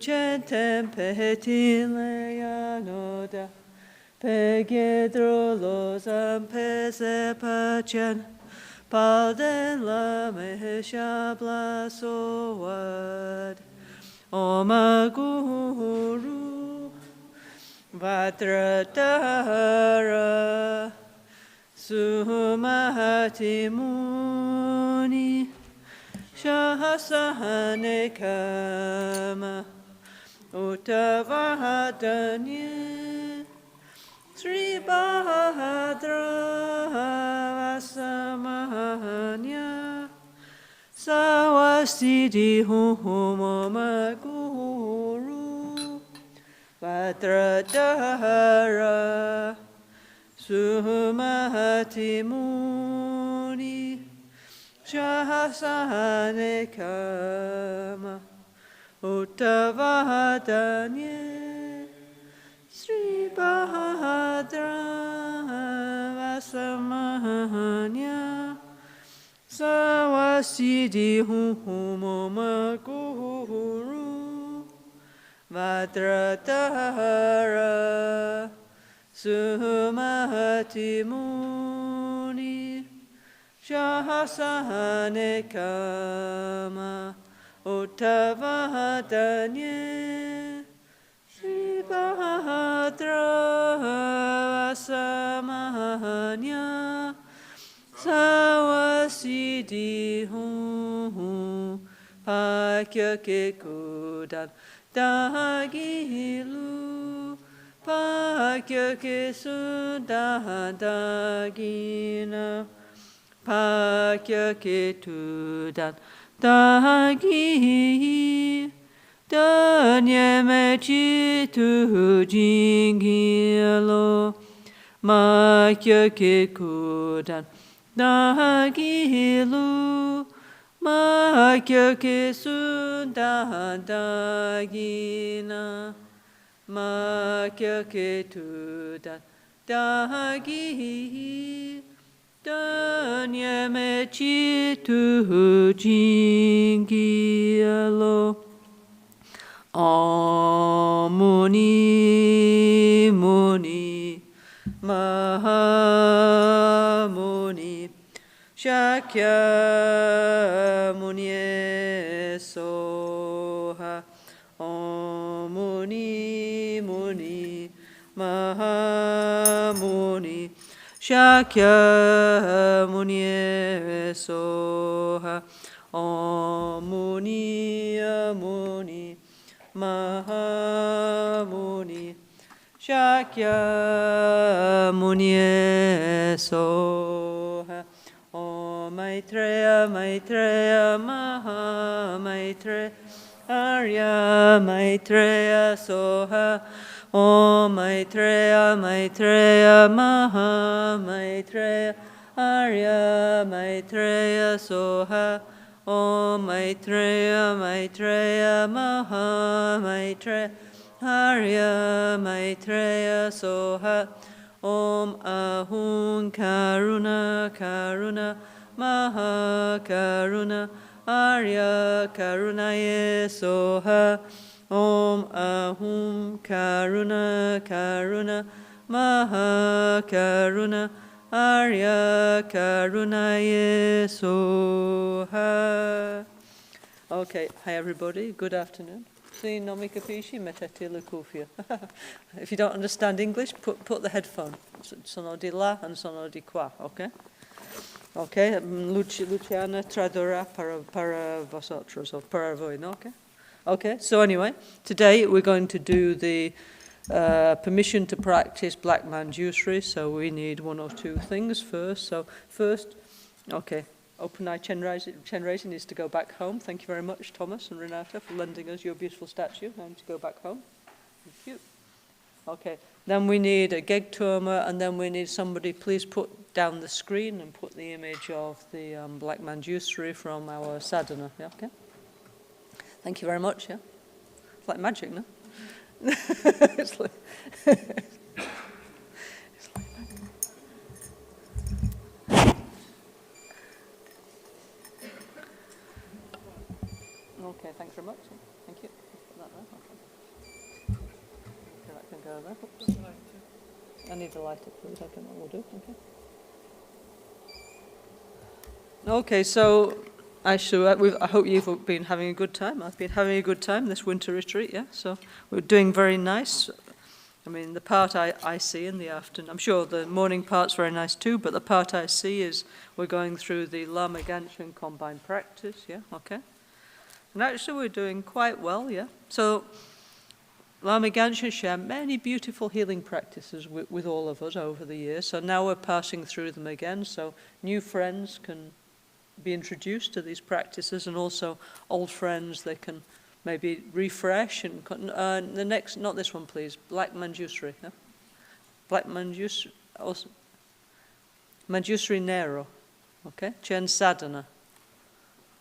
Centem petileanoda, pegedrolos pese pacen, palden la mehesha blasoad, Oma Guru, Vadratara, Sumahati Muni, Shahasahane Kama, Uttavahadanye, Sri Bahadra Vasamahanya, Sawastiti Humama Guru, Vadradara, Sumahati Muni, Shahasane Kama, Uttavahadanye, Sri Bahadra Vasamahanya, Sawasidi Humoma Guru, Vadratara, Sumahati Muni, Shahasane Kama, Uttavahadanye, Sri Bahadra Vasamahanya, Sawasidi Hum Pakya Kekudan Dagilu Pakya Kesudan Dagina Pakya Ketudan Dagi Danyeme Chitu Jingilo Makya Kekudan Dagilu Makya Kesudan Dagina Makya Ketudan Dagi Danyeme Chitu Jingilo Muni Muni Mahamuni Shakya Muni Soha Om Muni Muni Mahamuni Shakya Muni Soha Om Muni Muni Mahamuni Shakya Muni Soha Om Maitreya Maitreya Maha Maitreya Arya Maitreya Soha Om Maitreya Maitreya Maha Maitreya Arya Maitreya Soha Om Maitreya Maitreya Maha Maitreya Arya Maitreya Soha Om Ahum Karuna Karuna Maha Karuna Arya Karunaye Soha Om Ahum Karuna Karuna Maha Karuna Arya Karunaye Soha. Okay, hi everybody, good afternoon. Si non mi capisci, mettete le cuffie. If you don't understand English, put the headphone. Sono di là and sono di qua, okay? Okay, Luciana tradurrà para vosotros, or para voi, no? Okay? Okay, so anyway, today we're going to do the permission to practice Black Manshusri, so we need one or two things first. So first, okay, open eye Chen raising is to go back home. Thank you very much, Thomas and Renata, for lending us your beautiful statue. Time to go back home. Thank you. Okay, then we need a geg turma, and then we need somebody, please put down the screen and put the image of the Black Manshusri from our sadhana. Yeah, okay? Thank you very much, yeah? It's like magic, no? It's like Okay, thanks very much. Thank you. that there? Okay, that can go there. Oops. I need the lighter, please. I don't know what we'll do. Okay. Okay, so actually, I hope you've been having a good time. I've been having a good time this winter retreat, yeah? So we're doing very nice. I mean, the part I see in the afternoon, I'm sure the morning part's very nice too, but the part I see is we're going through the Lama Ganshin combined practice, yeah? Okay. And actually, we're doing quite well, yeah? So Lama Ganshin shared many beautiful healing practices with all of us over the years. So now we're passing through them again, so new friends can be introduced to these practices, and also old friends, they can maybe refresh. And the next, not this one, please, Black Manshusri. No? Black Manshusri, also Manshusri Nero. Okay, Chen Sadhana.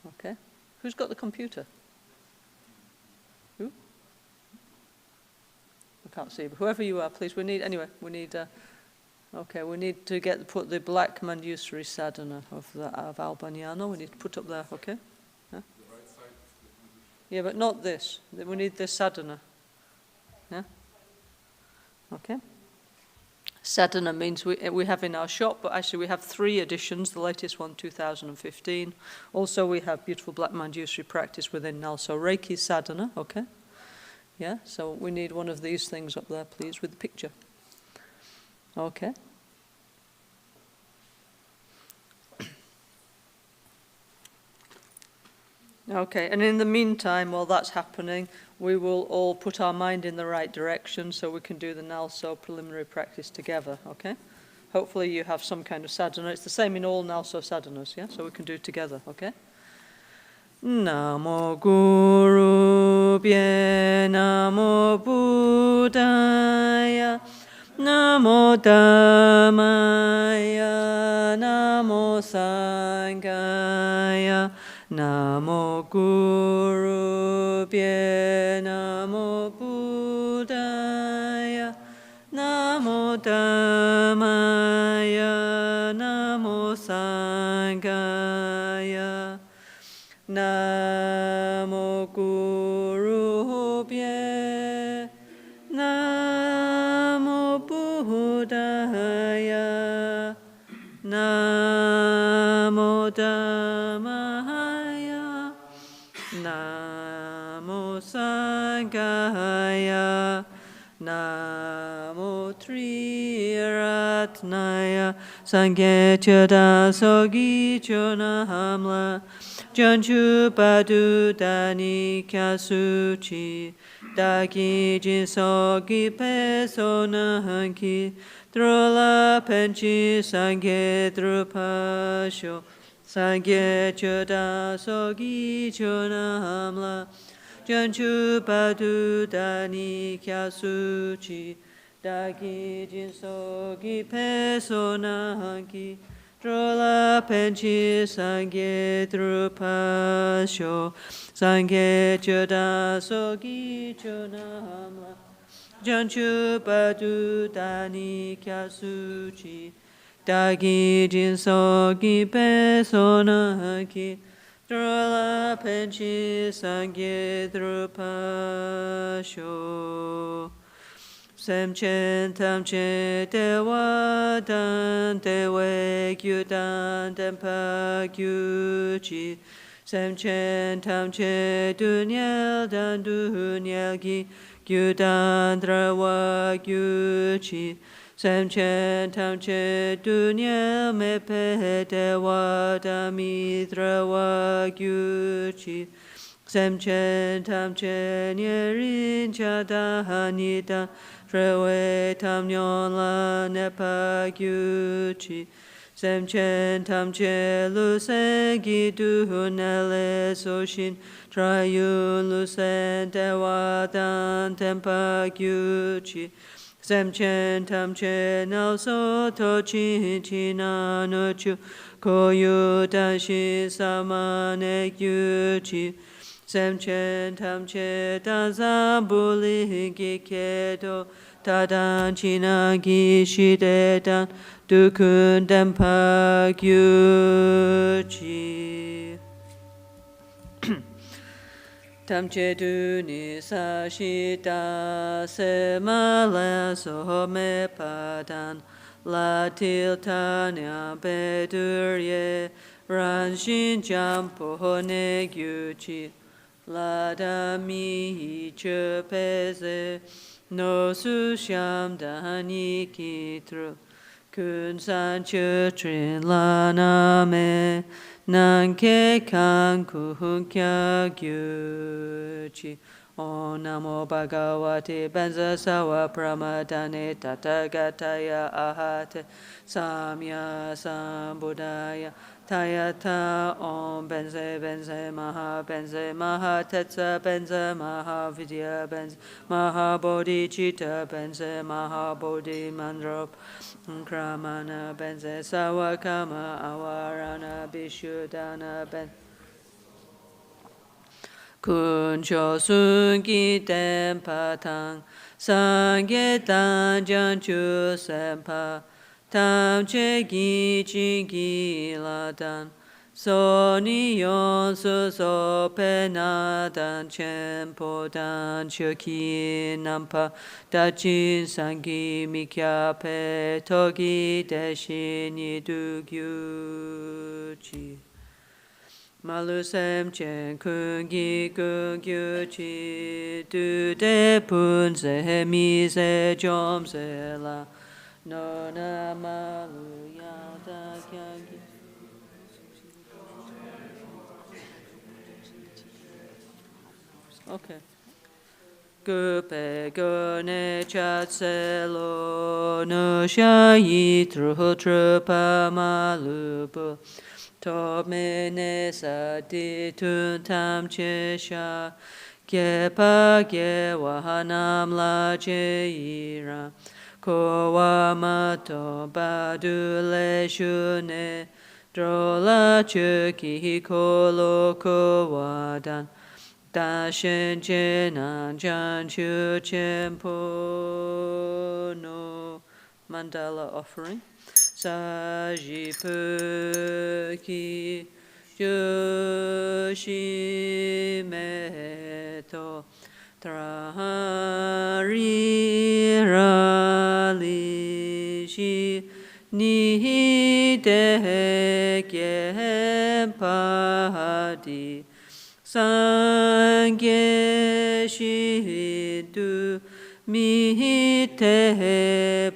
Okay, who's got the computer? Who? I can't see, but whoever you are, please. We need Okay, we need to put the Black Manshusri Sadhana of Albagnano. We need to put up there, okay? Yeah? The right side. Yeah, but not this. We need the Sadhana. Yeah? Okay. Sadhana means we have in our shop, but actually we have 3 editions, the latest one, 2015. Also, we have beautiful Black Manshusri practice within NgalSo Reiki Sadhana, okay? Yeah, so we need one of these things up there, please, with the picture. Okay. Okay, and in the meantime, while that's happening, we will all put our mind in the right direction so we can do the NgalSo preliminary practice together, okay? Hopefully you have some kind of sadhana. It's the same in all NgalSo sadhanas, yeah? So we can do it together, okay? Namo Guru Bhye Namo Buddhaya Namo Dhammaya Namo Sanghaya Namo Guru Bhye Namo Buddhaya Namo Dhammaya Namo Sanghaya Namo Guru Bhye Namo Buddhaya Namo Dhammaya Namo Sanghaya Namo Triratnaya Sangye Chada Sogi Chonamla Janchu Padu Dani Kyasuchi Dagi Jinsogi Pesona Hanki Drola Penchi Sangye Drupasho Sangye Chada Sogi Chonamla Janchu Padu Dani Kyasuchi Dagi Jinsogi Pesona Hanki Drola Penchi Sangye Drupasho Sangye Chada Sogi Chonamla Janchu Padu Dani Kyasuchi Dagi Jinsogi Pesona Hanki Drola Penchi Sangye Drupasho Semchen Tamche Dewa Dan Dewe Gyudan Dempa Gyuchi Semchen Tamche Dunyel Dan Dunyel Gi Gyudan Drawa Gyuchi Semchen Tamche Dunyel Mepe Dewa Dami Drawa Gyuchi Semchen Tamche Nyerin Chadahanita Trewe Tamnyon La Nepa Gyuchi Semchen Tamche Lusen Gidunele Soshin Trayun Lusen Dewa Dan Tempa Gyuchi Semchen Tamche NgalSo Tochin China Nochu Koyu Dashi Samane Gyuchi Semchen Tamche Danzambuli Gikedo Tadan China Gishidedan Dukun Dempa Gyuchi tamche du ni sa shi ta se ma la so me padan la til tanya pe dur ye ran shin jam po ne gyu chi la da mi che peze no su sham da ni ki tru kun san che trin la na me nan ke kan ku kya gyu chi O namo bhagavate benza sawa pramadane tatagataya ahate samya sambuddhaya tayata om benze maha tetsa benze maha vidya benze maha bodhicitta benze maha bodhi mandrop kramana benze sawakama awarana bishuddhana benze Kuncho sungi tempa tang, sangye tang janchu sempa, tam che gi chi gi la dan, so ni yon su so pe na dan chen po dan chu ki nampa, da chin sangi mi kya pe togi de shi ni du gyu chi. Malusem chen kungi kungyu chi du de pun se mi se jom se la no na malu ya da kyangi. Okay. Gupe gone chat se lo no sha yi tru pa malupu. Top mene sa di tun tam che sha ge pa ge wahanam la che ira ko wa ma to ba du le shu ne dro la che ki ko lo ko wa dan da shen che nan jan chu chen po no mandala offering. Sajipu ki Joshi meto Trahari rali shi ni de padi Sangye shidu mi te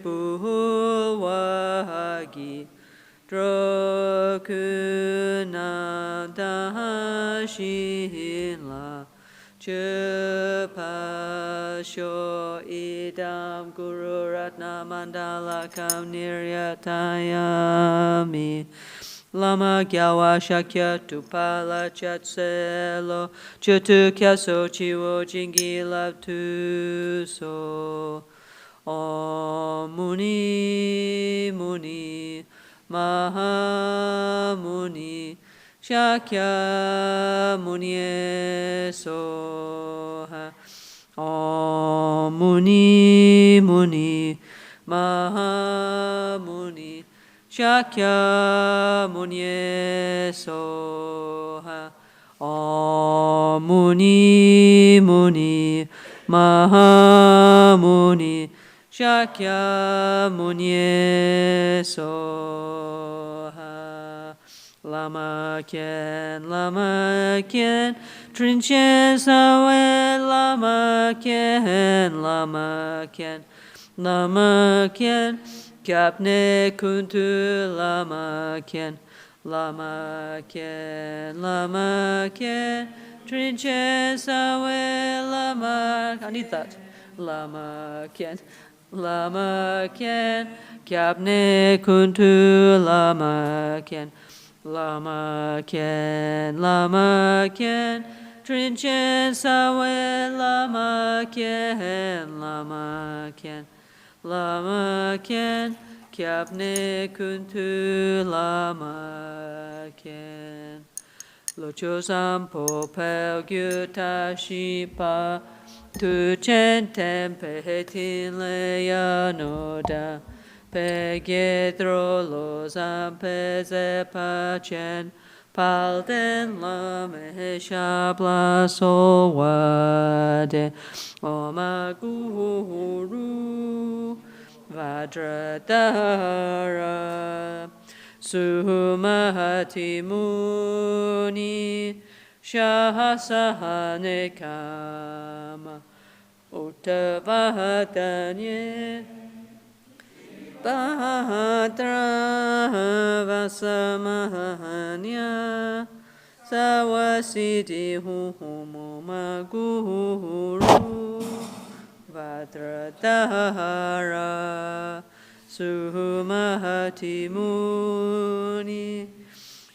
buwagi drokuna dashila chupasho idam guru ratna mandala kam niryatayami Lama gyawa shakya tupala chatselo chutu kyaso chiwo jingi tu so Om muni muni maha muni shakya muni soha Om muni muni maha muni Shakya Munye Soha Om Muni Muni Maha Muni Shakya Munye Soha Lama Kien Trinchen Sawe Lama Kien Kapne kuntu lama kien Trinchen sawe lama I need that lama kien Kapne kuntu lama kien Trinchen sawe lama kien Lama kien, kyapne kuntu lama kien. Locho sampo pel gyuta shipa, tu chen tempe hetin le yanoda, pe gedro lo zampe zepa chen, Palden Lame Shabla Sowade Oma Guru Vajradhara Sumati Muni Shahasahane Kama Uttavadanye Bhadra Vasamahanya Sawasiti Humuma Guru Vajradhara Sumati Muni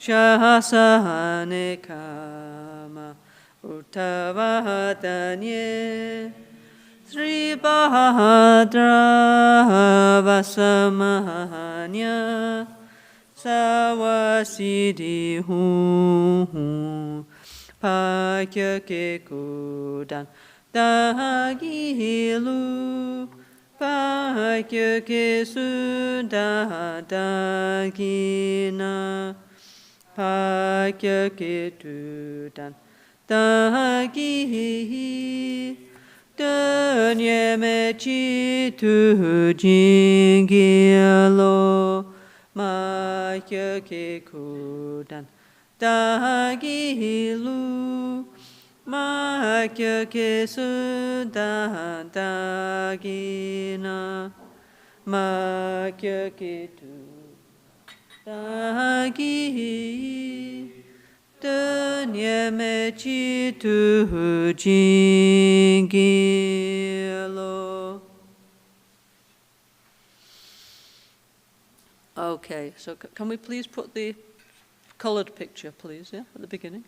Shahasahane Kama Uttavadanye Sri Bhadra Vasamahanya Sawasidi Hu Pakya Kekudan Dagilu Pakya Kesuda Dagina Pakya Ketudan Dagi Dönye mechi tu jingilo ma ke kudan dagilu ma ke sudan dagina ma ke tu dagi Dönye mechi tu jingilo. Okay, so can we please put the colored picture, please, yeah, at the beginning?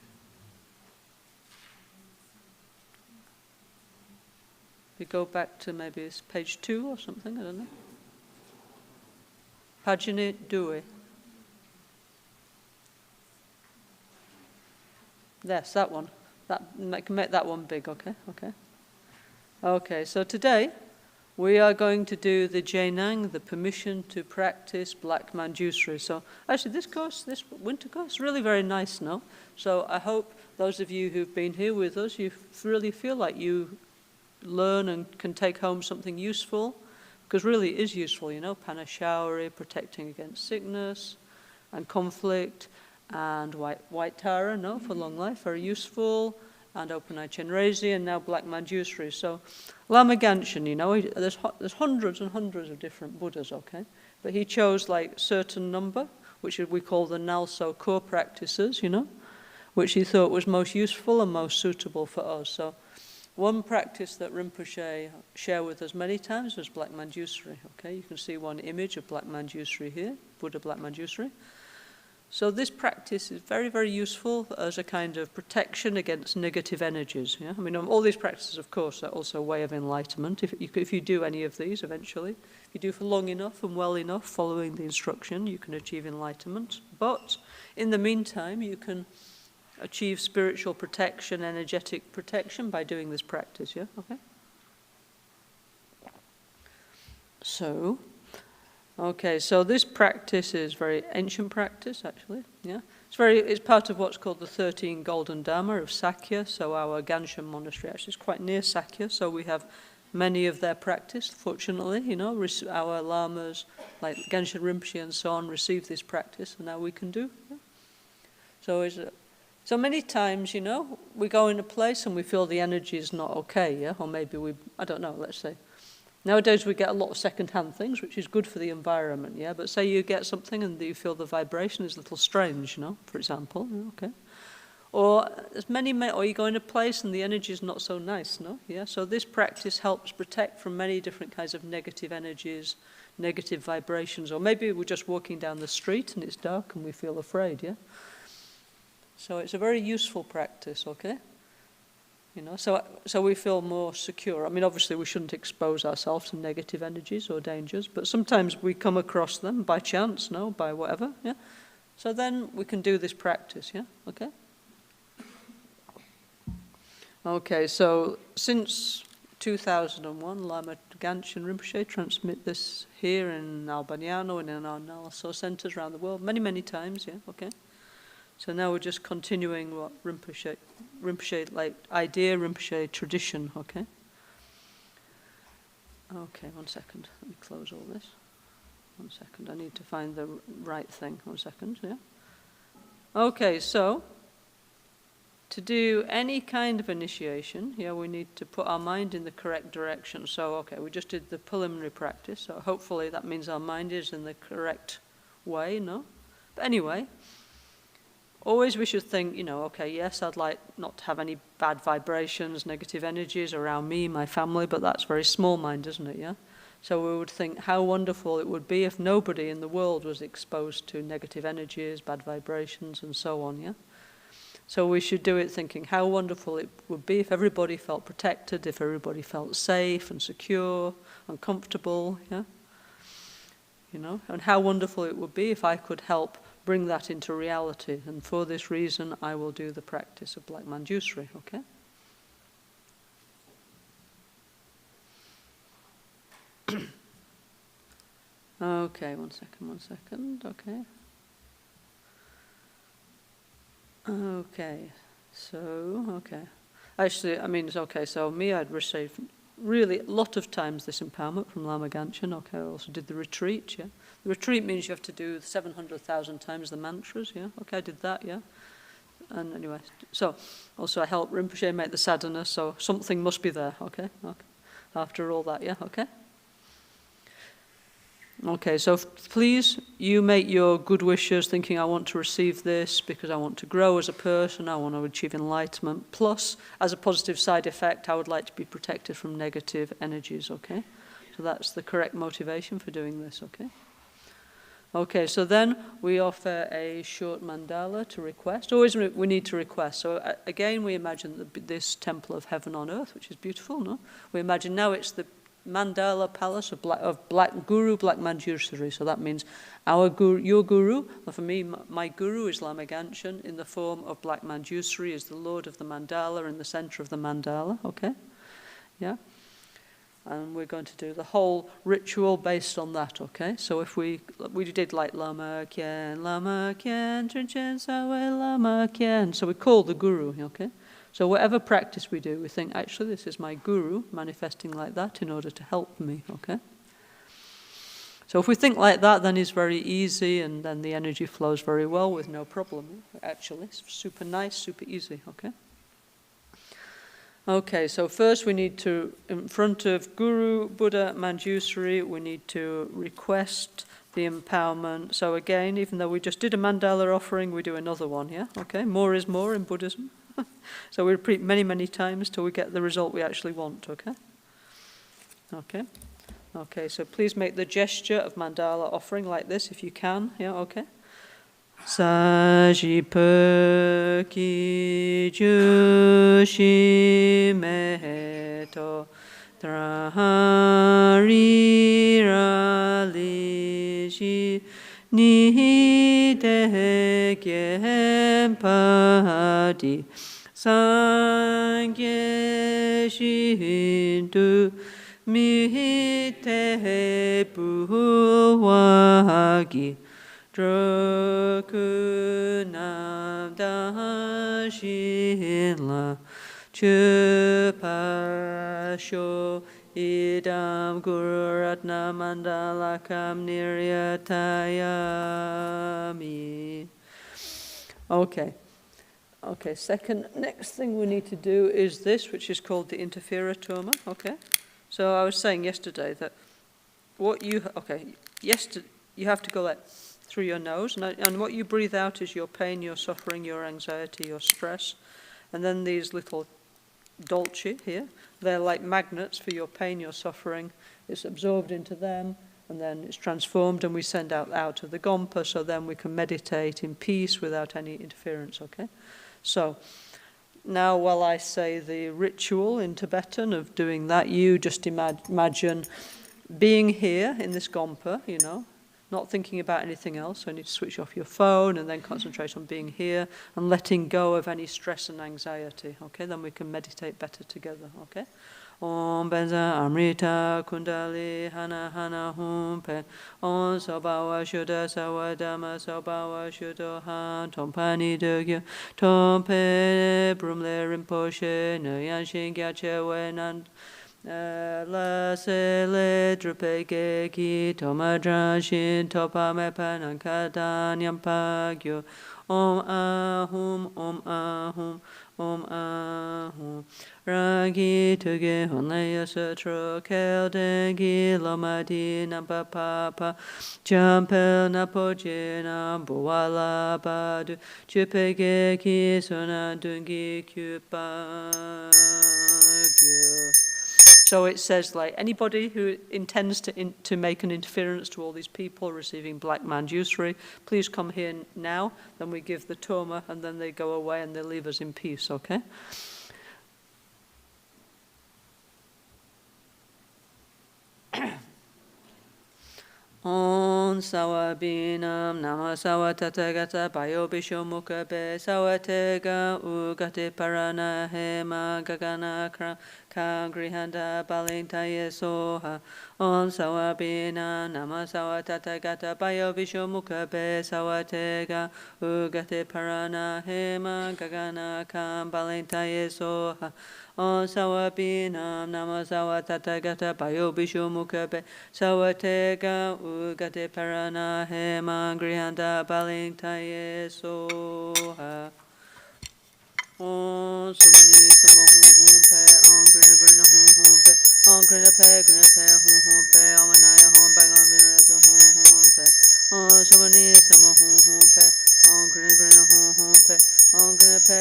We go back to maybe it's page 2 or something, I don't know. Pagine 2. Yes, that one. Make that one big, okay? Okay, so today we are going to do the Jainang, the permission to practice Black Manshusri. So actually this winter course, is really very nice now. So I hope those of you who've been here with us, you really feel like you learn and can take home something useful, because really it is useful, you know, Panashauri, protecting against sickness and conflict, and white Tara, no, for long life, very useful, and open-eye Chenrezi, and now Black Manshusri. So Lama Ganshin, you know, there's hundreds and hundreds of different Buddhas, okay? But he chose like certain number, which we call the NgalSo core practices, you know, which he thought was most useful and most suitable for us. So one practice that Rinpoche shared with us many times was Black Manshusri, okay? You can see one image of Black Manshusri here, Buddha Black Manshusri. So this practice is very, very useful as a kind of protection against negative energies. Yeah? I mean, all these practices, of course, are also a way of enlightenment. If you do any of these eventually, if you do for long enough and well enough, following the instruction, you can achieve enlightenment. But in the meantime, you can achieve spiritual protection, energetic protection by doing this practice. Yeah, okay. So this practice is very ancient practice, actually. Yeah, it's part of what's called the 13 Golden Dharma of Sakya. So our Ganshan monastery actually is quite near Sakya. So we have many of their practice. Fortunately, you know, our lamas like Ganshan Rinpoche and so on receive this practice, and now we can do. Yeah? So many times, you know, we go in a place and we feel the energy is not okay. Yeah, or maybe I don't know. Let's say. Nowadays we get a lot of second-hand things, which is good for the environment, yeah? But say you get something and you feel the vibration is a little strange, you know, for example, okay? Or you go in a place and the energy is not so nice, no? Yeah, so this practice helps protect from many different kinds of negative energies, negative vibrations, or maybe we're just walking down the street and it's dark and we feel afraid, yeah? So it's a very useful practice, okay? You know, so we feel more secure. I mean, obviously we shouldn't expose ourselves to negative energies or dangers, but sometimes we come across them by chance, no, by whatever, yeah? So then we can do this practice, yeah? Okay? Okay, so since 2001, Lama Ganshan Rinpoche transmit this here in Albagnano and in our NgalSo centers around the world, many, many times, yeah, okay? So now we're just continuing what Rinpoche like idea, Rinpoche tradition, okay? Okay, 1 second. Let me close all this. 1 second. I need to find the right thing. 1 second, yeah? Okay, so to do any kind of initiation, yeah, we need to put our mind in the correct direction. So, okay, we just did the preliminary practice, so hopefully that means our mind is in the correct way, no? But anyway, always we should think, okay, yes, I'd like not to have any bad vibrations, negative energies around me, my family, but that's very small mind, isn't it, yeah? So we would think how wonderful it would be if nobody in the world was exposed to negative energies, bad vibrations, and so on, yeah? So we should do it thinking how wonderful it would be if everybody felt protected, if everybody felt safe and secure and comfortable, yeah? And how wonderful it would be if I could help bring that into reality. And for this reason, I will do the practice of Black Manshusri, okay? Okay, 1 second, okay. Okay, so, okay. Actually, it's okay, so me, I'd received really a lot of times this empowerment from Lama Ganchen, okay, I also did the retreat, yeah. The retreat means you have to do 700,000 times the mantras, yeah, okay, I did that, yeah. And anyway, so, also I helped Rinpoche make the sadhana, so something must be there, okay, after all that, yeah, okay. Okay, so please, you make your good wishes thinking I want to receive this because I want to grow as a person, I want to achieve enlightenment. Plus, as a positive side effect, I would like to be protected from negative energies, okay? So that's the correct motivation for doing this, okay? Okay, so then we offer a short mandala to request. Always we need to request. So again, we imagine this temple of heaven on earth, which is beautiful, no? We imagine now it's the mandala palace of Black Guru, Black Manshusri. So that means our guru, your guru, or for me, my guru is Lama Ganchen in the form of Black Manshusri, is the Lord of the mandala in the center of the mandala, okay? Yeah? And we're going to do the whole ritual based on that, okay? So if we did like Lama Kien, Trinchen Sawe, Lama Kien. So we call the guru, okay? So whatever practice we do, we think, actually, this is my guru manifesting like that in order to help me, okay? So if we think like that, then it's very easy, and then the energy flows very well with no problem, actually. It's super nice, super easy, okay? Okay, so first we need to, in front of Guru, Buddha, Manshusri, we need to request the empowerment. So again, even though we just did a mandala offering, we do another one, yeah? Okay, more is more in Buddhism. So we repeat many, many times till we get the result we actually want, okay? Okay. Okay, so please make the gesture of mandala offering like this if you can, yeah, okay? Sajipa ki jushi meto trahari ralishi ni te kempadi sangye shindu mi te puwagi Drukunam dashila chupasho idam gururatna mandalakam niryatayami. Okay. Okay, next thing we need to do is this, which is called the interferotoma, okay? So I was saying yesterday that you have to go like through your nose, and what you breathe out is your pain, your suffering, your anxiety, your stress. And then these little dolce here, they're like magnets for your pain, your suffering. It's absorbed into them, and then it's transformed, and we send out of the gompa, so then we can meditate in peace without any interference, okay? So now while I say the ritual in Tibetan of doing that, you just imagine being here in this gompa, not thinking about anything else. So you need to switch off your phone and then concentrate on being here and letting go of any stress and anxiety, okay? Then we can meditate better together, okay? Om Benza Amrita Kundali Hana Hana Hum Pe. Om Sobawa Shuddha Sawadama Sobawa Shuddha Han Tompani Dugyo Tompe Brumle Rinpoche Nuyan Shingya Chewe La se le drupe ki tomadra shin topa me panankatan yampagyo om ahum om ahum om ahum ragi tuge hunleya sutro kel dengi lomadi nampa papa jampel napoje nambuwala badu chupege ki sunadungi kupagyo. So it says, like, anybody who intends to make an interference to all these people receiving black Manshusri, please come here now. Then we give the toma, and then they go away and they leave us in peace, okay? On sawa binam nama sawa tatagata bayo bisho mukha be sawa tega ugate parana hema gagana kagrihanda balintaye soha. On sawa binam nama sawa tatagata bayo bisho mukha be sawa tega ugate parana hema gagana balintaye soha. On sawa binam nama sawa tatagata bayo bisho mukha be sawa tega ugate parana hema grihanda balintaye soha. On sumani sama hum pe on grina hum pe on grina pe hum pe on manaya hum bagon mirasa hum pe on sumani sama hum pe on grina hum pe on grina pe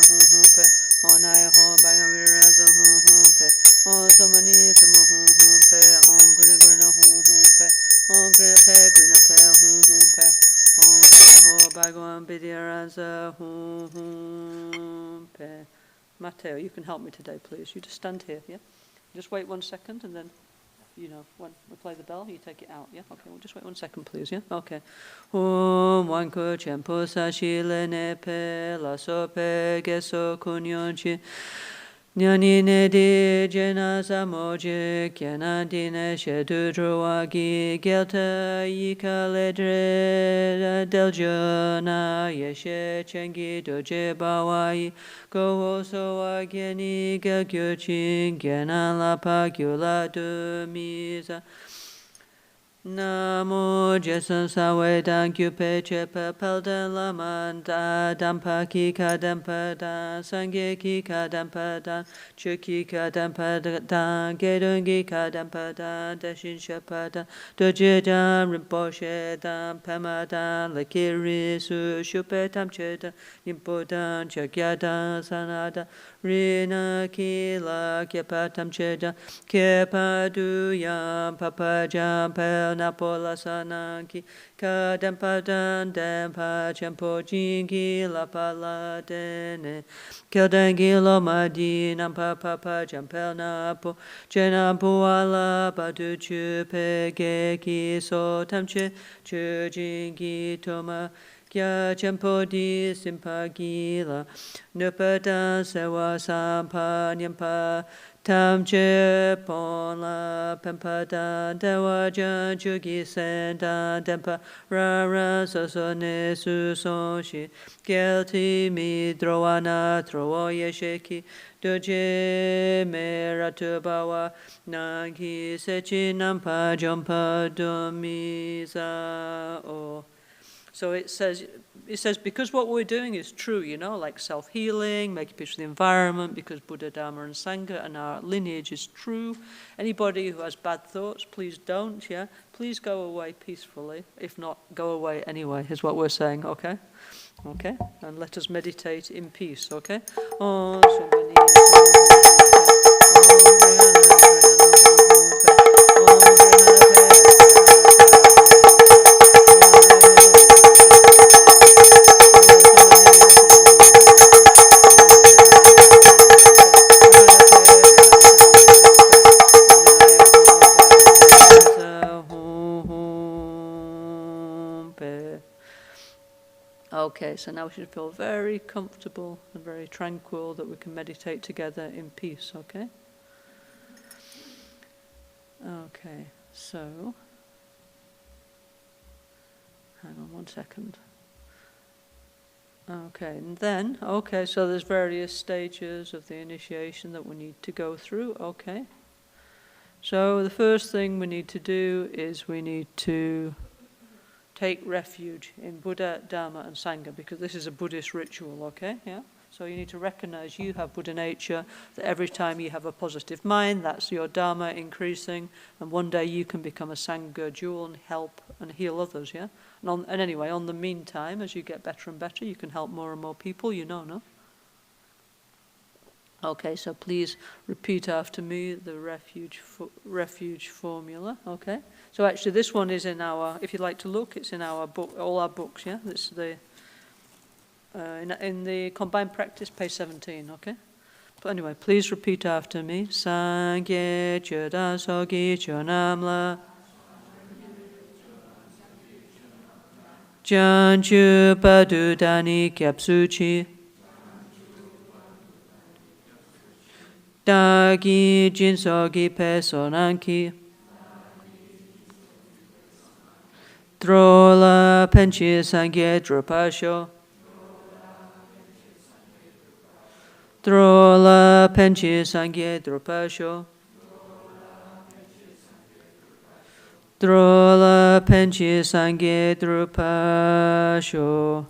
hum pe on naya hum bagon mirasa hum pe on sumani sama hum pe on grina hum pe on grina pe hum pe on ho bhagwan bidyaransa hum pe. Matteo, you can help me today, please. You just stand here, yeah? Just wait 1 second, and then, when we play the bell, you take it out, yeah? Okay, well, just wait 1 second, please, yeah? Okay. Hum wanko chempo sashile nepe la sope geso kunyonchi. Nyani ne di jena samoje kena dine shedu druagi gelta yika ledre del jona yeshe chengi doje bawai go so ageni gagyochi gena la pagula dumisa. Namo Jesu sawe dan kyupe chepe pelden laman da dampa ki ka dampa dan sange ki ka dampa dan chuki ka dampa dan gedungi ka dampa dan deshin shepa dan doje dan rinpoche dan pema dan lakiri su shupe tamche dan nimpo dan chakya dan sanada rina ki la kyepa tamche dan kyepa du yam papa jam pel napola sananki kadampa dan dampa champo jingi la pala dene keldangi lo madi nampa papa jampel napo jenampu ala badu chupe geki so tamche chujingi toma kya champo di simpagila nupada sewa sampa nyampa tamche pon la pempada dewa jan chugi senda dempa rara soso ne su son shi gelti mi drowana trowo yesheki doje me ratubawa nangi sechi nampa jompa domiza o. So it says, because what we're doing is true, like self-healing, making peace with the environment, because Buddha, Dharma, and Sangha and our lineage is true. Anybody who has bad thoughts, please don't, yeah? Please go away peacefully. If not, go away anyway, is what we're saying, okay? Okay? And let us meditate in peace, okay? Oh, okay, so now we should feel very comfortable and very tranquil that we can meditate together in peace, okay? Okay, so, hang on 1 second. Okay, and then, okay, so there's various stages of the initiation that we need to go through, okay. So the first thing we need to do is we need to take refuge in Buddha, Dharma and Sangha, because this is a Buddhist ritual, okay, yeah? So you need to recognize you have Buddha nature, that every time you have a positive mind, that's your Dharma increasing, and one day you can become a Sangha jewel and help and heal others, yeah? And anyway, on the meantime, as you get better and better, you can help more and more people, you know, no? Okay, so please repeat after me the refuge formula, okay? So actually this one is in our, if you'd like to look, it's in our book, all our books, yeah? This is the, in the Combined Practice, page 17, okay? But anyway, please repeat after me. Sangye Chöda Sogi Chönamla Janju Padu Dani Kyapsuchi Dagi Jinsogi Pesonanki Drola Penchi Sangye Drupasho Drola Penchi Sangye Drupasho Drola Penchi Sangye Drupasho.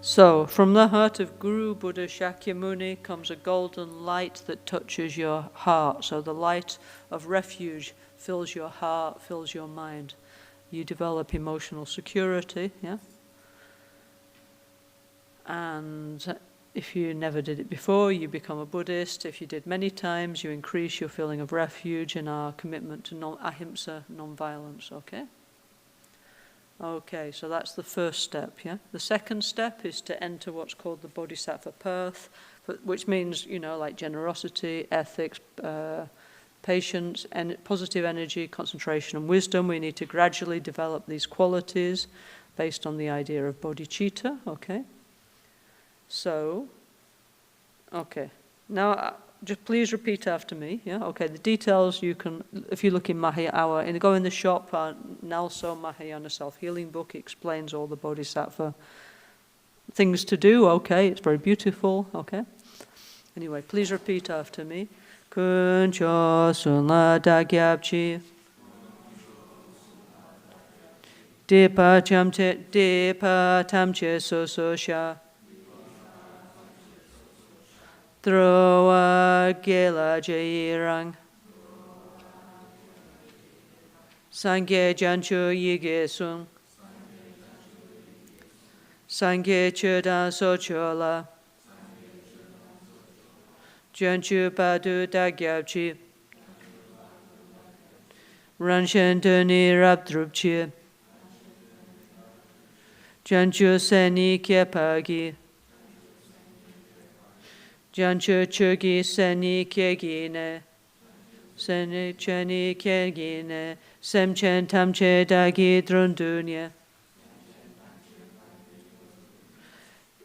So, from the heart of Guru Buddha Shakyamuni comes a golden light that touches your heart. So the light of refuge fills your heart, fills your mind. You develop emotional security, yeah? And if you never did it before, you become a Buddhist. If you did many times, you increase your feeling of refuge and our commitment to ahimsa, non-violence, okay? Okay, so that's the first step, yeah? The second step is to enter what's called the Bodhisattva path, which means, you know, like generosity, ethics, patience, and positive energy, concentration, and wisdom. We need to gradually develop these qualities based on the idea of bodhicitta, okay? So, okay. Now, just please repeat after me, yeah? Okay, the details you can, if you look in Mahayana, go in the shop, NgalSo Mahayana Self-Healing book, it explains all the Bodhisattva things to do, okay? It's very beautiful, okay? Anyway, please repeat after me. Kuncho sunla dagyabchi Dipa tamche sososha Droa gela jairang Sangye janchu yige sung Sangye chodan sochola Janchu padu dagyabchi Ranshen duni rabdrupchi Janchu seni kyepagi Janchu chugi seni kyegine Seni cheni kyegine Semchen tamche dagi drundunya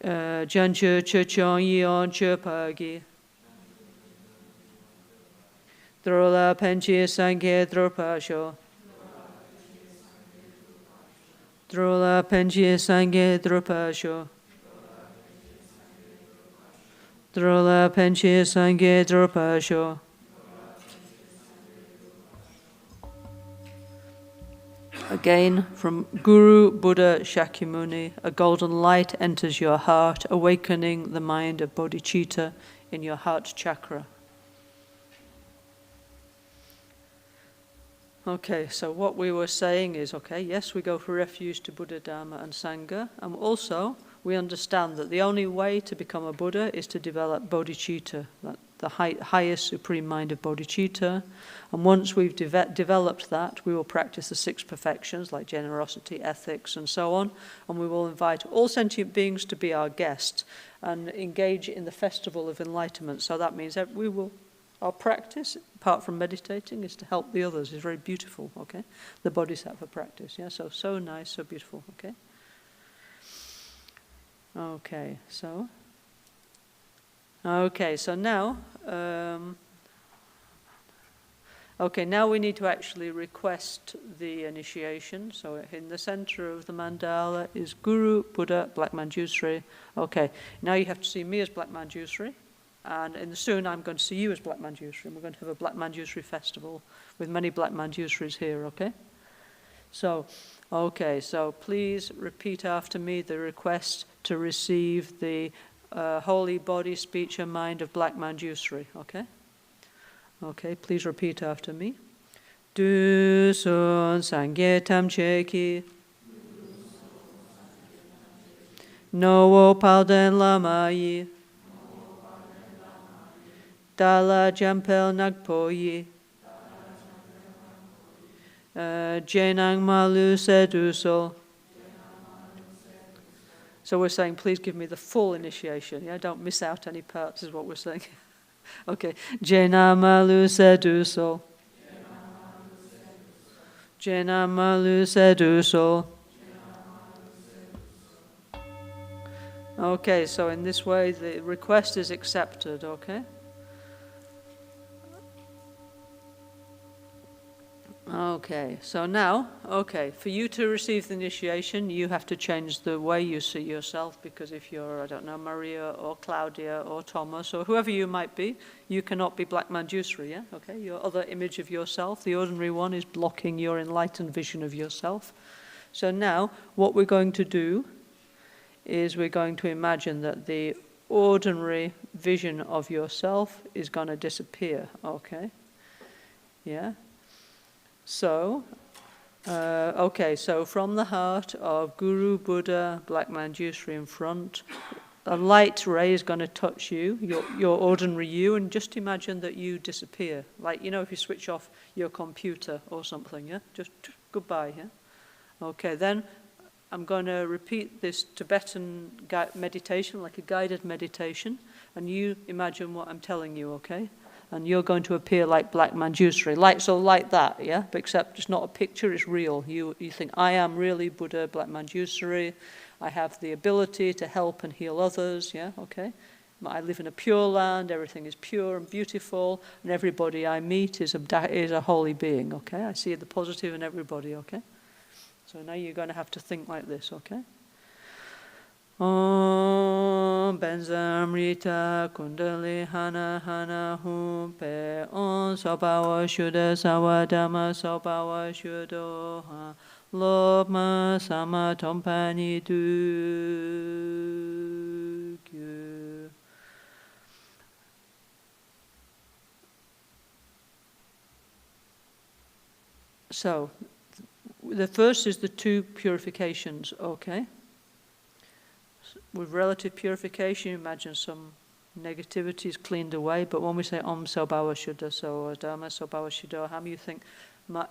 Janchu chuchon yon chupagi Drola penchi sangye drupasho Drola penchi sangye drupasho Drola penchi sangye drupasho. Again, from Guru Buddha Shakyamuni, a golden light enters your heart, awakening the mind of bodhicitta in your heart chakra. Okay, so what we were saying is, okay, yes, we go for refuge to Buddha, Dharma and Sangha, and also we understand that the only way to become a Buddha is to develop bodhicitta, the highest supreme mind of bodhicitta, and once we've developed that, we will practice the 6 perfections like generosity, ethics, and so on, and we will invite all sentient beings to be our guest and engage in the festival of enlightenment. So that means that our practice, apart from meditating, is to help the others. It's very beautiful, okay? The Bodhisattva practice, yeah? So nice, so beautiful, okay? Okay, so Okay, so now, now we need to actually request the initiation. So in the center of the mandala is Guru, Buddha, Black Manshusri. Okay, now you have to see me as Black Manshusri, and soon I'm going to see you as Black Manshusri, and we're going to have a Black Manshusri festival with many Black Manshusris here, okay? So please repeat after me the request to receive the holy body, speech, and mind of Black Manshusri, okay? Okay, please repeat after me. Du sun sangye tam cheki. No palden lama yi. Dala jampel nagpo yi. Jenang malu seduso. So we're saying, please give me the full initiation. Yeah, don't miss out any parts, is what we're saying. Okay. Jena malu seduso. Jena malu seduso. Okay, so in this way the request is accepted, okay? Okay, so now, for you to receive the initiation, you have to change the way you see yourself, because if you're, I don't know, Maria or Claudia or Thomas or whoever you might be, you cannot be Black Manshusri, yeah? Okay, your other image of yourself, the ordinary one, is blocking your enlightened vision of yourself. So now, what we're going to do is we're going to imagine that the ordinary vision of yourself is going to disappear, okay? Yeah? So, so from the heart of Guru, Buddha, Black Manshusri in front, a light ray is going to touch you, your ordinary you, and just imagine that you disappear. Like, if you switch off your computer or something, yeah? Just goodbye, yeah? Okay, then I'm going to repeat this Tibetan meditation, like a guided meditation, and you imagine what I'm telling you, okay? And you're going to appear like Black Manshusri, like that, yeah? But except it's not a picture, it's real. You think, I am really Buddha, Black Manshusri. I have the ability to help and heal others, yeah? Okay? I live in a pure land, everything is pure and beautiful, and everybody I meet is a holy being, okay? I see the positive in everybody, okay? So now you're going to have to think like this, okay? Om Benzamrita Kundali Hana Hana Hum Pe Om Sobawa Shuddha Sawadama Sobawa Shuddha Lobma Sama Tompani Du Gyu. So, the first is the two purifications, okay? With relative purification, imagine some negativity is cleaned away, but when we say Om Sobhava Shuddha So Dhamma Sobhava Shuddha, you think,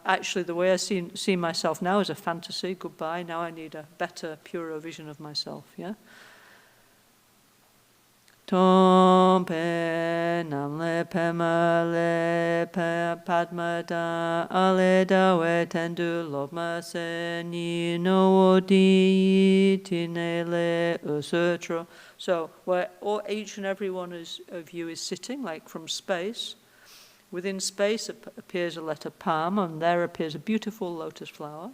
actually the way I see myself now is a fantasy, goodbye, now I need a better, purer vision of myself, yeah? Tom pe namle pema le padma da ale da we tendu lobma se ni no di tinele usutra. So where each and every one of you is sitting, like from space, within space appears a letter Pam, and there appears a beautiful lotus flower.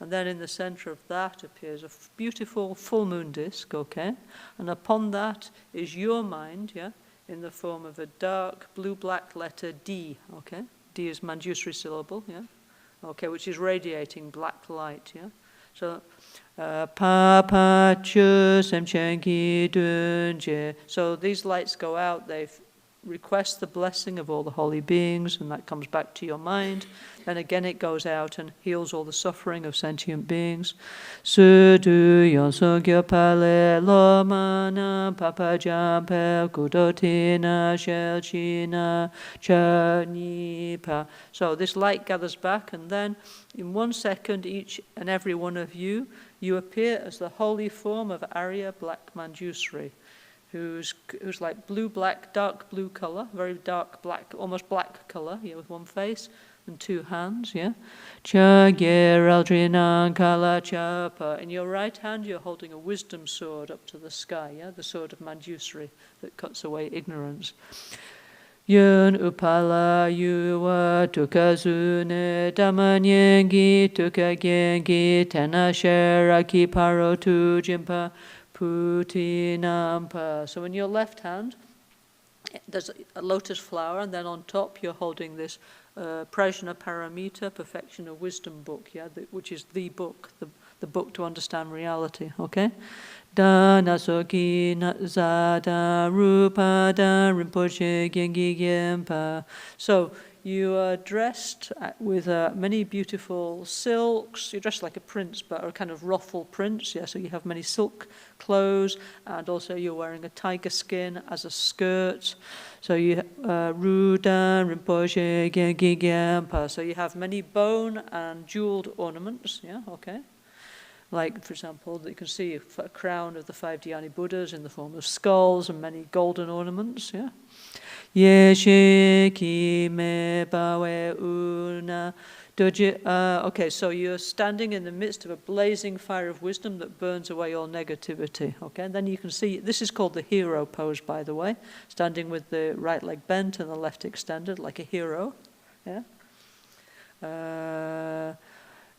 And then in the center of that appears a beautiful full moon disk, okay? And upon that is your mind, yeah? In the form of a dark blue-black letter D, okay? D is Manshusri syllable, yeah? Okay, which is radiating black light, yeah? So, pa pa chu sem chenki dunje. So these lights go out, they request the blessing of all the holy beings, and that comes back to your mind. Then again it goes out and heals all the suffering of sentient beings. Sudu yonso gyopale lomana papa jampe kudotina shelchina chanipa. So this light gathers back, and then in 1 second each and every one of you appear as the holy form of Arya Black Manshusri, who's like blue-black, dark blue color, very dark black, almost black color, with one face. and 2 hands, yeah? Chagiraldrinan kala chapa. In your right hand, you're holding a wisdom sword up to the sky, yeah? The sword of Manshusri that cuts away ignorance. Yun upala yuwa tukazune damanyengi tukagengi tenasheraki paro tujimpa putinampa. So in your left hand, there's a lotus flower, and then on top you're holding this Prajna Paramita, Perfection of Wisdom book, yeah, which is the book, the book to understand reality, okay? Danasoki zada rupa da rinpoche gengi gempa. So you are dressed with many beautiful silks. You're dressed like a prince, but a kind of ruffle prince. Yeah, so you have many silk clothes, and also you're wearing a tiger skin as a skirt. So you ruda rinpoche gengi gempa. So you have many bone and jeweled ornaments. Yeah, okay. Like, for example, that you can see a crown of the 5 Dhyani Buddhas in the form of skulls and many golden ornaments, yeah? Yeshe ki me bawe una doji. Okay, so you're standing in the midst of a blazing fire of wisdom that burns away all negativity, okay? And then you can see, this is called the hero pose, by the way, standing with the right leg bent and the left extended like a hero, yeah?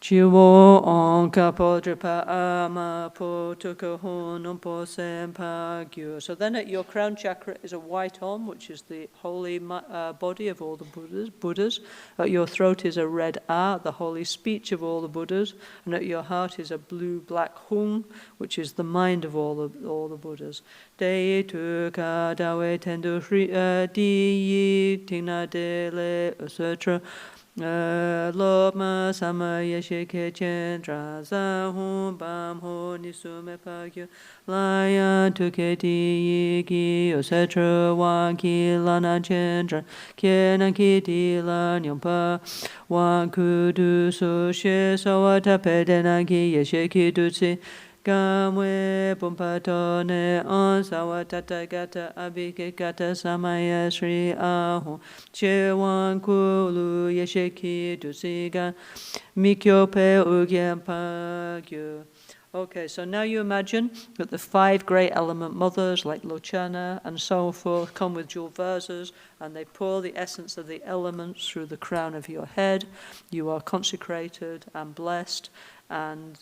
Chiwo on kapodripa ama po tukahon po sempagyo. So then at your crown chakra is a white Om, which is the holy body of all the Buddhas. At your throat is a red A, the holy speech of all the Buddhas. And at your heart is a blue-black Hung, which is the mind of all the Buddhas. Dei tuka dawe tendu di tina dele etc. Lama sama yeshike chendra zahum bam ho nisume pagyo laya tuketi yiki etc. Wanki lana chendra kena kiti lan yompa wankudu so she sawata pedenagi yeshiki dutsi Gamwe pumpatone on sawatata gata abike gata samaya sri ahu chewan kulu yesheki dusiga mikyope ugyampagyo. Okay, so now you imagine that the 5 great element mothers like Lochana and so forth come with jewel vases and they pour the essence of the elements through the crown of your head. You are consecrated and blessed, and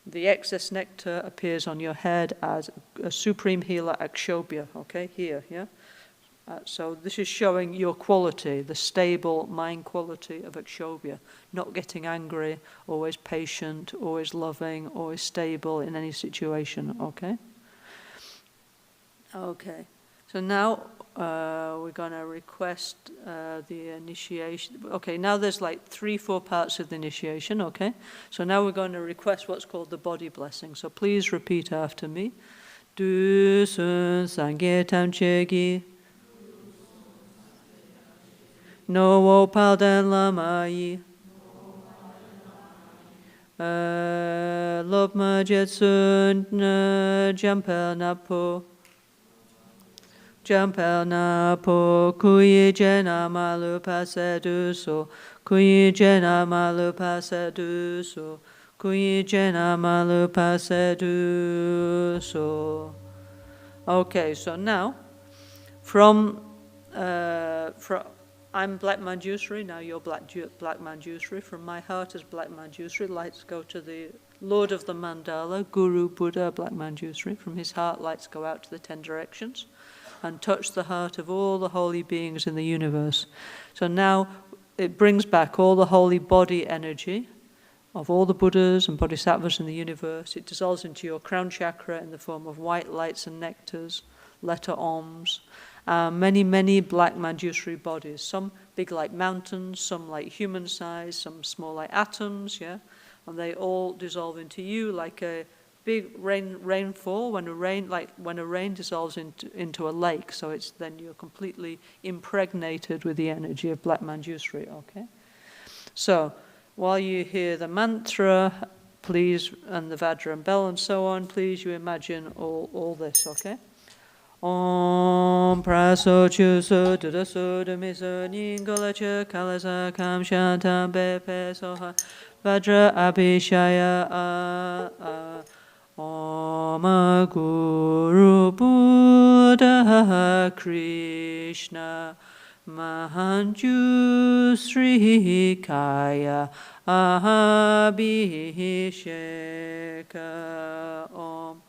the excess nectar appears on your head as a supreme healer akshobhya, okay, here, yeah? So this is showing your quality, the stable mind quality of akshobhya, not getting angry, always patient, always loving, always stable in any situation, okay? Okay, so now we're going to request the initiation. Okay, now there's like 3-4 parts of the initiation, okay? So now we're going to request what's called the body blessing. So please repeat after me. Du sun sangye tam chegi. No wo paldan lama yi. Lobma jetsun jampel napo. Jampel na po kuyi jena malu pasedu so kuyi jena malu pasedu so kuyi jena malu pasedu so. Okay, so now from I'm Black Manshusri, now you're Black Manshusri. From my heart as Black Manshusri, lights go to the Lord of the Mandala, Guru Buddha Black Manshusri. From his heart, lights go out to the 10 directions and touch the heart of all the holy beings in the universe. So now it brings back all the holy body energy of all the Buddhas and Bodhisattvas in the universe. It dissolves into your crown chakra in the form of white lights and nectars, letter Oms, many, many Black Manshusri bodies, some big like mountains, some like human size, some small like atoms, yeah? And they all dissolve into you like a big rainfall when a rain dissolves into a lake. So it's then you're completely impregnated with the energy of Black Manshusri. Okay. So while you hear the mantra, please, and the Vajra and bell and so on, please you imagine all this. Okay. Om Om praso chuso dudaso dumiso ningolacha kalasa kam shanta bepe soha vajra abhishaya Om Guru Buddha Krishna Manshusri Kaya Abhisheka Om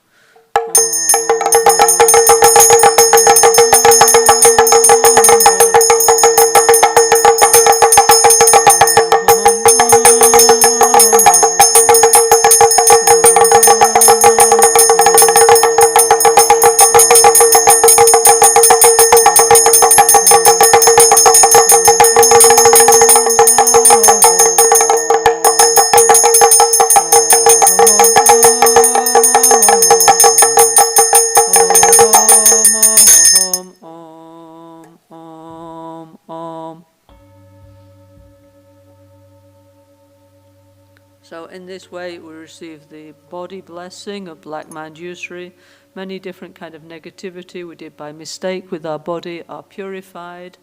So in this way we receive the body blessing of Black Manshusri. Many different kind of negativity we did by mistake with our body are purified,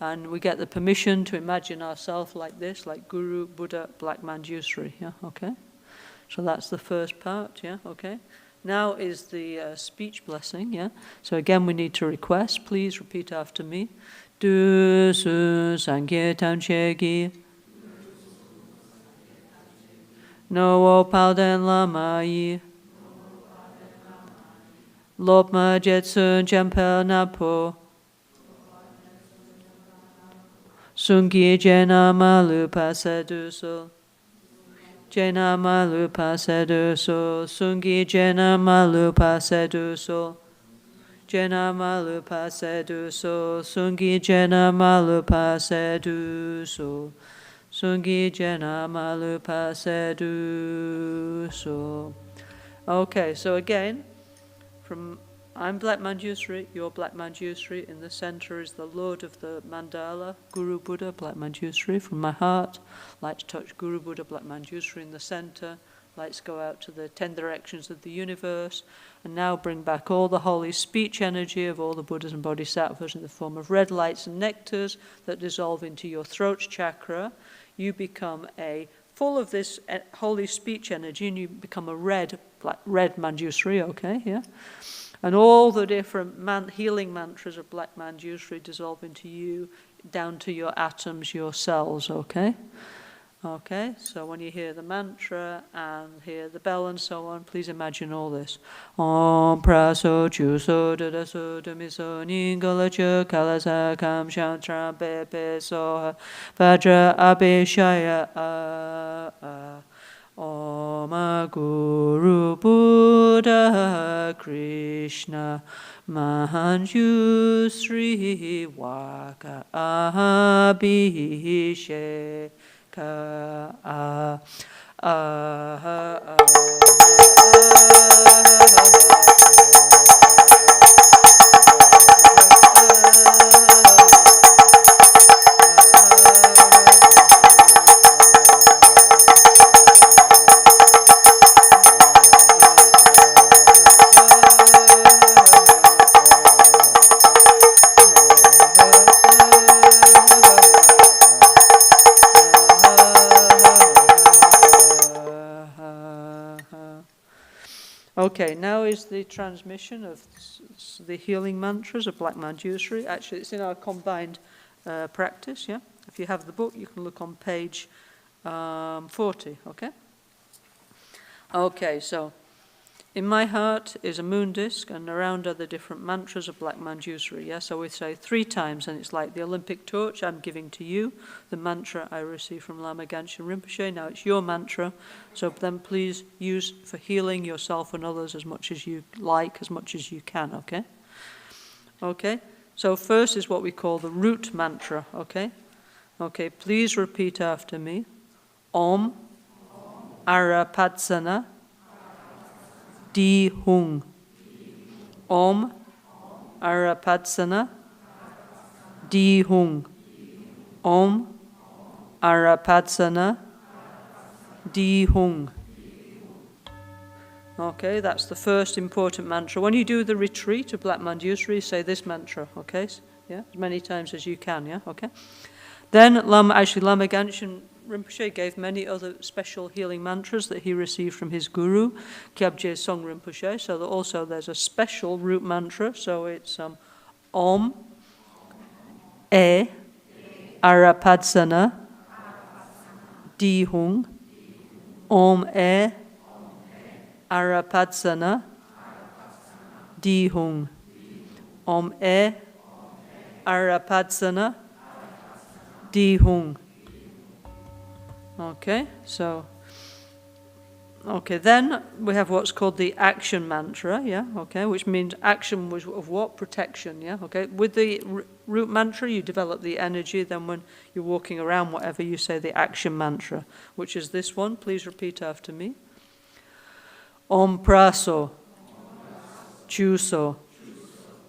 and we get the permission to imagine ourselves like this, like Guru, Buddha, Black Manshusri. Yeah, okay. So that's the first part. Yeah, okay. Now is the speech blessing. Yeah. So again, we need to request. Please repeat after me. Du su sankirtan chegi. No palden lama yi. Lopma jetsun jampel napo. Sungi jena malupa sedusul. Jena malupa sedusul. Sungi jena malupa sedusul. Jena malupa sedusul. Sungi jena malupa sedusul. Sungi jena malupa sedusul. Okay, so again, from I'm Black Manshusri, you're Black Manshusri. In the center is the Lord of the mandala, Guru Buddha, Black Manshusri. From my heart, lights touch Guru Buddha, Black Manshusri in the center. Lights go out to the 10 directions of the universe. And now bring back all the holy speech energy of all the Buddhas and Bodhisattvas in the form of red lights and nectars that dissolve into your throat chakra. You become full of this holy speech energy, and you become a red Manshusri, okay, yeah? And all the different healing mantras of Black Manshusri dissolve into you, down to your atoms, your cells, okay? Okay, so when you hear the mantra and hear the bell and so on, please imagine all this. Om praso chuso dadaso dumiso ningolacha kalasa kam shantra pepe soha vajra abhishaya Om Guru Buddha Krishna Manshusri Waka Abhishek Okay, now is the transmission of the healing mantras of Black Manshusri. Actually, it's in our combined practice, yeah? If you have the book, you can look on page 40, okay? Okay, so in my heart is a moon disk, and around are the different mantras of Black Manshusri, yeah? So we say 3 times, and it's like the Olympic torch I'm giving to you, the mantra I received from Lama Ganshin Rinpoche. Now it's your mantra, so then please use for healing yourself and others as much as you like, as much as you can, okay? Okay, so first is what we call the root mantra, okay? Okay, please repeat after me. Om Arapatsana Di Hung. Om Arapatsana Di Hung. Om Arapatsana Di Hung. Okay, that's the first important mantra. When you do the retreat of Black Manshusri, say this mantra, okay? Yeah, as many times as you can, yeah, okay? Then Lama Ganshin Rinpoche gave many other special healing mantras that he received from his guru, Kyabje Song Rinpoche. So that also there's a special root mantra. So it's Om, E, Arapadsana, Di Hung, Om, E, Arapadsana, Di Hung, Om, E, Arapadsana, Di Hung. Okay, so, okay, then we have what's called the action mantra, yeah, okay, which means action was of what? Protection, yeah, okay. With the root mantra, you develop the energy, then when you're walking around, whatever, you say the action mantra, which is this one. Please repeat after me. Om Praso, Chuso,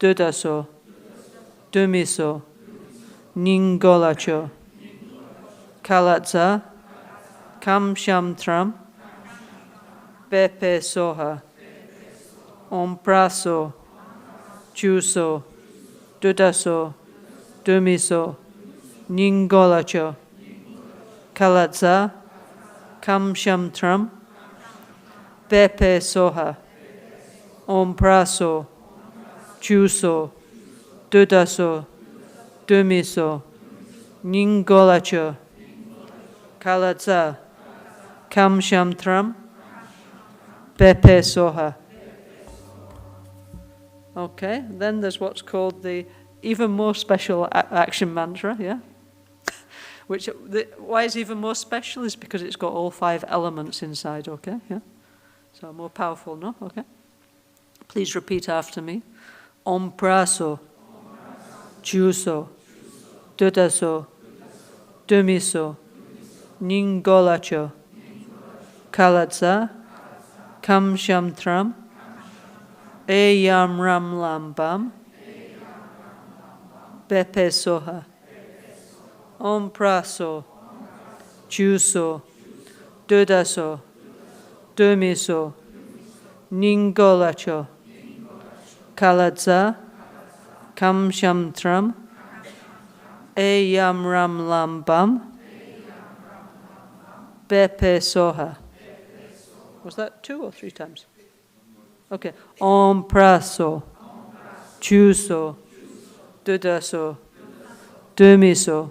Dudaso, Dumiso, Ningolacho, Kalatza, Kam Sham Tram, Bepe Soha, Om Praso, Chuso, Dudaso, Dumiso, Ningolacho, Kalatza, Kam Sham Tram, Bepe Soha, Om Praso, Chuso, Dudaso, Dumiso, Ningolacho, Kalatza, Kam Sham Tram, Bepe Soha. Okay, then there's what's called the even more special action mantra, yeah? Which, why is even more special is because it's got all 5 elements inside, okay, yeah? So more powerful, no? Okay. Please repeat after me. Om Praso, Chuso, Dudaso, Dumiso, Ningolacho, Kalatza, Kam Sham Tram, Eyam Ram Lam Bam, Bepe Soha, Om Praso, Chuso, Dudaso, Dumiso, Ningolacho, Kalatza, Kam Sham Tram, Eyam Ram Lam Bam, Bepe Soha. Was that 2 or 3 times? Okay. Om Praso, Chuso, Dudaso, Dumiso,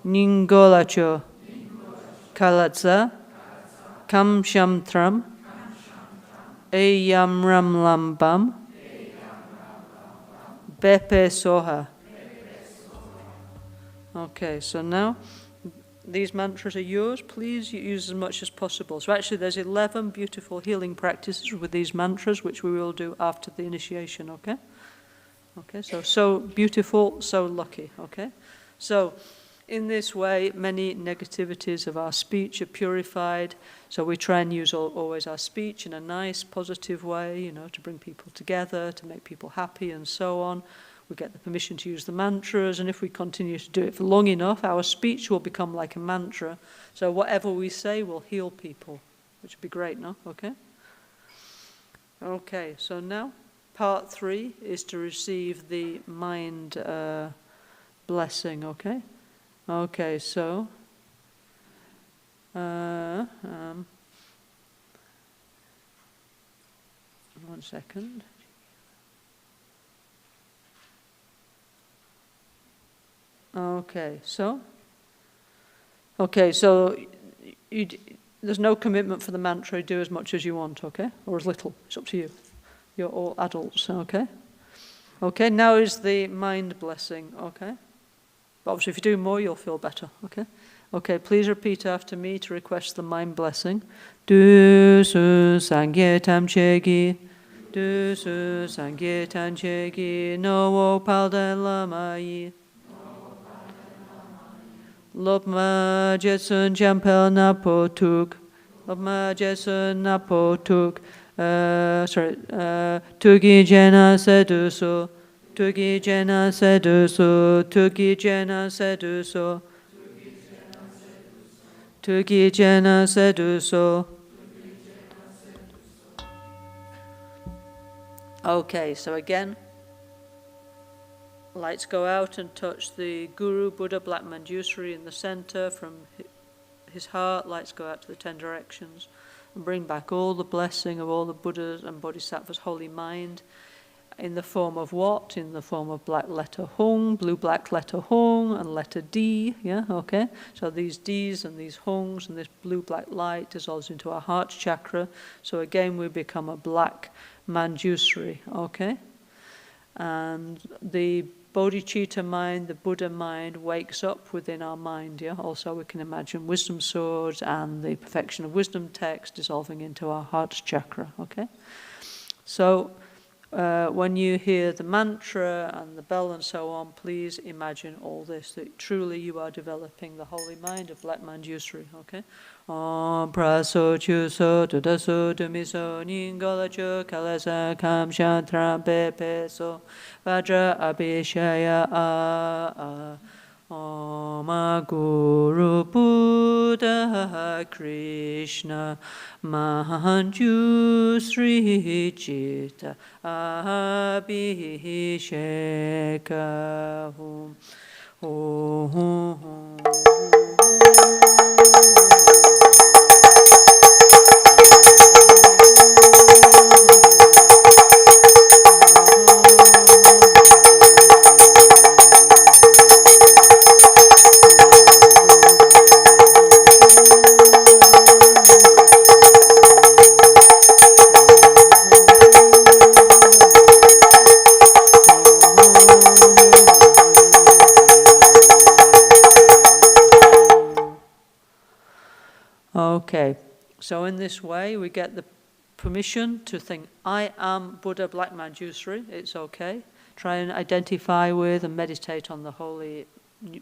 Ningolacho, Kalatza, Kam Sham Tram, Eyam Ram Lam Bam, Bepe Soha. Okay, so now these mantras are yours. Please use as much as possible. So actually there's 11 beautiful healing practices with these mantras, which we will do after the initiation, okay? Okay, so beautiful, so lucky, okay? So in this way, many negativities of our speech are purified. So we try and use always our speech in a nice, positive way, you know, to bring people together, to make people happy and so on. We get the permission to use the mantras, and if we continue to do it for long enough, our speech will become like a mantra. So whatever we say will heal people, which would be great, no? Okay? Okay, so now part 3 is to receive the mind blessing, okay? Okay, so... 1 second. Okay, so there's no commitment for the mantra. Do as much as you want, okay? Or as little. It's up to you. You're all adults, okay? Okay, now is the mind blessing, okay? But obviously if you do more, you'll feel better, okay? Okay, please repeat after me to request the mind blessing. Du su sangye tam chegi, du su sangye tam chegi, no wo palden lama yi. Lopma jetsun jampel napotuk, Lopma jetsun napotuk, tugi jena seduso, tugi jena seduso, tugi jena seduso, tugi jena seduso, Okay, so again, lights go out and touch the Guru, Buddha, Black Manjusri in the center. From his heart, lights go out to the 10 directions and bring back all the blessing of all the Buddhas and Bodhisattvas' holy mind in the form of what? In the form of black letter Hung, blue-black letter Hung, and letter D, yeah, okay? So these Ds and these Hungs and this blue-black light dissolves into our heart chakra. So again, we become a black Manjusri, okay? And the bodhicitta mind, the Buddha mind, wakes up within our mind, yeah? Also, we can imagine wisdom swords and the perfection of wisdom text dissolving into our heart chakra, okay? So, when you hear the mantra and the bell and so on, please imagine all this, that truly you are developing the holy mind of Black Manjusri, okay? Om praso chuso dudaso dumiso NgalSo kalasa kam shantram pepe so vajra abhishaya a Om Guru Buddha Krishna Manshusri Chitta Abhisheka Om. Okay, so in this way we get the permission to think, I am Buddha Black Manjusri, it's okay. Try and identify with and meditate on the holy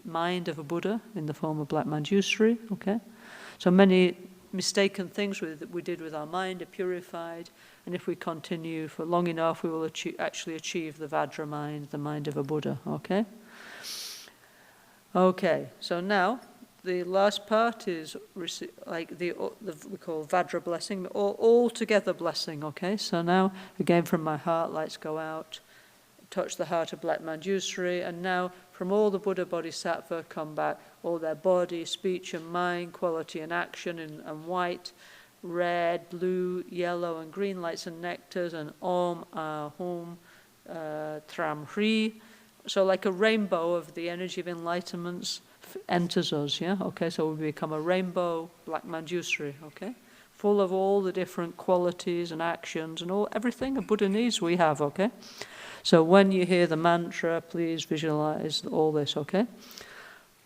mind of a Buddha in the form of Black Manjusri, okay? So many mistaken things that we did with our mind are purified, and if we continue for long enough, we will actually achieve the Vajra mind, the mind of a Buddha, okay? Okay, so now, the last part is like we call Vajra blessing, all together blessing, okay? So now, again from my heart, lights go out, touch the heart of Black Manjusri, and now from all the Buddha Bodhisattva come back all their body, speech and mind, quality and action, and white, red, blue, yellow and green lights and nectars, and Om, Hum, Tram, Hri. So like a rainbow of the energy of enlightenments enters us, yeah? Okay, so we become a rainbow Black Manjusri, okay? Full of all the different qualities and actions and everything a Buddha needs we have, okay? So when you hear the mantra, please visualize all this, okay?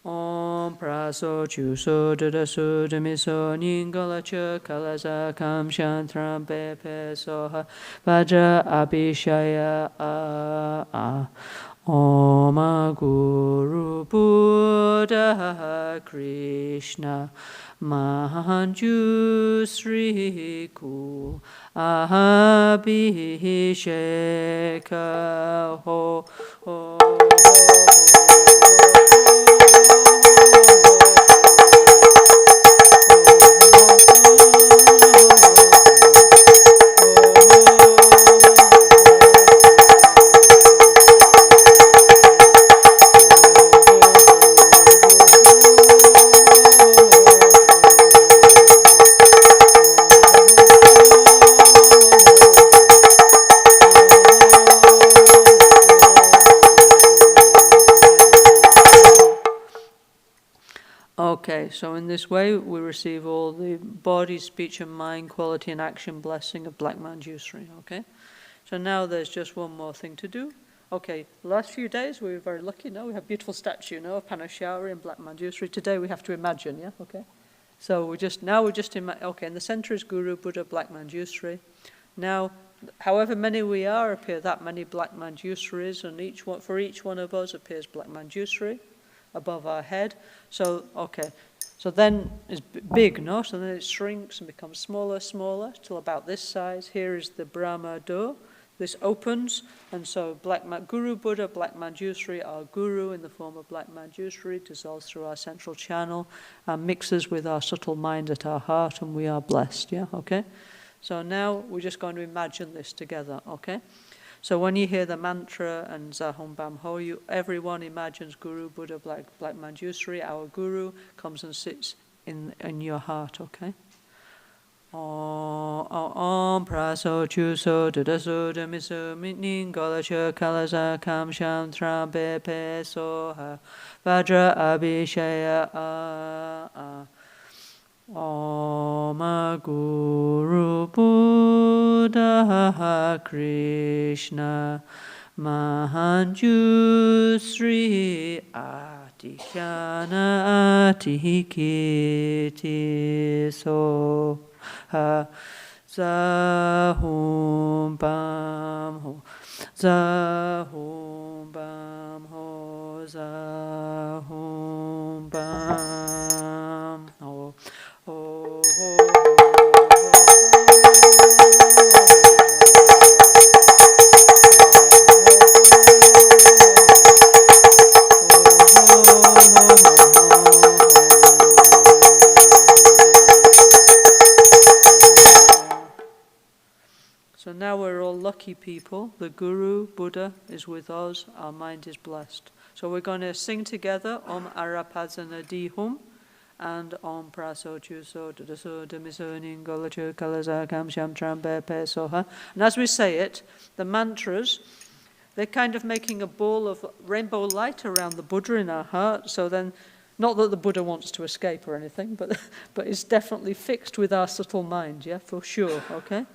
Om praso chuso dudaso dumiso NgalSo kalasa kam shantram pepe soha vajra abhishaya a Om Guru Buddha Krishna Manshusri Ku Abhisheka ho ho. Okay, so in this way we receive all the body, speech and mind, quality and action blessing of Black Manjusri, okay? So now there's just one more thing to do. Okay, the last few days we were very lucky, we have a beautiful statue, of Panashari and Black Manjusri. Today we have to imagine, yeah, okay? So we're just okay, in the center is Guru, Buddha, Black Manjusri. Now, however many we are, appear that many Black Manjusris, and for each one of us appears Black Manjusri above our head. So, okay, so then it's big, no? So then it shrinks and becomes smaller, till about this size. Here is the Brahma door. This opens, and so Guru Buddha, Black Manjusri, our Guru in the form of Black Manjusri, dissolves through our central channel and mixes with our subtle mind at our heart, and we are blessed, yeah, okay? So now we're just going to imagine this together, okay? So when you hear the mantra and Zahum Bam Ho, everyone imagines Guru Buddha Black Manshusri, our Guru, comes and sits in your heart, okay? Om praso chuso dudaso demiso mitning golacha kalaza kam sham trambe pe soha vajra abhishaya Om Guru Buddha Krishna Manshusri Adhyana Atikiti Soha Zahum Bam Ho Zahum Bam Ho Zahum Bam Ho Ho So now we're all lucky people. The Guru, Buddha, is with us. Our mind is blessed. So we're going to sing together Om Arapazana Dihum and Om Praso Chuso Dudaso Demiso Ningolachu Kalaza Kam Sham Trambe Pe Soha. And as we say it, the mantras, they're kind of making a ball of rainbow light around the Buddha in our heart. So then, not that the Buddha wants to escape or anything, but it's definitely fixed with our subtle mind, yeah, for sure, okay?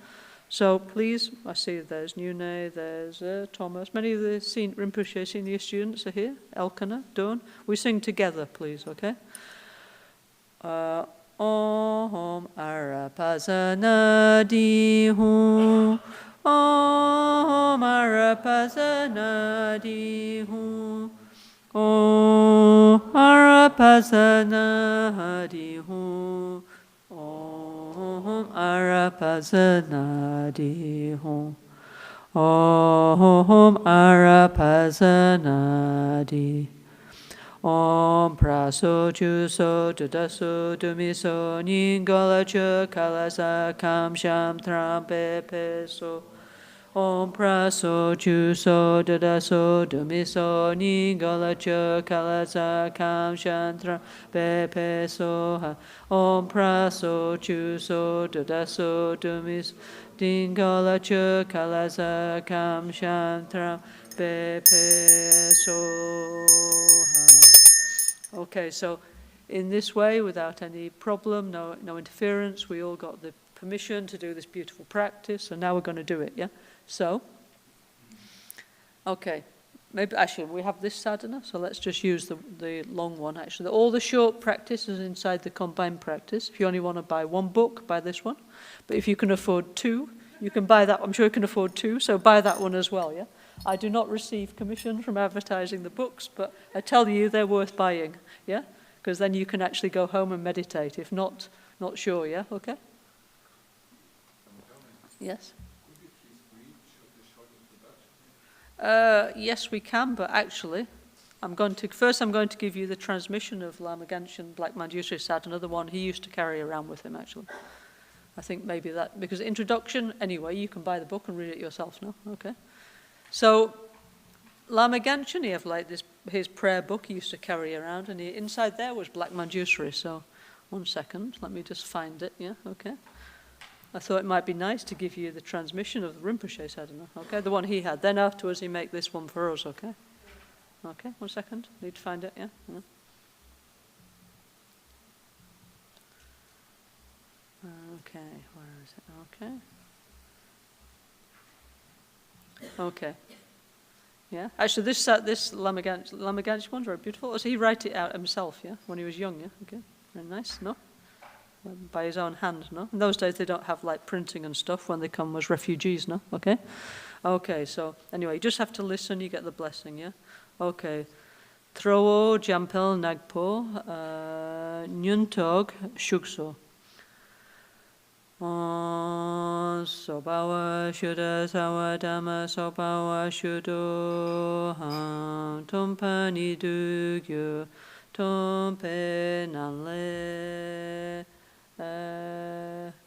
So please, I see there's Nune, there's Thomas. Many of the Rinpoche senior students are here. Elkanah, Dawn. We sing together, please, okay? Om Arapazana Dihum. Om Arapazana Dihum. Om Arapazana Dihum. Om Arapazana Dihum. Om Arapazana Dihum. Om Praso Chuso Dudaso Dumiso Ningolacha Kalasa Kam Sham Trampe Peso. Om Praso Chuso Dudaso Dumiso Ningolacha Kalasa Kam Sham Trampe Peso. Om Praso Chuso Dudaso Dumiso Ningolacha Kalasa Kam Sham Trampe Peso. Okay, so in this way, without any problem, no interference, we all got the permission to do this beautiful practice, and now we're going to do it, yeah? So, okay, maybe actually we have this sadhana, so let's just use the long one, actually. All the short practice is inside the combined practice. If you only want to buy one book, buy this one. But if you can afford two, you can buy that. I'm sure you can afford two, so buy that one as well, yeah? I do not receive commission from advertising the books, but I tell you they're worth buying, yeah? Because then you can actually go home and meditate. If not sure, yeah? Okay? Yes? Could you please read the short introduction? Yes, we can, but actually, I'm going to give you the transmission of Lama Ganshin Black Manshusri Sat, another one he used to carry around with him, actually. I think maybe that, because introduction, anyway, you can buy the book and read it yourself now, okay? So, Lama Ganshin, he have like his prayer book he used to carry around, and inside there was Black Manshusri. So, 1 second, let me just find it, yeah, okay. I thought it might be nice to give you the transmission of the Rinpoche sadhana, okay, the one he had. Then afterwards he make this one for us, okay. Okay, 1 second, need to find it, yeah. Okay, where is it, okay. Okay. Yeah. Actually, this Lama Ganshin one's very beautiful. So he write it out himself, yeah, when he was young, yeah. Okay. Very nice, no? By his own hand, no? In those days, they don't have like printing and stuff when they come as refugees, no? Okay. Okay. So anyway, you just have to listen. You get the blessing, yeah. Okay. Trowo Jampel Nagpo Nyuntog Shukso. Sobawa Shuddha Sawa Dhamma Sobawa Shuddho Tumpa Nidugyo Tumpe Namle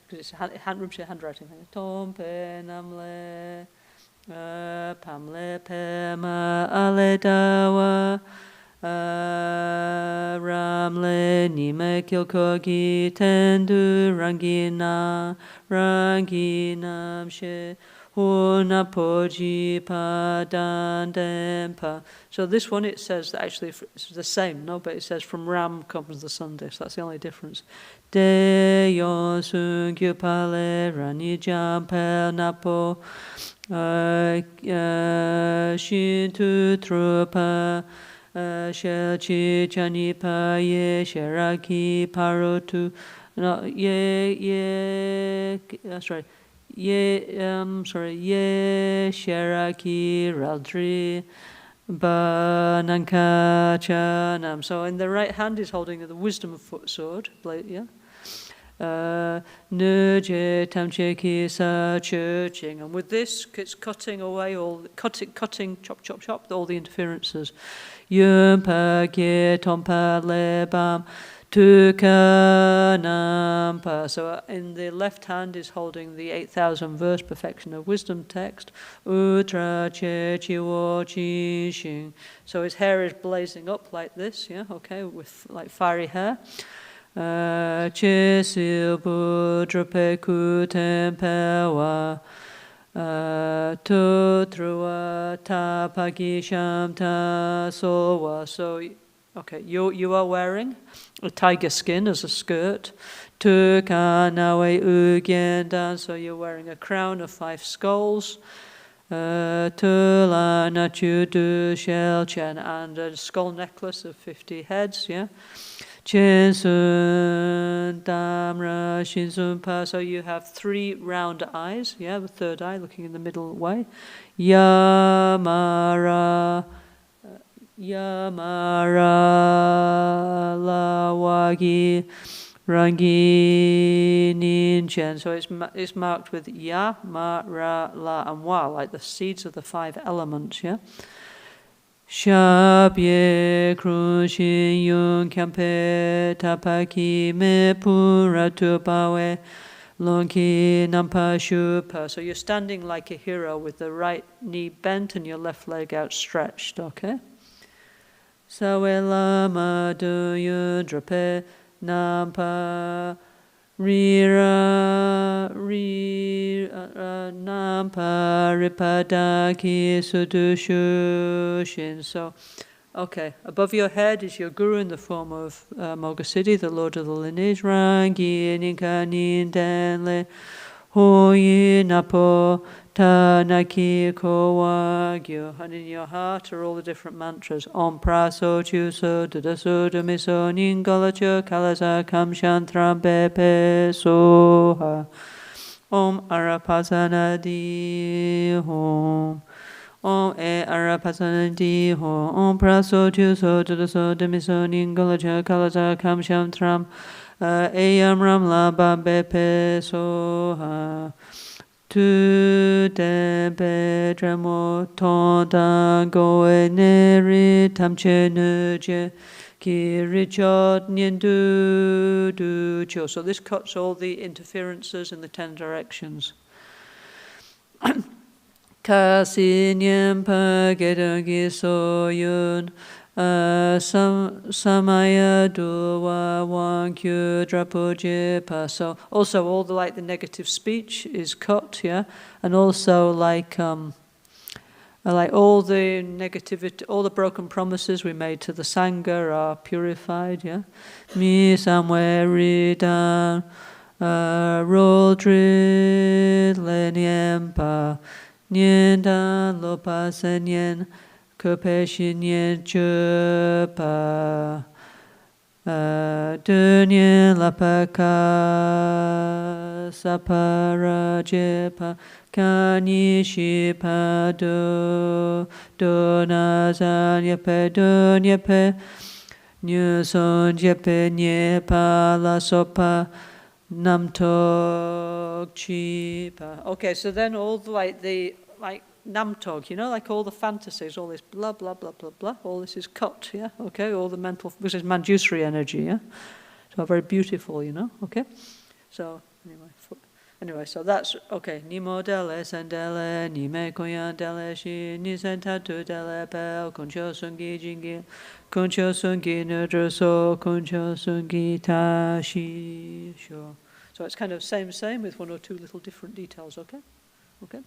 because it's handwriting thing. Tumpe Namle Pamle pema aledawa. Ramle nime kilkogi tendu rangina ranginam she huna poji padandempa. So this one it says that actually it's the same, no, but it says from Ram comes the Sunday, so that's the only difference. De yon sungyu pale rani jampel napo shintu trupa. Shelchi chanipa ye sheraki parotu no ye sorry ye sheraki raldri bananka chanam. So in the right hand is holding the wisdom foot sword, yeah. Nuje tamcheki sa churching, and with this it's cutting away cutting chop chop chop all the interferences. Yumpa ge tompa lebam tukanampa. So in the left hand is holding the 8,000 verse perfection of wisdom text. Utra che chiwo chi shing. So his hair is blazing up like this, yeah, okay, with like fiery hair. Che silbu drapeku tempewa. Tutrua tapagi shamta sowa. So, okay, you are wearing a tiger skin as a skirt. Tuka nawe ugendan. So you're wearing a crown of 5 skulls. Tula nachudu shelchen, and a skull necklace of 50 heads. Yeah. Chinsun damra shinsunpa. So you have 3 round eyes, yeah, the third eye looking in the middle way. Yamara lawagi rangi ninchen. So it's marked with ya, ma, ra, la, and wa, like the seeds of the 5 elements, yeah. Shabye krushin yun kampe tapaki me puratu bawe lonki nampa shupa. So you're standing like a hero with the right knee bent and your left leg outstretched, okay? Sawe lama do yu drape nampa nampa ripadaki sudushin. So, okay, above your head is your guru in the form of Mogasiddhi, the lord of the lineage. Rangi ninkanin denle hoyi napo tanaki kowagyo. And in your heart are all the different mantras. Om praso chuso dadaso damiso ningalacho kalasa kamshantram pepe soha. Om arapasana di hom. Om arapasana di hom. Om praso chuso dadaso damiso ningalacho kalasa kamshantram eyam ram lamba pepe soha. Tu tempe tremo tonda goe neri tamche nuje ki richot nyendu du cho. So this cuts all the interferences in the 10 directions. Kasinyam pa gedangi soyun samaya duwa wankyu drapujipa. So also all the the negative speech is cut, yeah, and also like all the negativity, all the broken promises we made to the sangha are purified, yeah. Mi somewhere ridan roll drid leniempa nyendan lopa senyen Kupeshin yen chupa dunyan lapaka saparajepa kanishipa donazan yepe dunyepe nyuson jepe nyepa la sopa namtok chipa. Okay, so then all the Namtog, like all the fantasies, all this blah, blah, blah, blah, blah, all this is cut, yeah, okay, all the mental, which is Manshusri energy, yeah, so very beautiful, okay, so anyway, Anyway, so that's, okay. Nimo dele sendele, nime koyan dele shi, ni sentatu dele pel, concho sungi jingi, concho sungi nudroso, concho sungi tashi. Sure. So it's kind of same with one or two little different details, okay? Okay.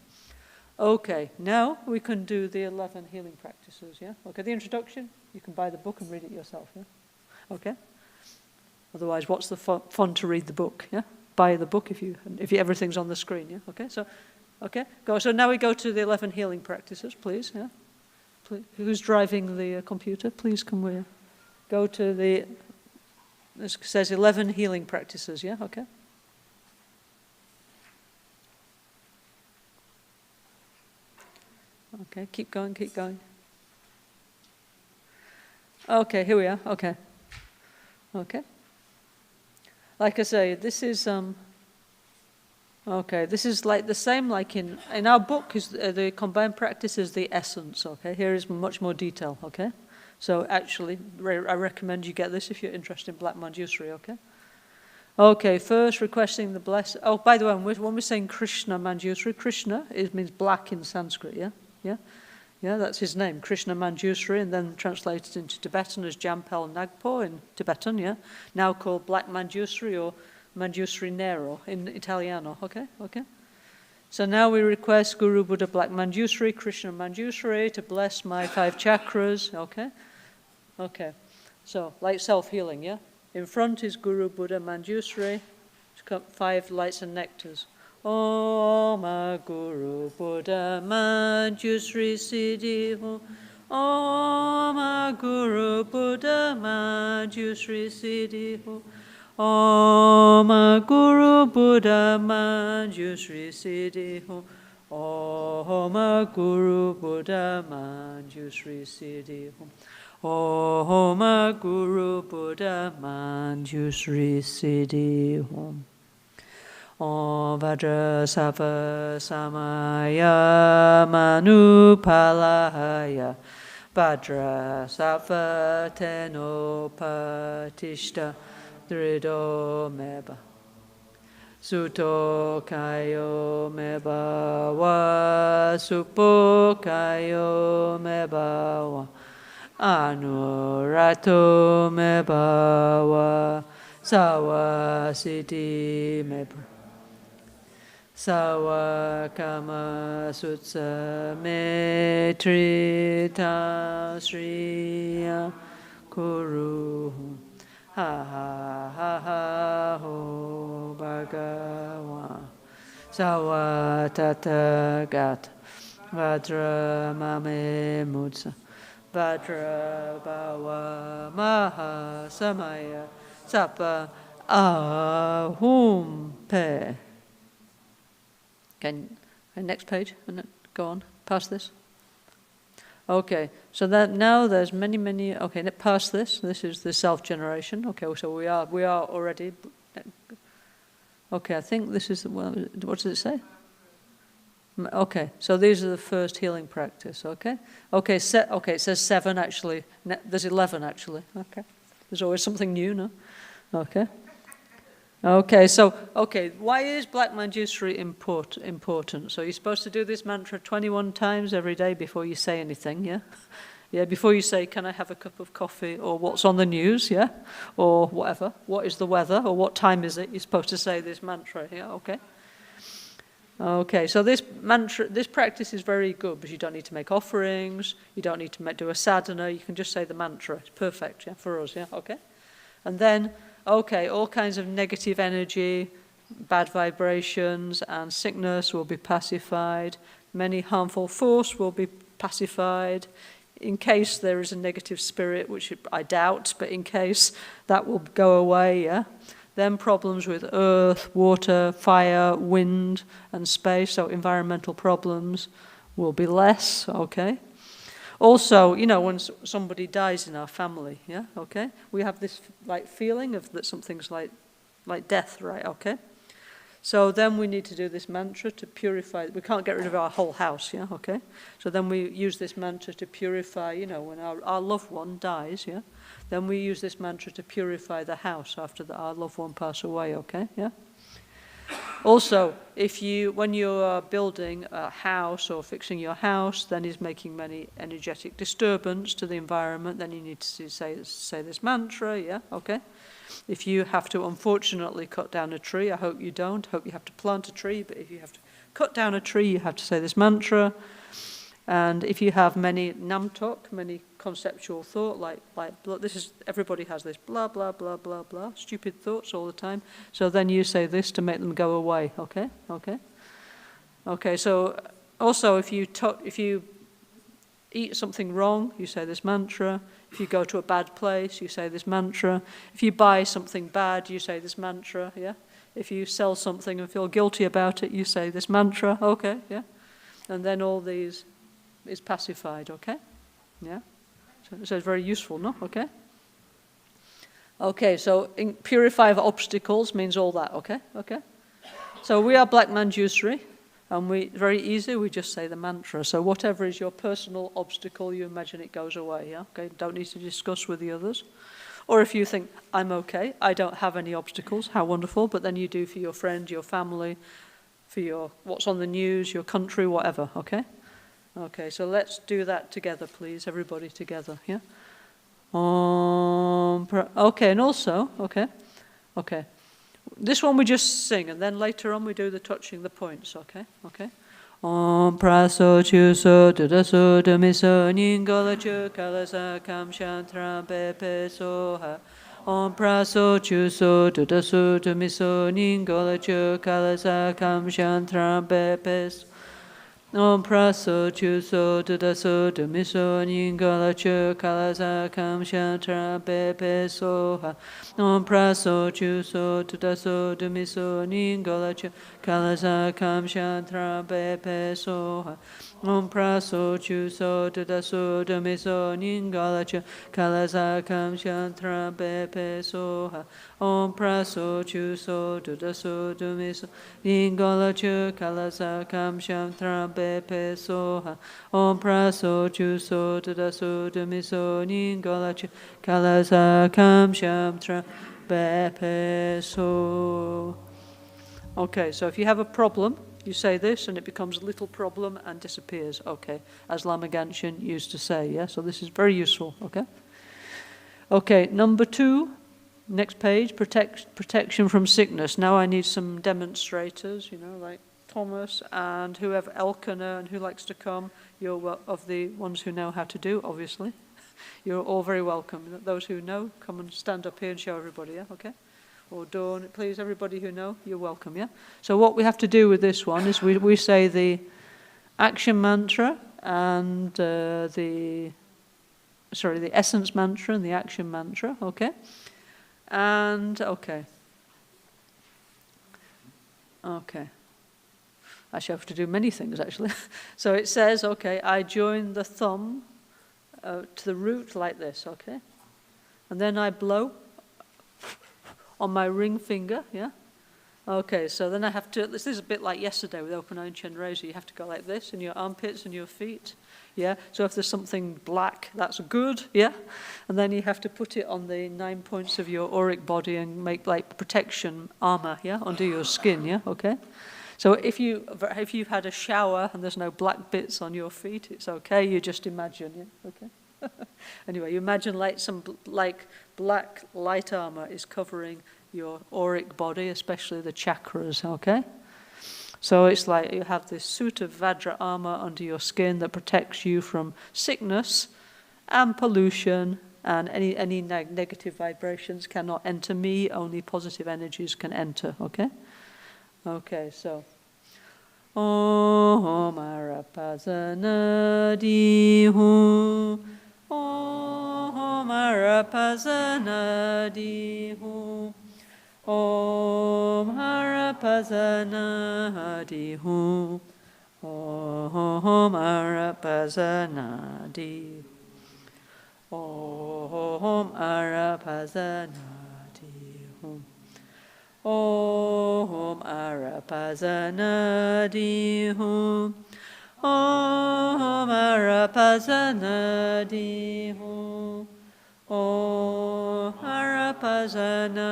Okay, now we can do the 11 healing practices, yeah? Okay, the introduction, you can buy the book and read it yourself, yeah? Okay? Otherwise, what's the fun to read the book, yeah? Buy the book if everything's on the screen, yeah? Okay, so, okay, go. So now we go to the 11 healing practices, please, yeah? Please. Who's driving the computer? Please come with. Go to the, it says 11 healing practices, yeah? Okay. Okay, keep going, keep going. Okay, here we are, okay. Okay. Like I say, this is, okay, this is like the same like in our book, is the combined practice is the essence, okay? Here is much more detail, okay? So actually, I recommend you get this if you're interested in Black Manjusri, okay? Okay, first requesting the blessing. Oh, by the way, when we're saying Krishna Manjusri, Krishna means black in Sanskrit, yeah? Yeah? Yeah, that's his name, Krishna Manjusri, and then translated into Tibetan as Jampel Nagpo in Tibetan, yeah? Now called Black Manjusri or Manjusri Nero in Italiano, okay? Okay? So now we request Guru Buddha Black Manjusri, Krishna Manjusri to bless my 5 chakras, okay? Okay, so like self-healing, yeah? In front is Guru Buddha Manjusri, 5 lights and nectars. Om Guru Buddha Manjusri Siddhi Ho. Om Guru Buddha Manjusri Siddhi Ho. Om Guru Buddha Manjusri Siddhi Ho. Om Guru Buddha Manjusri Siddhi Ho. Om Guru Buddha Manjusri Siddhi Ho. Om Vajra Sava Samaya Manupalaya Vajra Sava Tenopatishta Drido Meba Suto Kayo Meba Wa Supo Kayo Meba Wa Anurato Meba Wa Sawa Siddhi Meba Sawa Kama Sutsa Metrita Sriya Kuru Ha ha ha ha ho Bhagawa Sawa Tatagat Vajra Mame Mutsa Vajra Bhava Maha Samaya Sapa Ahum Pe. Okay, next page, and go on, past this. Okay, so that now there's many, okay, past this is the self-generation. Okay, so we are already, okay, I think this is, well, what does it say? Okay, so these are the first healing practice, okay? Okay, it says 7 actually, there's 11 actually, okay. There's always something new, no? Okay. Okay, so, why is Black Manjusri important? So you're supposed to do this mantra 21 times every day before you say anything, yeah? Yeah, before you say, can I have a cup of coffee, or what's on the news, yeah? Or whatever, what is the weather, or what time is it? You're supposed to say this mantra, yeah, okay? Okay, so this practice is very good, because you don't need to make offerings, you don't need to do a sadhana, you can just say the mantra. It's perfect, yeah, for us, yeah, okay? And then, okay, all kinds of negative energy, bad vibrations, and sickness will be pacified. Many harmful force will be pacified. In case there is a negative spirit, which I doubt, but in case, that will go away, yeah? Then problems with earth, water, fire, wind, and space, so environmental problems will be less, okay? Also, you know, when somebody dies in our family, yeah, okay? We have this, like, feeling of that something's like death, right, okay? So then we need to do this mantra to purify. We can't get rid of our whole house, yeah, okay? So then we use this mantra to purify, you know, when our loved one dies, yeah? Then we use this mantra to purify the house after our loved one pass away, okay, yeah? Also, when you are building a house or fixing your house, then is making many energetic disturbance to the environment, then you need to say this mantra, yeah, okay? If you have to unfortunately cut down a tree, I hope you don't, hope you have to plant a tree, but if you have to cut down a tree, you have to say this mantra. And if you have many namtok, many conceptual thought, like everybody has this blah, blah, blah, blah, blah, stupid thoughts all the time. So then you say this to make them go away, okay? Okay, so also if you eat something wrong, you say this mantra. If you go to a bad place, you say this mantra. If you buy something bad, you say this mantra, yeah? If you sell something and feel guilty about it, you say this mantra, okay, yeah? And then all these is pacified, okay? Yeah? So it's very useful, no? Okay? Okay, so purify of obstacles means all that, okay? Okay? So we are Black Manshusri, and very easy, we just say the mantra. So whatever is your personal obstacle, you imagine it goes away, yeah? Okay, don't need to discuss with the others. Or if you think, I'm okay, I don't have any obstacles, how wonderful, but then you do for your friend, your family, for what's on the news, your country, whatever, okay? Okay, so let's do that together, please, everybody together, yeah? Okay, and also, okay. This one we just sing, and then later on we do the touching the points, okay? Om praso chuso dudaso dumiso ningola chukala sakam shantra pepe soha. Om praso chuso dudaso dumiso ningola chukala sakam shantra pepe soha. Om praso chuso dudaso dumiso ningola chukala sakam shantra pepe soha. Om praso chuso dudaso dumiso ningola chukala sakam shantra pepe soha. Om praso chuso dudaso dumiso ningola chukala sakam shantra pepe soha. Om praso chuso dudaso dumiso ningola chukala sakam shantra pepe soha. Om praso chuso dudaso dumiso ningola chukala sakam shantra pepe soha. Okay, so if you have a problem, you say this and it becomes a little problem and disappears, okay, as Lama used to say, yeah? So this is very useful, okay? Okay, number 2, next page, protection from sickness. Now I need some demonstrators, like Thomas and whoever, Elkanah, and who likes to come. You're of the ones who know how to do, obviously. You're all very welcome. Those who know, come and stand up here and show everybody, yeah, okay? Or Dawn, please, everybody who know, you're welcome, yeah? So what we have to do with this one is we say the action mantra and the essence mantra and the action mantra, okay? And, okay. Actually, I have to do many things, actually. So it says, okay, I join the thumb to the root like this, okay? And then I blow on my ring finger, yeah? Okay, so then I have to, this is a bit like yesterday with Open Eye Chen Razor, you have to go like this in your armpits and your feet, yeah? So if there's something black, that's good, yeah? And then you have to put it on the 9 points of your auric body and make like protection armor, yeah? Under your skin, yeah? Okay? So if you've had a shower and there's no black bits on your feet, it's okay, you just imagine, yeah? Okay? Anyway, you imagine like some black light armor is covering your auric body, especially the chakras, okay? So it's like you have this suit of Vajra armor under your skin that protects you from sickness and pollution, and any negative vibrations cannot enter me, only positive energies can enter, okay? Okay, so Om Arapazana Dihu Om Arapazana Dihu Om Arapazana Dihu Om Arapazana Dihu Om Arapazana Dihu Om Arapazana Dihu Om Arapazana Dihu Om Arapazana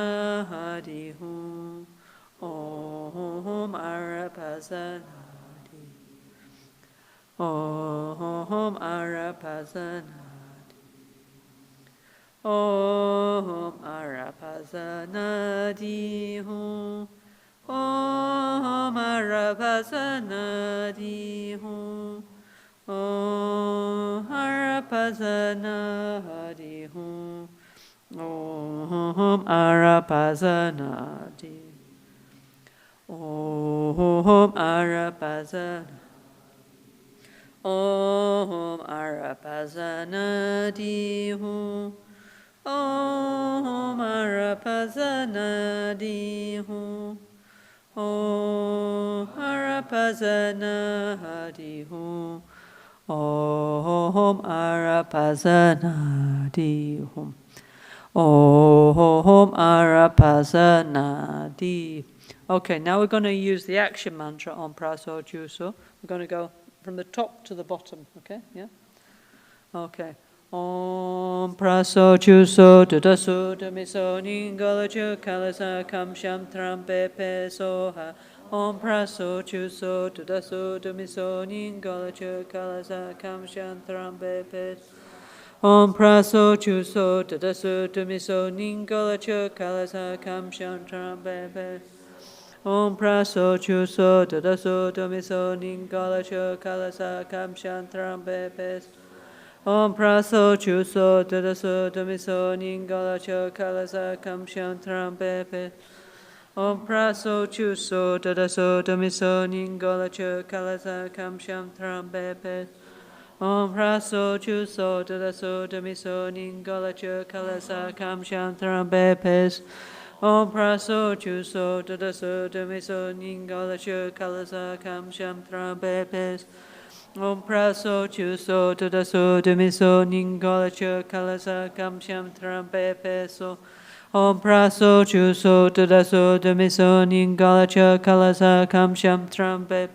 Dihu Om Om Arapazanadi. Om Arapazanadi. Om Arapazanadi. Om Arapazanadi. Om Arapazanadi. Om Arapazanadi. Om Arapazanadi. Om Arapazanadi. Om Arapazanadi. Om Arapazanadi. Om Arapazanadi. Om Arapazanadi. Okay, now we're going to use the action mantra on Praso Juso. We're going to go from the top to the bottom, okay? Yeah? Okay. Om Praso Juso Dudasu Damiso Ningalachu Kalasa Kamsham Trampe Pesoha. Om Praso Juso Dudasu Damiso Ningalachu Kalasa Kamsham Trampe Pesoha. Om Praso Juso Dudasu Damiso Ningalachu Kalasa Kamsham Trampe Pesoha. Om Praso Juso Dudasu Damiso Ningalachu Kalasa Kamsham Trampe Pesoha. Om Praso Juso Dudasu Damiso Ningalacho Kalasa Kamsham Trampepe. Om Praso Juso Dudasu Damiso Ningalacho Kalasa Kamsham Trampepe. Om Praso Juso Dudasu Damiso Ningalacho Kalasa Kamsham Trampepe. Om Praso Juso Dudasu Damiso Ningalacho Kalasa Kamsham Trampepe. Om Praso Juso Dudasu Damiso Ningalacho Kalasa Kamsham Trampepe So. Om Praso Juso Dudasu Damiso Ningalacho Kalasa Kamsham Trampepe.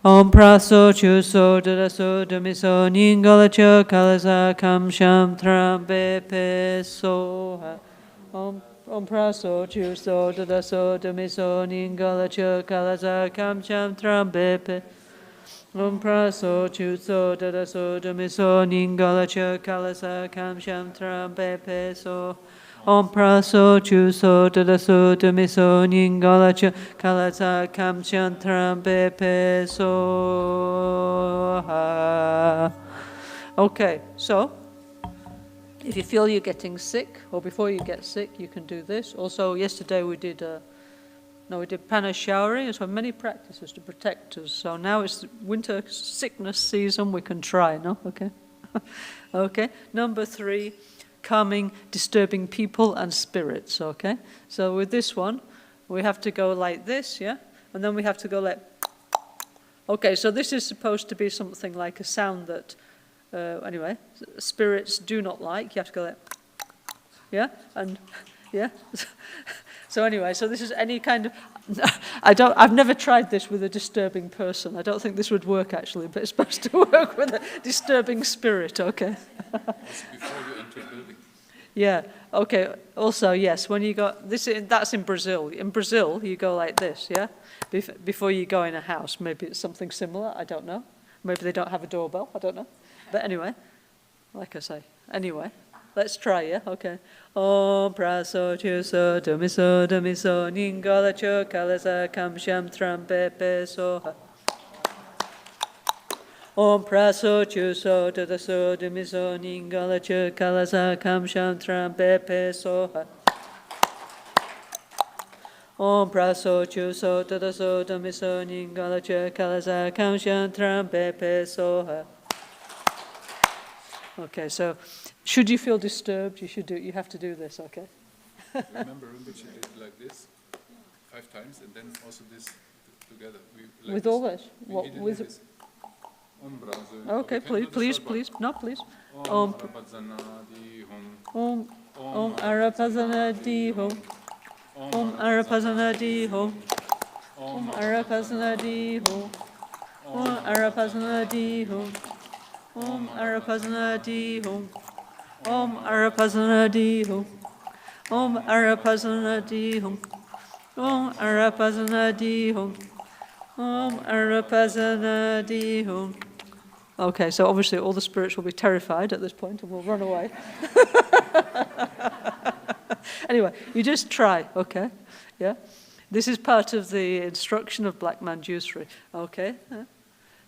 Om Praso Juso Dudasu Damiso Ningalacho Kalasa Kamsham Trampepe So. Om Praso Juso Dudasu Damiso Ningalacho Kalasa Kamsham Trampepe. Om Praso Juso Dudasu Damiso Ningalacho Kalasa Kamsham Trampepe So. Om Praso Juso Dudasu Damiso Ningalacho Kalasa Kamsham Trampepe So. Okay, so if you feel you're getting sick, or before you get sick, you can do this. Also, yesterday we did pana showering, so many practices to protect us. So now it's winter sickness season, we can try, no? Okay. Okay. Number 3, calming disturbing people and spirits, okay? So with this one, we have to go like this, yeah? And then we have to go like, okay, so this is supposed to be something like a sound that, anyway, spirits do not like. You have to go like, yeah? And, yeah? So anyway, so this is any kind of, I've never tried this with a disturbing person. I don't think this would work actually, but it's supposed to work with a disturbing spirit, okay? Before you enter a building. Yeah, okay. Also, yes, when you go, that's in Brazil. In Brazil, you go like this, yeah? Before you go in a house. Maybe it's something similar, I don't know. Maybe they don't have a doorbell, I don't know. But anyway, like I say, anyway. Let's try, yeah? Okay. Om Praso Juso Damiso Damiso Ningalacho Kalasa Kamsham Trampepe Soha. Om Praso Juso Dudasu Damiso Ningalacho Kalasa Kamsham Trampepe Soha. Om Praso Juso Dudasu Damiso Ningalacho Kalasa Kamsham Trampepe Soha. Okay, so should you feel disturbed, you have to do this, okay? Remember Rinpoche did like this 5 times, and then also this together. Like with this. all this? What, with this. okay, please. No, please. Om Arapazanadi Hom. Om Arapazanadi Hom. Om Arapazanadi Hom. Om Arapazanadi Hom. Om Arapazanadi Hom. Om Arapazanadi Hom. Om Arapazanadi Hom. Om Arapasana Di Hum. Om Arapasana Di Hum. Okay, so obviously all the spirits will be terrified at this point and will run away. Anyway, you just try, okay? Yeah? This is part of the instruction of Black Manshusri, okay?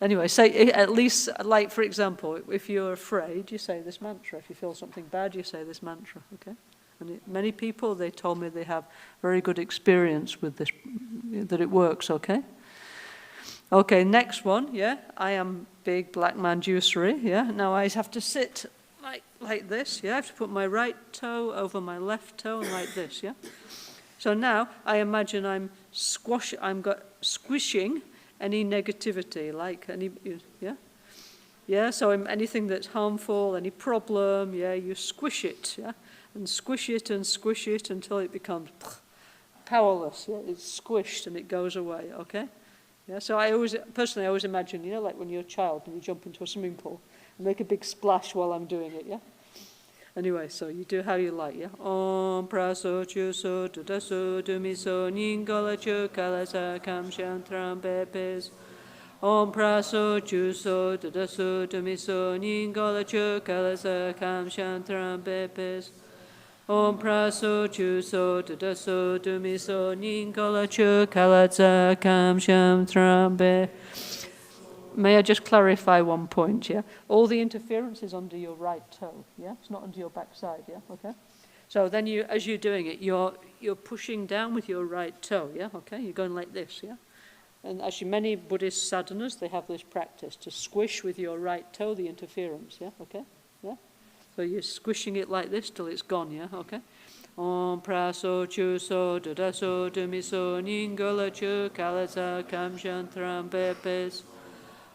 Anyway, say at least, like for example, if you're afraid, you say this mantra. If you feel something bad, you say this mantra, okay? And many people, they told me they have very good experience with this, that it works, okay? Okay, next one, yeah? I am big Black Manshusri, yeah? Now I have to sit like this, yeah? I have to put my right toe over my left toe and like this, yeah? So now I imagine I'm squishing any negativity, like any, yeah? Yeah, so anything that's harmful, any problem, yeah, you squish it, yeah? And squish it until it becomes powerless, yeah? It's squished and it goes away, okay? Yeah, so I always imagine, you know, like when you're a child and you jump into a swimming pool and make a big splash while I'm doing it, yeah? Anyway, so you do how you like, yeah? Om praso chuso dudaso dumiso ningola chukala sakam shantram bepes. Om praso chuso dudaso dumiso ningola chukala sakam shantram bepes. Om praso chuso dudaso dumiso ningola chukala sakam shantram bepes. May I just clarify one point, yeah? All the interference is under your right toe, yeah? It's not under your backside, yeah? Okay? So then you, as you're doing it, you're pushing down with your right toe, yeah? Okay? You're going like this, yeah? And actually many Buddhist sadhanas, they have this practice to squish with your right toe the interference, yeah? Okay? Yeah? So you're squishing it like this till it's gone, yeah? Okay? Om praso chuso dudaso dumiso ningola chu kalasa kam shantram bepes.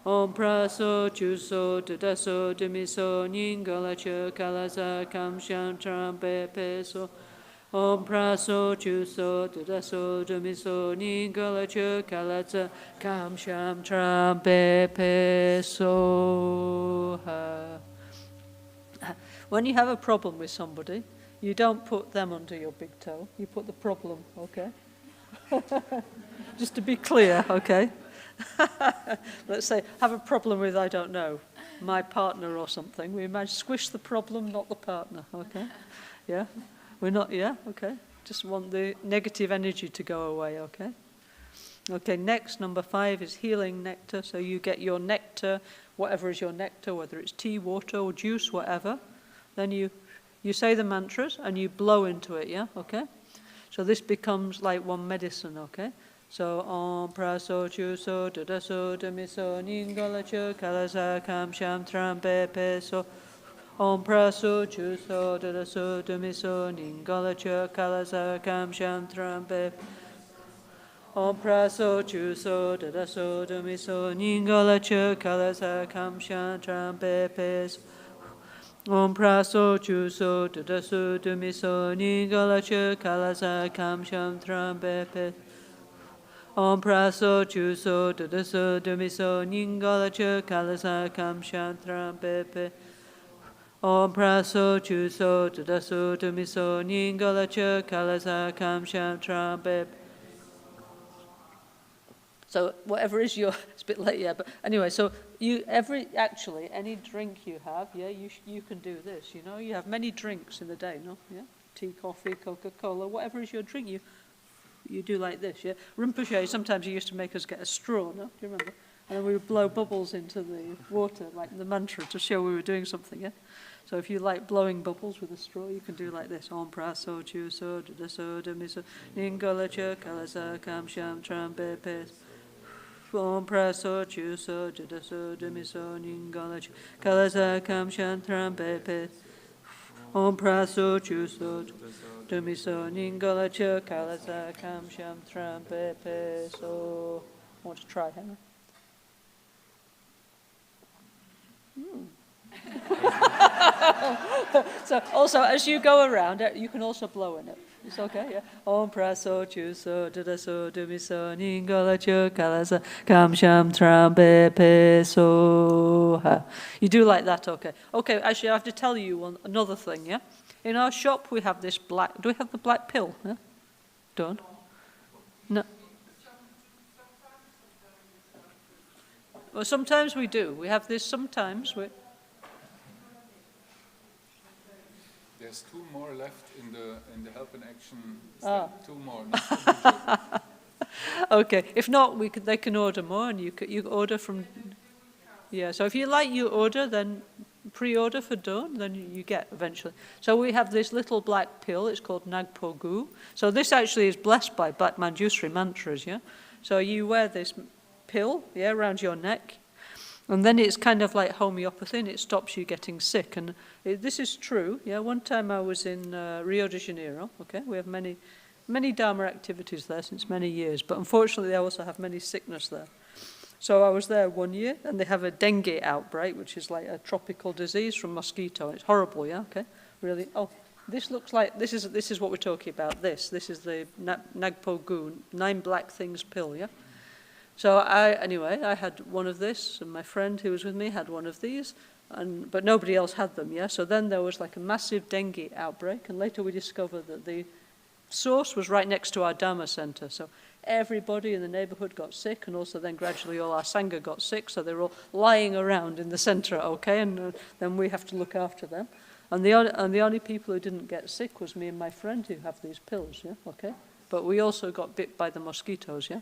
Om praso chuso dudaso dumiso ningola chu kalasa kam shantram bepeso. Om praso chuso dudaso dumiso ningola chu kalasa kam shantram bepeso. When you have a problem with somebody, you don't put them under your big toe, you put the problem, okay? Just to be clear, okay? Let's say, have a problem with, I don't know, my partner or something. We imagine squish the problem, not the partner, okay? Yeah? We're not, yeah? Okay. Just want the negative energy to go away, okay? Okay, next, number 5 is healing nectar. So you get your nectar, whatever is your nectar, whether it's tea, water, or juice, whatever. Then you say the mantras and you blow into it, yeah? Okay? So this becomes like one medicine, okay? So Om praso chuso dudaso dumiso ningola chu kalasa kam shantram bepeso. Om praso chuso dudaso dumiso ningola chu kalasa kam shantram bepeso. Om praso chuso dudaso dumiso ningola chu kalasa kam shantram bepeso. Om praso chuso dudaso dumiso ningola chu kalasa kam shantram bepeso. Om praso chuso dudaso dumiso ningola chu kalasa kam shantram bepe. Om praso chuso dudaso dumiso ningola chu kalasa kam shantram bepe. So whatever is your, it's a bit late, yeah, but anyway, so any drink you have, yeah, you can do this, you know, you have many drinks in the day, no, yeah, tea, coffee, Coca-Cola, whatever is your drink, you do like this, yeah? Rinpoche, sometimes he used to make us get a straw, no? Do you remember? And then we would blow bubbles into the water, like the mantra, to show we were doing something, yeah? So if you like blowing bubbles with a straw, you can do like this. Om praso chuso dudaso dumiso ningola chu kalasa kam shantram bepe. Om praso chuso dudaso dumiso ningola chu kalasa kam shantram bepe. Om praso chuso dumiso ningola chu kalasa kam shantram bepe. So, I want to try, Henry. So also, as you go around, you can also blow in it. It's okay, yeah. Om praso chuso dudaso dumiso ningola chu kalasa kam shantram bepe so. You do like that, okay. Okay, actually I have to tell you another thing, yeah. In our shop we have this black, do we have the black pill? Yeah? Don't? No. Well, sometimes we do. We have this sometimes. There's 2 more left in the help and action. Ah. 2 more. Okay. If not, they can order more, and you order from. Yeah. So if you like, you order, then pre-order for dawn, then you get eventually. So we have this little black pill. It's called Nagpo Gu. So this actually is blessed by Black Manshusri mantras. Yeah. So you wear this pill, yeah, around your neck, and then it's kind of like homeopathy, and it stops you getting sick. And this is true. Yeah. One time I was in Rio de Janeiro. Okay. We have many Dharma activities there since many years, but unfortunately they also have many sickness there. So I was there one year, and they have a dengue outbreak, which is like a tropical disease from mosquito. It's horrible, yeah, okay, really. Oh, this looks like, this is what we're talking about, this is the Nagpo Gu, 9 black things pill, yeah? So anyway, I had one of this, and my friend who was with me had one of these, but nobody else had them, yeah? So then there was like a massive dengue outbreak, and later we discovered that the source was right next to our Dharma center, so everybody in the neighborhood got sick, and also then gradually all our Sangha got sick, so they were all lying around in the center, okay, and then we have to look after them. And the only people who didn't get sick was me and my friend who have these pills, yeah, okay? But we also got bit by the mosquitoes, yeah?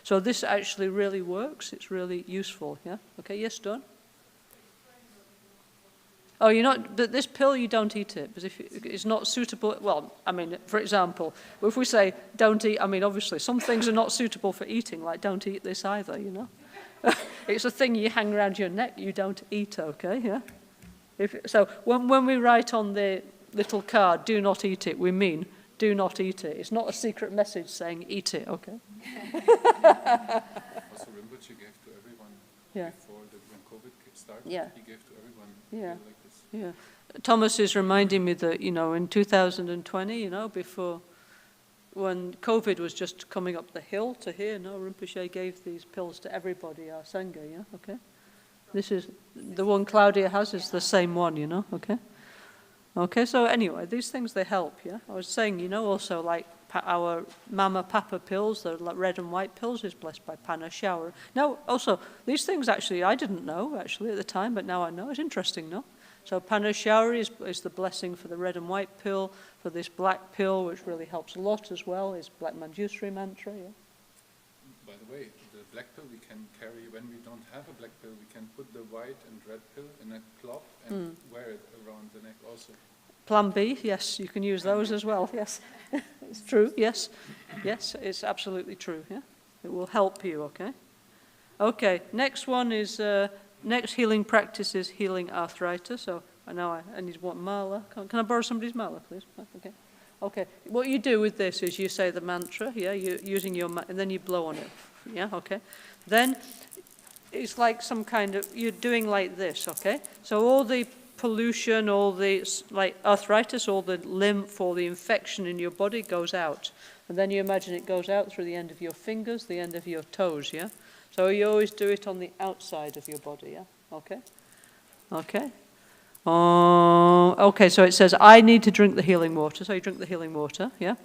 So this actually really works, it's really useful, yeah? Okay, yes, Don? Oh, but this pill, you don't eat it, because if it's not suitable, well, I mean, for example, if we say don't eat, I mean, obviously, some things are not suitable for eating, like don't eat this either, you know. It's a thing you hang around your neck, you don't eat, okay, yeah? So when we write on the little card, do not eat it, we mean do not eat it. It's not a secret message saying eat it, okay? Also, Rinpoche gave to everyone before when COVID started, he gave to everyone. Yeah. Like this. Yeah, Thomas is reminding me that, in 2020, before, when COVID was just coming up the hill to here, Rinpoche gave these pills to everybody, our Sangha, yeah, okay? This is, the one Claudia has is the same one, okay? Okay, so anyway, these things, they help, yeah? I was saying, also like our Mama Papa pills, the red and white pills, is blessed by Pana Shower. Now, also, these things actually, I didn't know, actually, at the time, but now I know. It's interesting, no? So Pana Shower is the blessing for the red and white pill, for this black pill, which really helps a lot as well, is Black Manshusri mantra, yeah? By the way, the black pill we can carry, when we don't have a black pill, we can put the white and red pill in a cloth and wear it around the neck also. Plan B, yes, you can use those as well, yes. It's true, yes. Yes, it's absolutely true, yeah? It will help you, okay? Okay, next one is... next healing practice is healing arthritis. So now I need one mala. Can I borrow somebody's mala, please? Okay. Okay. What you do with this is you say the mantra, yeah, you're using and then you blow on it, yeah, okay. Then it's like some kind of, you're doing like this, okay. So all the pollution, all the like arthritis, all the lymph, all the infection in your body goes out, and then you imagine it goes out through the end of your fingers, the end of your toes, yeah. So you always do it on the outside of your body, yeah? Okay? Okay? Okay, so it says, I need to drink the healing water. So you drink the healing water, yeah?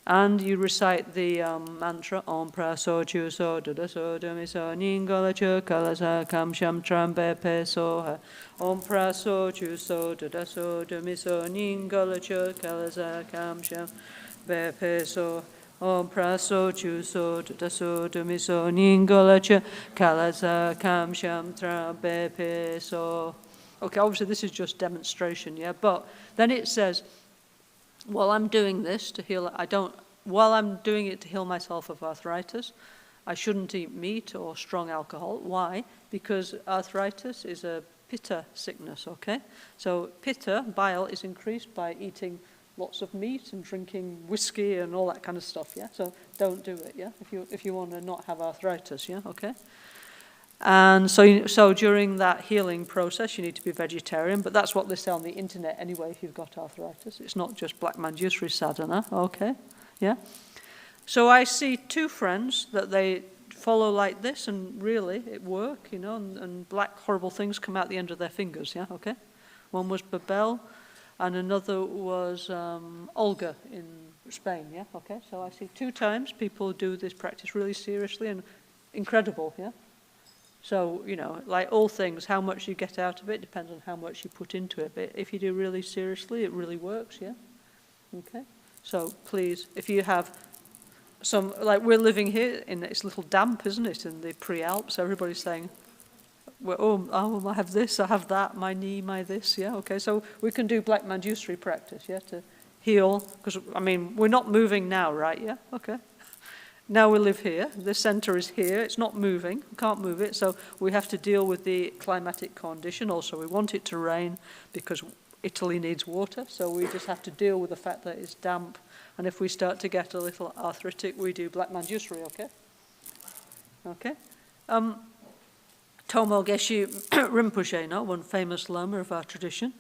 And you recite the mantra, Om Praso Chu So Dada So Dami So Ningola Chu Kalasa Kam Sham Trambe Pe So Om Praso Chu So Dada So Dami So Ningola Chu Kalasa Kam Sham Be Pe So Om Praso Chu So Dada So Dami So Ningola Chu Kalasa Kam Sham Trambe Pe So. Okay, obviously this is just demonstration, yeah, but then it says, while I'm doing this to heal, while I'm doing it to heal myself of arthritis, I shouldn't eat meat or strong alcohol. Why? Because arthritis is a pitta sickness, okay? So pitta, bile, is increased by eating lots of meat and drinking whiskey and all that kind of stuff, yeah? So don't do it, yeah? If you want to not have arthritis, yeah? Okay? And so during that healing process, you need to be vegetarian, but that's what they say on the internet anyway if you've got arthritis. It's not just Black Manshusri sadhana, okay? Yeah? So I see 2 friends that they follow like this, and really it works, you know, and black horrible things come out the end of their fingers, yeah, okay? One was Babel, and another was Olga Spain, yeah, okay. So I see 2 times people do this practice really seriously and incredible, yeah. So, you know, like all things, how much you get out of it depends on how much you put into it. But if you do really seriously, it really works, yeah? Okay? So please, if you have some, like we're living here in it's a little damp, isn't it, in the pre-Alps. Everybody's saying, well, I have this, I have that, my knee, my this, yeah? Okay, so we can do Black Manshusri practice, yeah, to heal. Because, I mean, we're not moving now, right, yeah? Okay. Now we live here, the centre is here, it's not moving, we can't move it, so we have to deal with the climatic condition. Also, we want it to rain because Italy needs water, so we just have to deal with the fact that it's damp, and if we start to get a little arthritic, we do Black Manshusri, okay? Okay? Tomo Geshe Rinpoche, no, one famous Lama of our tradition,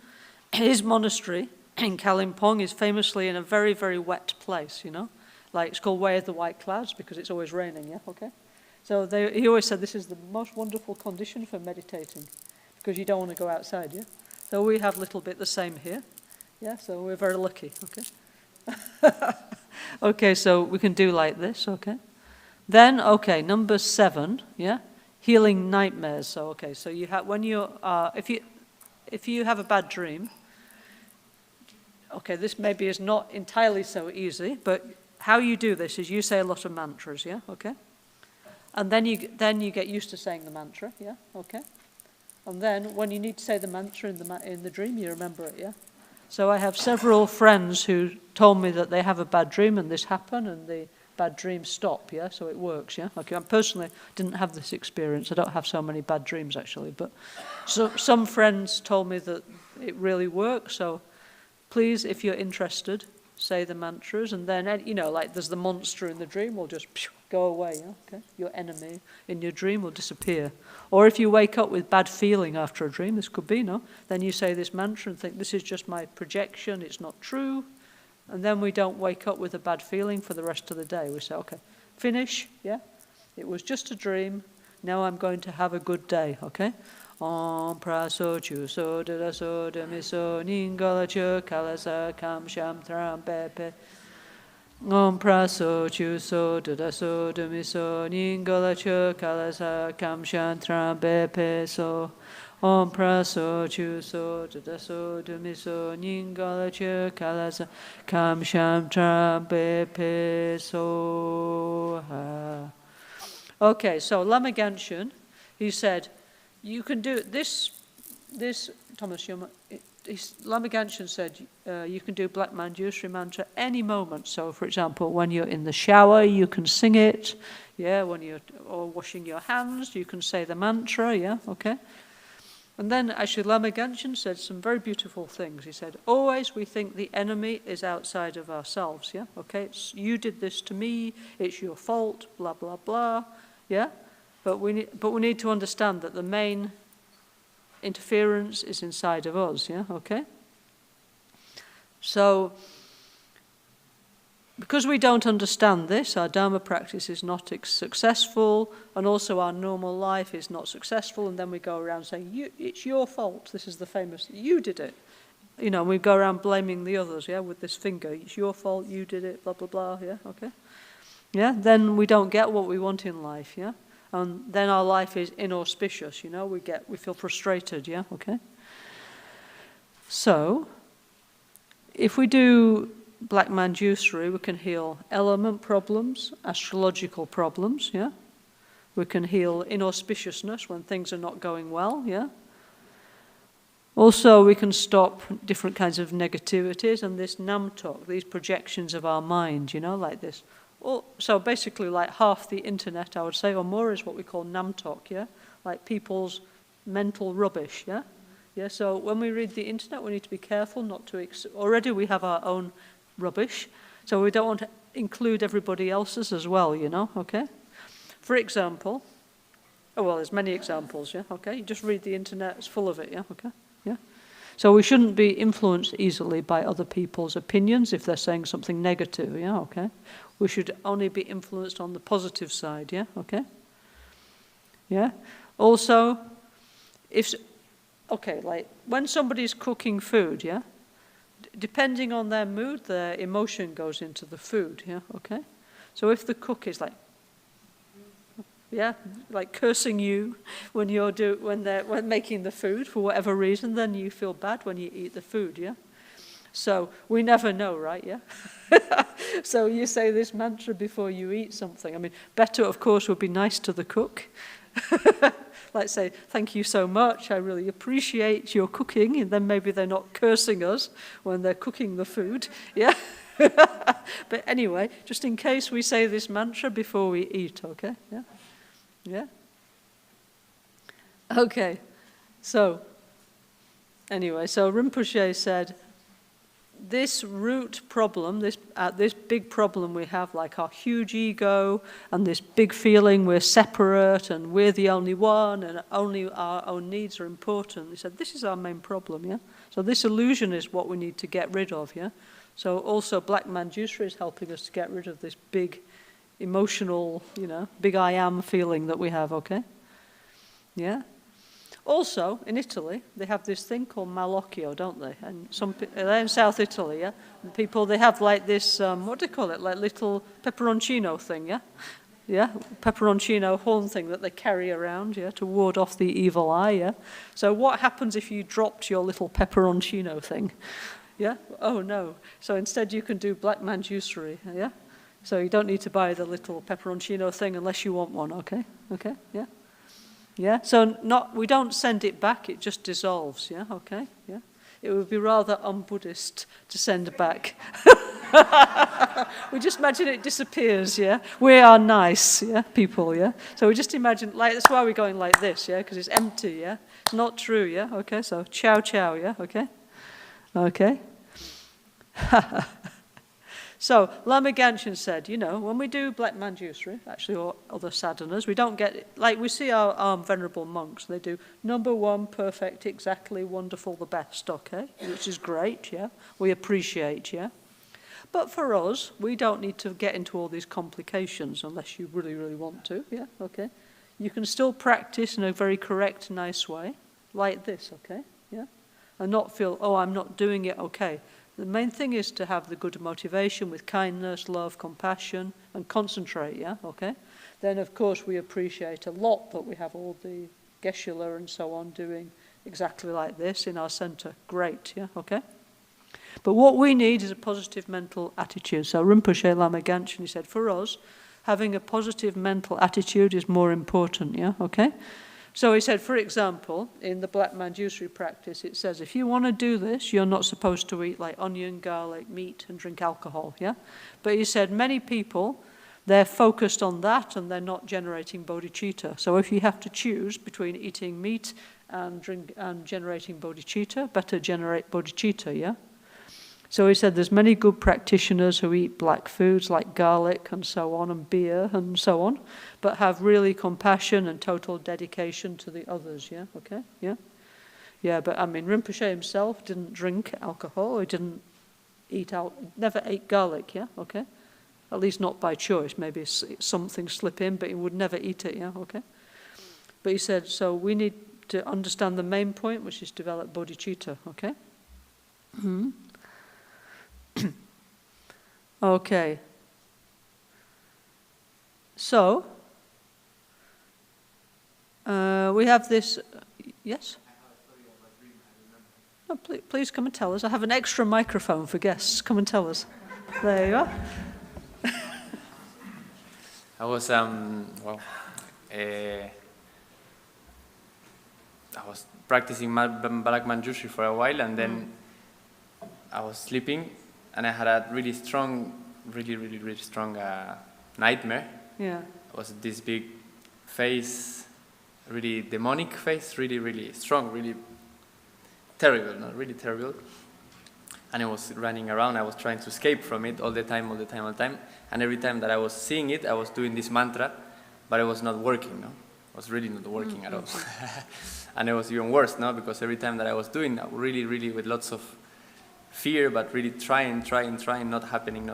his monastery in Kalimpong is famously in a very, very wet place, you know? Like, it's called Way of the White Clouds because it's always raining, yeah, okay? So he always said this is the most wonderful condition for meditating because you don't want to go outside, yeah? So we have a little bit the same here, yeah? So we're very lucky, okay? Okay, so we can do like this, okay? Then, okay, number 7, yeah? Healing nightmares. So, okay, so you have, when you if you have a bad dream, okay, this maybe is not entirely so easy, but how you do this is you say a lot of mantras, yeah, okay? And then you get used to saying the mantra, yeah, okay? And then when you need to say the mantra in the dream, you remember it, yeah? So I have several friends who told me that they have a bad dream and this happened and the bad dreams stop, yeah? So it works, yeah? Okay, I personally didn't have this experience. I don't have so many bad dreams, actually. But so, some friends told me that it really works, so please, if you're interested, say the mantras, and then, you know, like there's the monster in the dream will just go away, yeah? Okay? Your enemy in your dream will disappear. Or if you wake up with bad feeling after a dream, this could be, no? Then you say this mantra and think, this is just my projection, it's not true. And then we don't wake up with a bad feeling for the rest of the day. We say, okay, finish, yeah? It was just a dream, now I'm going to have a good day, okay? Om praso chu so da so da mi so NgalSo kalasa kam sham tram pepe. Om praso chu so da so da mi so NgalSo kalasa kam sham tram pepe so. Om praso chu so da so da mi so NgalSo kalasa kam sham tram pepe so. Okay, so Lama Genshin, he said, you can do this, Thomas, Lama Genshin said you can do Black Manshusri mantra any moment. So, for example, when you're in the shower, you can sing it. Yeah, when you're washing your hands, you can say the mantra. Yeah, okay. And then actually Lama Genshin said some very beautiful things. He said, always we think the enemy is outside of ourselves. Yeah, okay. It's, you did this to me. It's your fault. Blah blah blah. Yeah. But we need to understand that the main interference is inside of us, yeah, okay? So, because we don't understand this, our Dharma practice is not successful, and also our normal life is not successful, and then we go around saying, it's your fault, this is the famous, you did it. You know, we go around blaming the others, yeah, with this finger, it's your fault, you did it, blah, blah, blah, yeah, okay? Yeah, then we don't get what we want in life, yeah? And then our life is inauspicious, you know, we feel frustrated, yeah, okay? So, if we do Black Manshusri, we can heal element problems, astrological problems, yeah? We can heal inauspiciousness when things are not going well, yeah? Also, we can stop different kinds of negativities and this namtok, these projections of our mind, you know, like this. So basically like half the internet, I would say, or more, is what we call namtok, yeah? Like people's mental rubbish, yeah? Yeah, so when we read the internet, we need to be careful not to... already we have our own rubbish, so we don't want to include everybody else's as well, you know, okay? For example, oh, well, there's many examples, yeah, okay? You just read the internet, it's full of it, yeah, okay? Yeah? So we shouldn't be influenced easily by other people's opinions if they're saying something negative, yeah, okay? We should only be influenced on the positive side, yeah, okay? Yeah? Also, like when somebody's cooking food, yeah, depending on their mood, their emotion goes into the food, yeah, okay? So if the cook is like, yeah, like cursing you when they're making the food for whatever reason, then you feel bad when you eat the food, yeah? So we never know, right, yeah? So you say this mantra before you eat something. I mean, better, of course, would be nice to the cook. Like say, thank you so much, I really appreciate your cooking, and then maybe they're not cursing us when they're cooking the food, yeah? But anyway, just in case we say this mantra before we eat, okay? Yeah? Yeah? Okay, so, anyway, so Rinpoche said, this root problem, this big problem we have, like our huge ego and this big feeling we're separate and we're the only one and only our own needs are important. He said, this is our main problem, yeah? So this illusion is what we need to get rid of, yeah? So also Black Manjusri is helping us to get rid of this big emotional, big I am feeling that we have, okay? Yeah? Also, in Italy, they have this thing called malocchio, don't they? And they're in South Italy, yeah? And people, they have like this, what do they call it? Like little pepperoncino thing, yeah? Yeah, pepperoncino horn thing that they carry around, yeah, to ward off the evil eye, yeah? So what happens if you dropped your little pepperoncino thing? Yeah? Oh, no. So instead you can do Black Manjusri, yeah? So you don't need to buy the little pepperoncino thing unless you want one, okay? Okay, yeah? Yeah, so we don't send it back, it just dissolves, yeah, okay, yeah. It would be rather un-Buddhist to send back. We just imagine it disappears, yeah. We are nice, yeah, people, yeah. So we just imagine, that's why we're going like this, yeah, because it's empty, yeah. It's not true, yeah, okay, so ciao, ciao, yeah, okay. Okay. So, Lama Ganshin said, when we do Black Manjusri, actually, or other sadhanas, we don't get, like we see our venerable monks, they do number one, perfect, exactly, wonderful, the best, okay? Which is great, yeah? We appreciate, yeah? But for us, we don't need to get into all these complications unless you really, really want to, yeah? Okay? You can still practice in a very correct, nice way, like this, okay? Yeah? And not feel, oh, I'm not doing it, okay? The main thing is to have the good motivation with kindness, love, compassion, and concentrate, yeah, okay? Then, of course, we appreciate a lot that we have all the Geshe-la and so on doing exactly like this in our center. Great, yeah, okay? But what we need is a positive mental attitude. So Rinpoche Lama Ganshin, he said, for us, having a positive mental attitude is more important, yeah, okay? So he said, for example, in the Black Manjusri practice, it says, if you want to do this, you're not supposed to eat like onion, garlic, meat, and drink alcohol, yeah? But he said, many people, they're focused on that and they're not generating bodhicitta. So if you have to choose between eating meat and generating bodhicitta, better generate bodhicitta, yeah? So he said there's many good practitioners who eat black foods like garlic and so on, and beer and so on, but have really compassion and total dedication to the others, yeah? Okay, yeah? Yeah, but I mean, Rinpoche himself didn't drink alcohol, he didn't never ate garlic, yeah? Okay? At least not by choice, maybe something slip in, but he would never eat it, yeah? Okay? But he said, so we need to understand the main point, which is develop bodhicitta, okay? Mm-hmm. Okay. So, we have this, yes? I have a story of a dream I remember. Oh, please come and tell us. I have an extra microphone for guests. Come and tell us. There you are. I was, I was practicing Black Manjusri for a while, and then I was sleeping, and I had a really strong, really strong nightmare. Yeah. It was this big face, really demonic face, really strong, really terrible, not really terrible. And I was running around, I was trying to escape from it all the time. And every time that I was seeing it, I was doing this mantra, but it was not working, no? It was really not working at all. And it was even worse, no? Because every time that I was doing, really with lots of fear, but really trying, not happening.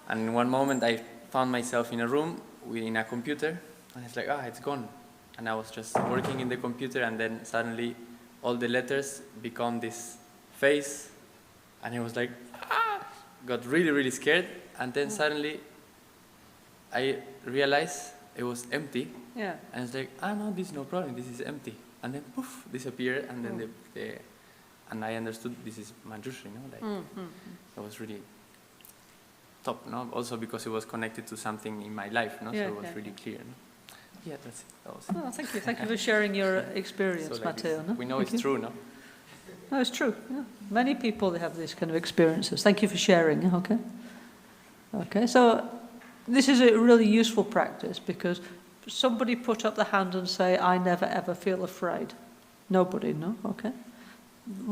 And in one moment, I found myself in a room in a computer, and it's like, it's gone. And I was just working in the computer, and then suddenly all the letters become this face, and I was like, ah! Got really, really scared, and then suddenly I realized it was empty, Yeah. and it's like, no, this is no problem, this is empty, and then poof, disappeared, and then and I understood this is Manshusri, like it was really top, no? Also because it was connected to something in my life, no? Yeah, So it was yeah, really clear, no? Yeah, that's it. That was Oh, thank you. Thank you for sharing your experience, so like Matteo. No? we know Thank it's you. true, no? No, it's true. Yeah. Many people have these kind of experiences. Thank you for sharing. Okay. Okay. So this is a really useful practice because somebody put up the hand and say, "I never ever feel afraid." Nobody, no. Okay.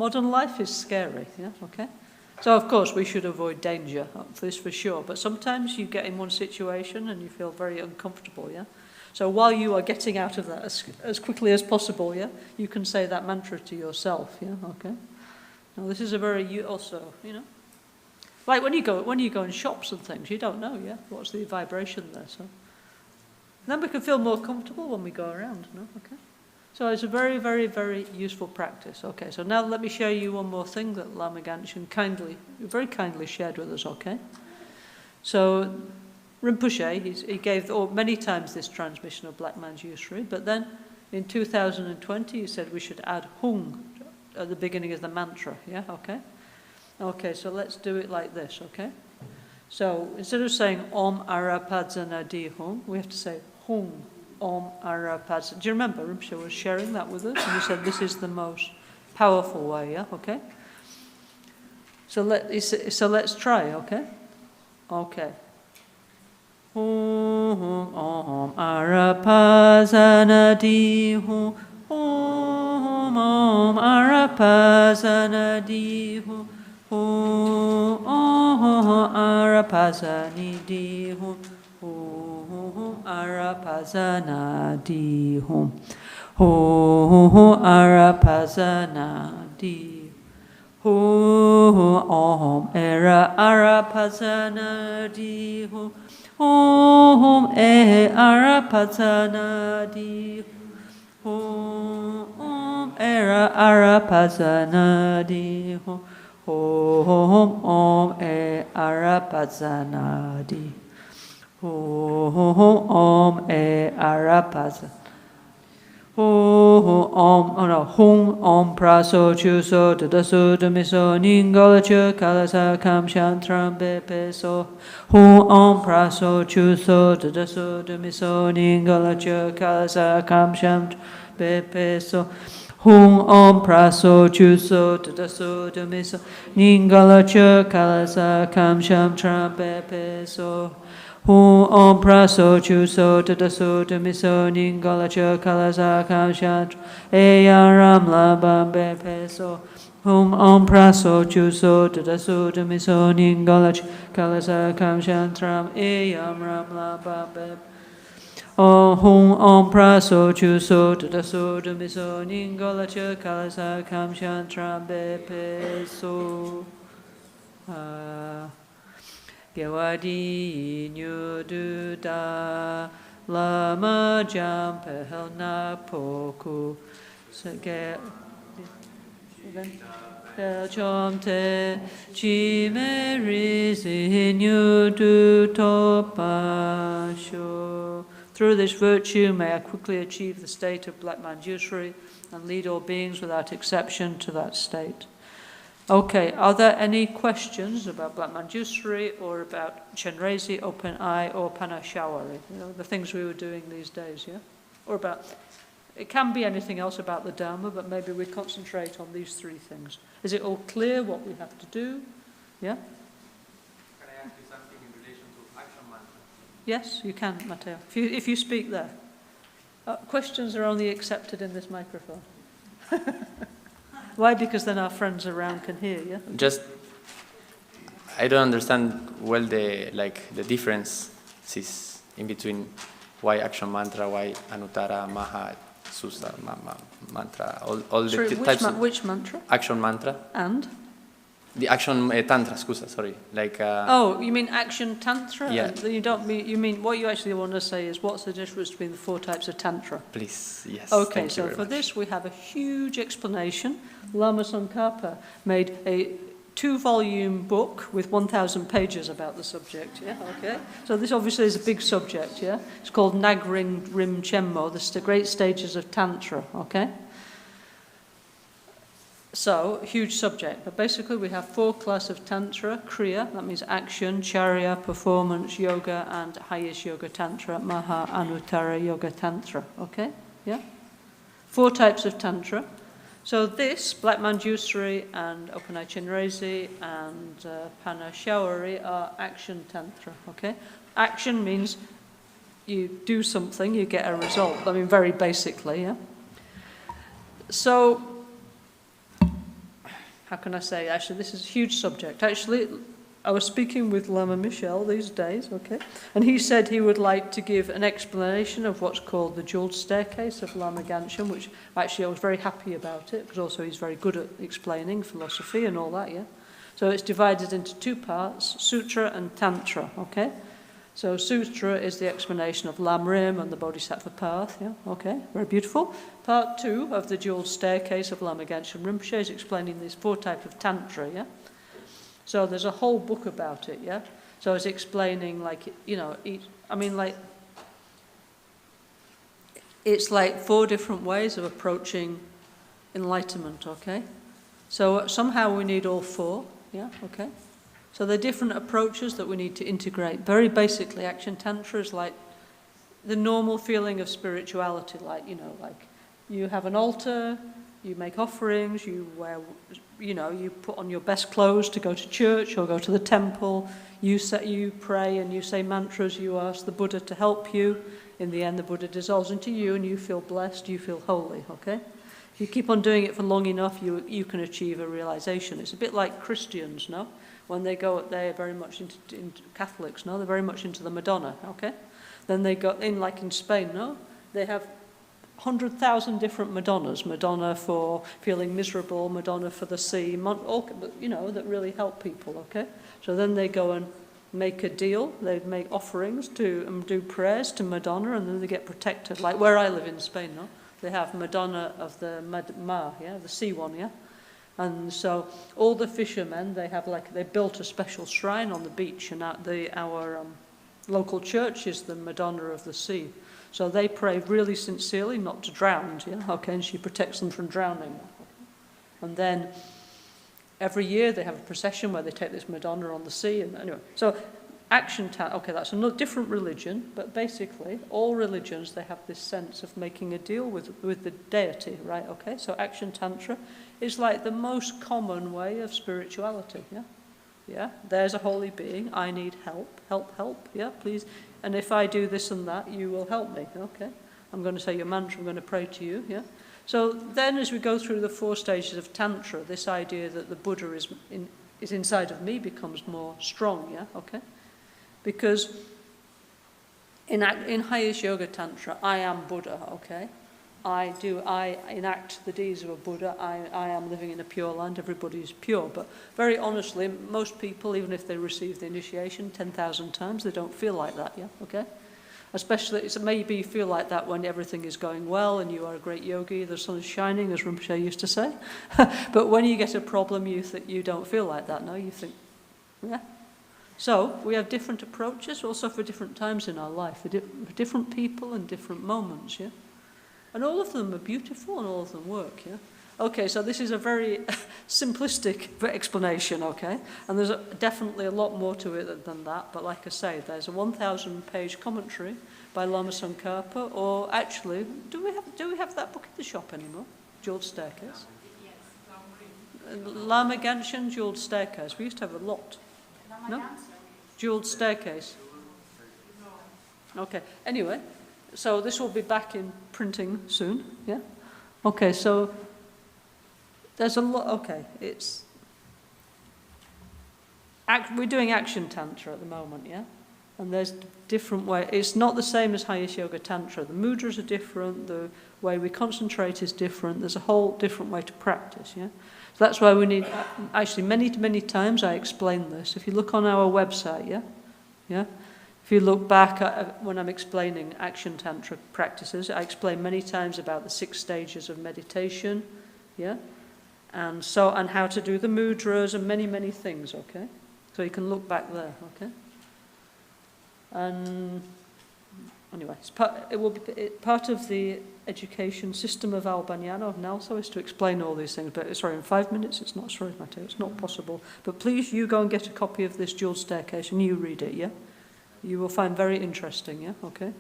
Modern life is scary. Yeah. Okay. So of course we should avoid danger. This for sure. But sometimes you get in one situation and you feel very uncomfortable. Yeah. So while you are getting out of that as quickly as possible, yeah, you can say that mantra to yourself, yeah, okay. Now this is a very also, you know, like when you go in shops and things, you don't know, yeah, what's the vibration there. So then we can feel more comfortable when we go around, no, okay. So it's a very, very, very useful practice. Okay, so now let me show you one more thing that Lama Ganshin very kindly shared with us. Okay, so Rinpoche, he gave many times this transmission of Black Manshusri, but then in 2020 he said we should add hung at the beginning of the mantra, yeah, okay? Okay, so let's do it like this, okay? So instead of saying Om Arapadzana Di Hung, we have to say Hung Om Arapadzana. Do you remember Rinpoche was sharing that with us? And he said this is the most powerful way, yeah, okay? So let's try, okay? Okay. Om Arapadzana Di Hung Om Arapadzana Di Hung Om Arapadzani Di Hung Om Arapadzana Di Hung Om Arapadzana Di Om Era Arapadzana Di Hung Om Arapadzana Di Om Era Arapadzana Di Om Arapadzana Di Om Arapadzana Hung Om Praso Chuso Dadasu Damiso NgalSo Kalasa Kam Shantram Bepeso Hung Om Praso Chuso Dadasu Damiso NgalSo Kalasa Kam Shantram Bepeso Hung Om Praso Chuso Dadasu Damiso NgalSo Kalasa Kam Shantram Bepeso Hung Om Praso Chuso Dadasu Damiso NgalSo Kalasa Kam Shantram Eyaram Labam Bepeso Hung Om Praso Chuso Dadasu Damiso NgalSo Kalasa Kam Shantram Eyaram Labam Bepeso Hung Om Praso Chuso Dadasu Damiso NgalSo Kalasa Kam Shantram Bepeso Gewadi Nyududa Lama Jampel Napoku Sage Chomte Chimeris Nyudu Topasho. Through this virtue may I quickly achieve the state of Black Manshusri and lead all beings without exception to that state. Okay, are there any questions about Black Manshusri or about Chenrezi, Open Eye, or Panashawari? You know, the things we were doing these days, yeah? Or about, it can be anything else about the Dharma, but maybe we concentrate on these three things. Is it all clear what we have to do? Yeah? Can I ask you something in relation to action mantra? Yes, you can, Matteo, if you speak there. Questions are only accepted in this microphone. Why? Because then our friends around can hear, yeah? Just, I don't understand well the differences in between why action mantra, why Anuttara, Maha, Susa, mantra, all the types of... Which mantra? Action mantra. And? The action tantra, scusa, sorry. Like. Oh, you mean action tantra? Yeah. And you don't mean. You mean what you actually want to say is what's the difference between the 4 types of tantra? Please, yes. Okay, thank you so very for much. this we have a huge explanation. Lama Tsongkhapa made a 2-volume book with 1,000 pages about the subject, yeah, okay? So this obviously is a big subject, yeah? It's called Nagring Rim Chenmo, the great stages of Tantra, okay? So, huge subject, but basically we have 4 classes of Tantra: Kriya, that means action, Charya, performance, Yoga, and highest Yoga Tantra, Maha Anuttara Yoga Tantra, okay? Yeah? 4 types of Tantra. So this, Black Manshusri and Opanai Chinrezi and Pana Shawari are action Tantra, okay? Action means you do something, you get a result. I mean, very basically, yeah? So, how can I say? Actually, this is a huge subject. Actually, I was speaking with Lama Michel these days, okay? And he said he would like to give an explanation of what's called the jeweled staircase of Lama Ganshan, which actually I was very happy about it, because also he's very good at explaining philosophy and all that, yeah? So it's divided into 2 parts, Sutra and Tantra, okay? So Sutra is the explanation of Lamrim and the Bodhisattva path, yeah? Okay, very beautiful. Part 2 of the jeweled staircase of Lama Ganshan Rinpoche is explaining these 4 types of Tantra, yeah? So there's a whole book about it, yeah? So it's explaining, like, you know, it's like 4 different ways of approaching enlightenment, okay? So somehow we need all 4, yeah, okay? So there are different approaches that we need to integrate. Very basically, Action Tantra is like the normal feeling of spirituality, like, you know, like you have an altar, you make offerings, you wear, you know, you put on your best clothes to go to church or go to the temple, you pray and you say mantras, you ask the Buddha to help you. In the end, the Buddha dissolves into you and you feel blessed, you feel holy, okay? If you keep on doing it for long enough, you can achieve a realization. It's a bit like Christians, no? When they go, they're very much into Catholics, no? They're very much into the Madonna, okay? Then they go in, like in Spain, no? They have 100,000 different Madonnas. Madonna for feeling miserable, Madonna for the sea, all, you know, that really help people, okay? So then they go and make a deal. They make offerings to and do prayers to Madonna, and then they get protected. Like where I live in Spain, no? They have Madonna of the Mar, yeah, the sea one, yeah? And so all the fishermen, they built a special shrine on the beach, and our local church is the Madonna of the sea. So they pray really sincerely not to drown, yeah, okay, and she protects them from drowning. And then every year they have a procession where they take this Madonna on the sea, and anyway. So okay, that's a different religion, but basically all religions, they have this sense of making a deal with the deity, right, okay? So Action Tantra is like the most common way of spirituality, yeah? Yeah, there's a holy being, I need help, yeah, please. And if I do this and that, you will help me, okay? I'm going to say your mantra, I'm going to pray to you, yeah? So then as we go through the 4 stages of Tantra, this idea that the Buddha is inside of me becomes more strong, yeah, okay? Because in highest Yoga Tantra, I am Buddha, okay? I enact the deeds of a Buddha. I am living in a pure land. Everybody is pure. But very honestly, most people, even if they receive the initiation 10,000 times, they don't feel like that, yeah? Okay? Especially, maybe you feel like that when everything is going well and you are a great yogi, the sun is shining, as Rinpoche used to say. But when you get a problem, you don't feel like that, no? You think, yeah? So, we have different approaches also for different times in our life, for different people and different moments, yeah? And all of them are beautiful and all of them work, yeah? Okay, so this is a very simplistic explanation, okay? And there's definitely a lot more to it than that, but like I say, there's a 1,000-page commentary by Lama Tsongkhapa, or actually, do we have that book in the shop anymore? Jeweled Staircase? Yes, Lama Ganshan Jeweled Staircase. We used to have a lot. No? Jeweled Staircase. Okay, anyway. So this will be back in printing soon, yeah? Okay, so there's a lot, okay, we're doing Action Tantra at the moment, yeah? And there's different ways. It's not the same as highest yoga tantra. The mudras are different. The way we concentrate is different. There's a whole different way to practice. Yeah. So that's why we need. Actually, many times I explain this. If you look on our website, yeah. If you look back at when I'm explaining action tantra practices, I explain many times about the 6 stages of meditation, yeah, and how to do the mudras and many things. Okay, so you can look back there. Okay. And anyway, part of the education system of Albagnano, of NgalSo, is to explain all these things. But sorry, in 5 minutes, it's not. Sorry, Matteo, it's not possible. But please, you go and get a copy of this Jewel Staircase, and you read it. Yeah, you will find very interesting. Yeah, okay.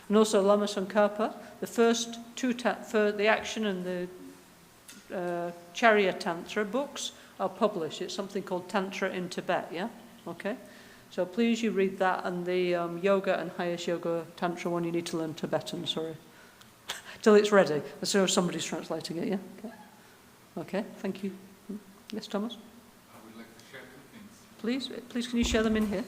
And also Lama Tsongkhapa, the first 2 for the action and the Charya Tantra books are published. It's something called Tantra in Tibet. Yeah, okay. So please, you read that, and the yoga and highest yoga tantra one, you need to learn Tibetan, sorry. Till it's ready. So somebody's translating it, yeah? Okay, thank you. Yes, Thomas? I would like to share 2 things. Please, can you share them in here?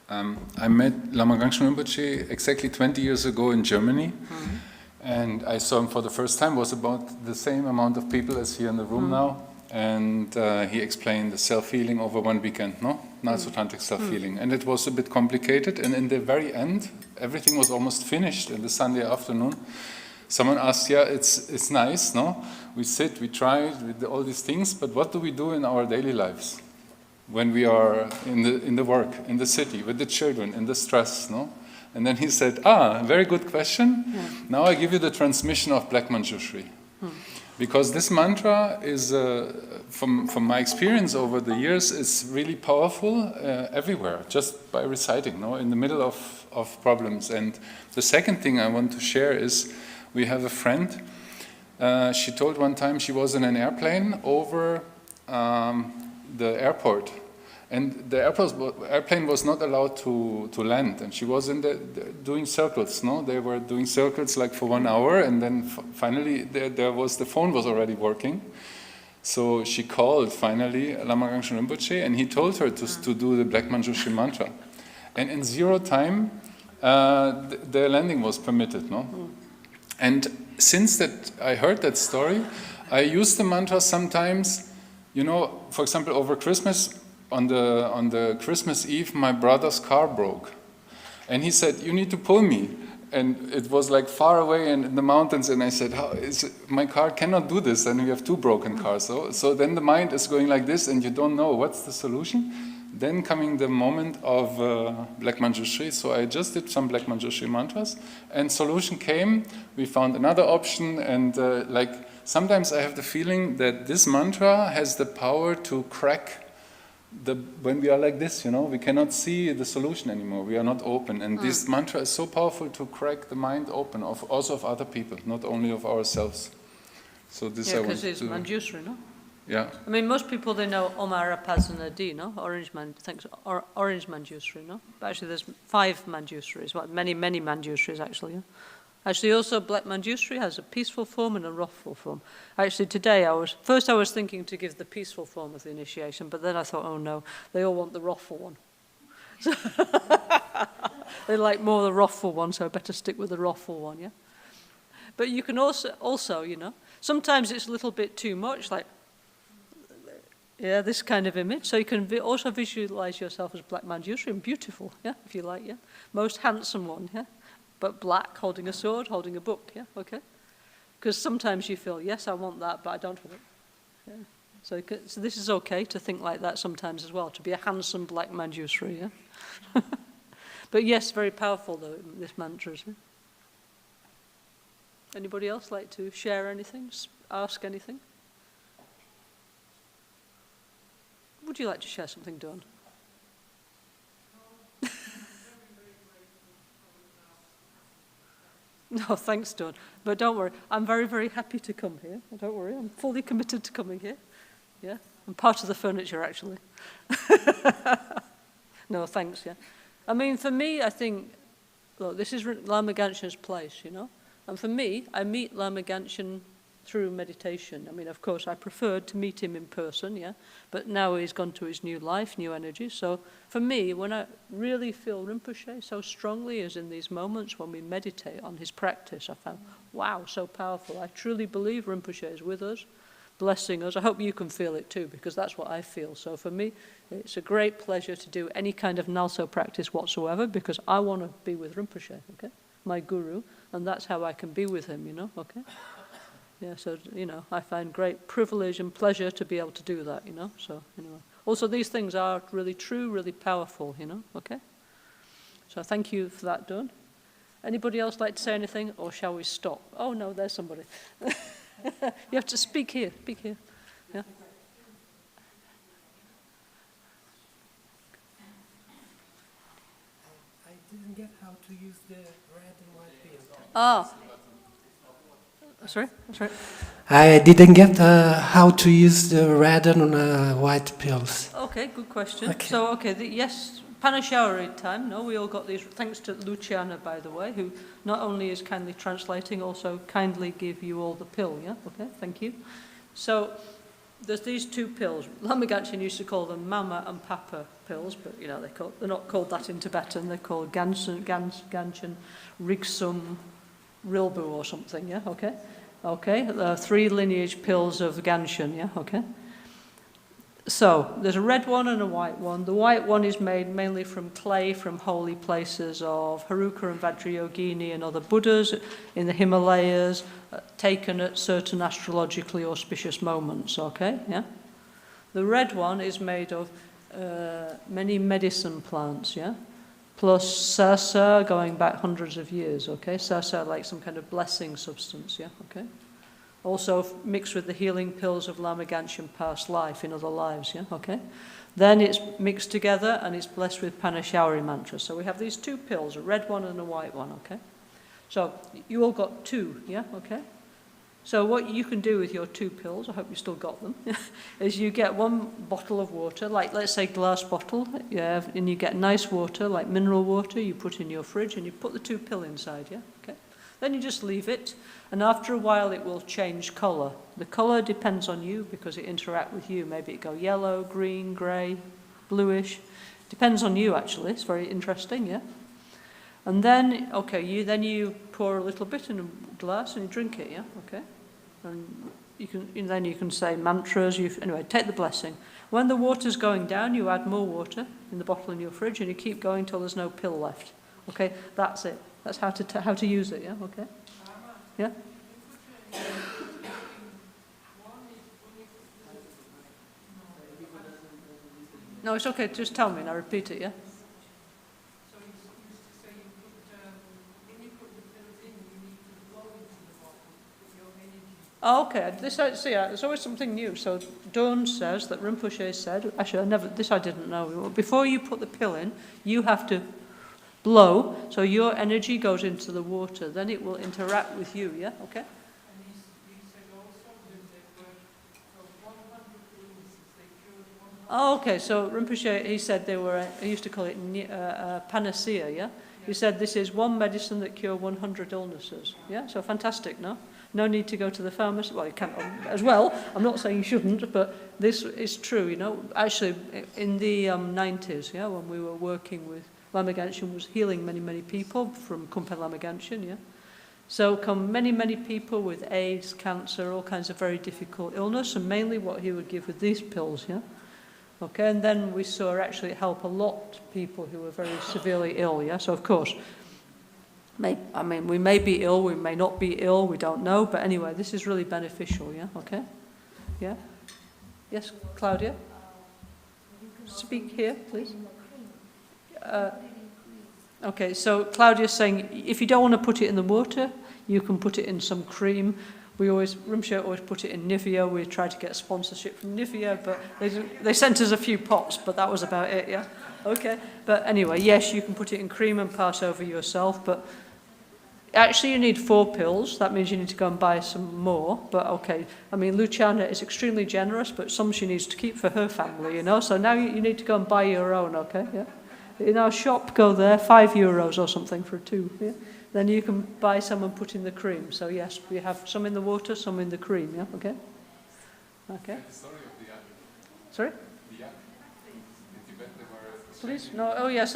I met Lama Rinpoche exactly 20 years ago in Germany. Mm-hmm. And I saw him for the first time. It was about the same amount of people as here in the room now. And he explained the self-healing over 1 weekend, no? NgalSo Tantric self-healing. And it was a bit complicated. And in the very end, everything was almost finished in the Sunday afternoon. Someone asked, yeah, it's nice, no? We sit, we try with all these things, but what do we do in our daily lives? When we are in the work, in the city, with the children, in the stress, no? And then he said, very good question. Yeah. Now I give you the transmission of Black Manshusri. Because this mantra is, from my experience over the years, is really powerful everywhere, just by reciting, no? In the middle of problems. And the second thing I want to share is, we have a friend, she told one time she was in an airplane over the airport. And the airplane was not allowed to land, and she was doing circles. No, they were doing circles like for 1 hour, and then finally the phone was already working. So she called finally Lama Rinpoche, and he told her to do the Black Manshusri mantra. And in 0 time, the landing was permitted. No, and since that I heard that story, I use the mantra sometimes. You know, for example, over Christmas. On the Christmas Eve, my brother's car broke. And he said, you need to pull me. And it was like far away in the mountains. And I said, my car cannot do this. And we have 2 broken cars. So then the mind is going like this, and you don't know what's the solution. Then coming the moment of Black Manshusri. So I just did some Black Manshusri mantras. And solution came. We found another option. And sometimes I have the feeling that this mantra has the power to crack when we are like this, you know, we cannot see the solution anymore. We are not open. And this mantra is so powerful to crack the mind open, also of other people, not only of ourselves. So this I want to... because it's Manshusri, no? Yeah. I mean, most people, they know Omara Pazana D, no? Orange Manshusri, no? But actually there's 5 Manshusris, many Manshusris actually, yeah? Actually, also, Black Manshusri has a peaceful form and a wrathful form. Actually, today, I was thinking to give the peaceful form of the initiation, but then I thought, oh no, they all want the wrathful one. So they like more the wrathful one, so I better stick with the wrathful one, yeah? But you can also, you know, sometimes it's a little bit too much, like, yeah, this kind of image. So you can also visualize yourself as Black Manshusri, and beautiful, yeah, if you like, yeah? Most handsome one, yeah? But black, holding a sword, holding a book, yeah, okay? Because sometimes you feel, yes, I want that, but I don't want it. Yeah. So this is okay to think like that sometimes as well, to be a handsome Black Manshusri, yeah? But yes, very powerful, though, this mantra. Yeah? Anybody else like to share anything, ask anything? Would you like to share something, Dawn? No, thanks, Dawn. But don't worry, I'm very, very happy to come here. Don't worry, I'm fully committed to coming here. Yeah, I'm part of the furniture, actually. No, thanks, yeah. I mean, for me, I think, look, this is Lama Gangchen's place, you know? And for me, I meet Lama Gangchen through meditation. I mean, of course, I preferred to meet him in person, yeah, but now he's gone to his new life, new energy. So for me, when I really feel Rinpoche so strongly as in these moments when we meditate on his practice, I found, wow, so powerful. I truly believe Rinpoche is with us, blessing us. I hope you can feel it too, because that's what I feel. So for me, it's a great pleasure to do any kind of NgalSo practice whatsoever, because I want to be with Rinpoche, okay, my guru, and that's how I can be with him, you know, okay? Yeah, so, you know, I find great privilege and pleasure to be able to do that, you know, so anyway. Also, these things are really true, really powerful, you know, okay? So thank you for that, Dawn. Anybody else like to say anything, or shall we stop? Oh, no, there's somebody. You have to speak here, yeah. I didn't get how to use the red and white pill. Ah. Sorry? I didn't get how to use the red and white pills. Okay, good question. Okay. So, yes, Panashawari time. No, we all got these. Thanks to Luciana, by the way, who not only is kindly translating, also kindly give you all the pill. Yeah. Okay. Thank you. So there's these two pills. Lama Ganchen used to call them Mama and Papa pills, but you know they're not called that in Tibetan. They're called Ganchen, Rigsum, Rilbu or something. Yeah. Okay. Okay. Three lineage pills of Ganchen. Yeah. Okay. So, there's a red one and a white one. The white one is made mainly from clay from holy places of Haruka and Vajrayogini and other Buddhas in the Himalayas, taken at certain astrologically auspicious moments, okay, yeah? The red one is made of many medicine plants, yeah? Plus sarsa going back hundreds of years, okay? Sarsa like some kind of blessing substance, yeah, okay? Also mixed with the healing pills of Lama Ganchen past life, in other lives, yeah, okay? Then it's mixed together and it's blessed with Panashawari mantra. So we have these two pills, a red one and a white one, okay? So you all got two, yeah, okay? So what you can do with your two pills, I hope you still got them, is you get one bottle of water, like let's say glass bottle, yeah, and you get nice water, like mineral water, you put in your fridge and you put the two pill inside, yeah, okay? Then you just leave it, and after a while it will change colour. The colour depends on you because it interacts with you. Maybe it go yellow, green, grey, bluish. Depends on you actually. It's very interesting, yeah. And then, okay, you pour a little bit in a glass and you drink it, yeah, okay. And then you can say mantras. Anyway, take the blessing. When the water's going down, you add more water in the bottle in your fridge, and you keep going till there's no pill left. Okay, that's it. That's how to use it, yeah? Okay? Yeah? No, it's okay. Just tell me and I'll repeat it, yeah? So you used to say when you put the pills in, you need to blow into the bottle with your energy. Oh, okay. It's always something new. So Dawn says that Rinpoche said, actually I didn't know. Before you put the pill in, you have to blow, so your energy goes into the water, then it will interact with you, yeah? Okay? And you said also that they were from 100 illnesses, they cured 100. Oh, okay, so Rinpoche, he said he used to call it panacea, yeah? He said this is one medicine that cures 100 illnesses, yeah? So fantastic, no? No need to go to the pharmacy, well, you can as well, I'm not saying you shouldn't, but this is true, you know? Actually, in the 90s, yeah, when we were working with Lama Ganchen was healing many, many people from Kumpen Lama Ganchen, yeah? So come many, many people with AIDS, cancer, all kinds of very difficult illness, and mainly what he would give with these pills, yeah? Okay, and then we saw actually help a lot of people who were very severely ill, yeah? So of course, we may be ill, we may not be ill, we don't know, but anyway, this is really beneficial, yeah? Okay? Yeah? Yes, Claudia? Speak here, please. Okay, so Claudia's saying if you don't want to put it in the water, you can put it in some cream. Rinpoche always put it in Nivea. We tried to get sponsorship from Nivea, but they sent us a few pots, but that was about it, yeah? Okay, but anyway, yes, you can put it in cream and pass over yourself, but actually you need 4 pills. That means you need to go and buy some more, but okay. I mean, Luciana is extremely generous, but some she needs to keep for her family, you know? So now you need to go and buy your own, okay? Yeah. In our shop, go there, €5 or something for 2. Yeah? then you can buy some and put in the cream. So yes, we have some in the water, some in the cream, yeah, okay? Okay. The story of the yak. Sorry? The yak. In Tibet they were... Please? No, oh yes,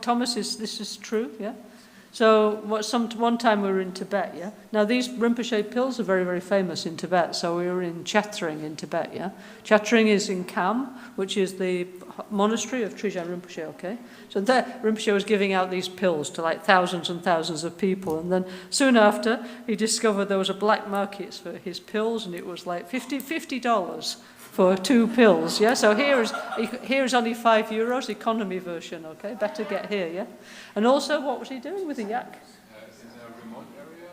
Thomas, this is true, yeah? So one time we were in Tibet, yeah? Now these Rinpoche pills are very, very famous in Tibet. So we were in Chatring in Tibet, yeah? Chatring is in Kham, which is the monastery of Trijang Rinpoche, okay? So there, Rinpoche was giving out these pills to like thousands and thousands of people. And then soon after, he discovered there was a black market for his pills, and it was like $50 for 2 pills, yeah? So here is only €5, economy version, okay? Better get here, yeah? And also, what was he doing with the yak? in a remote area,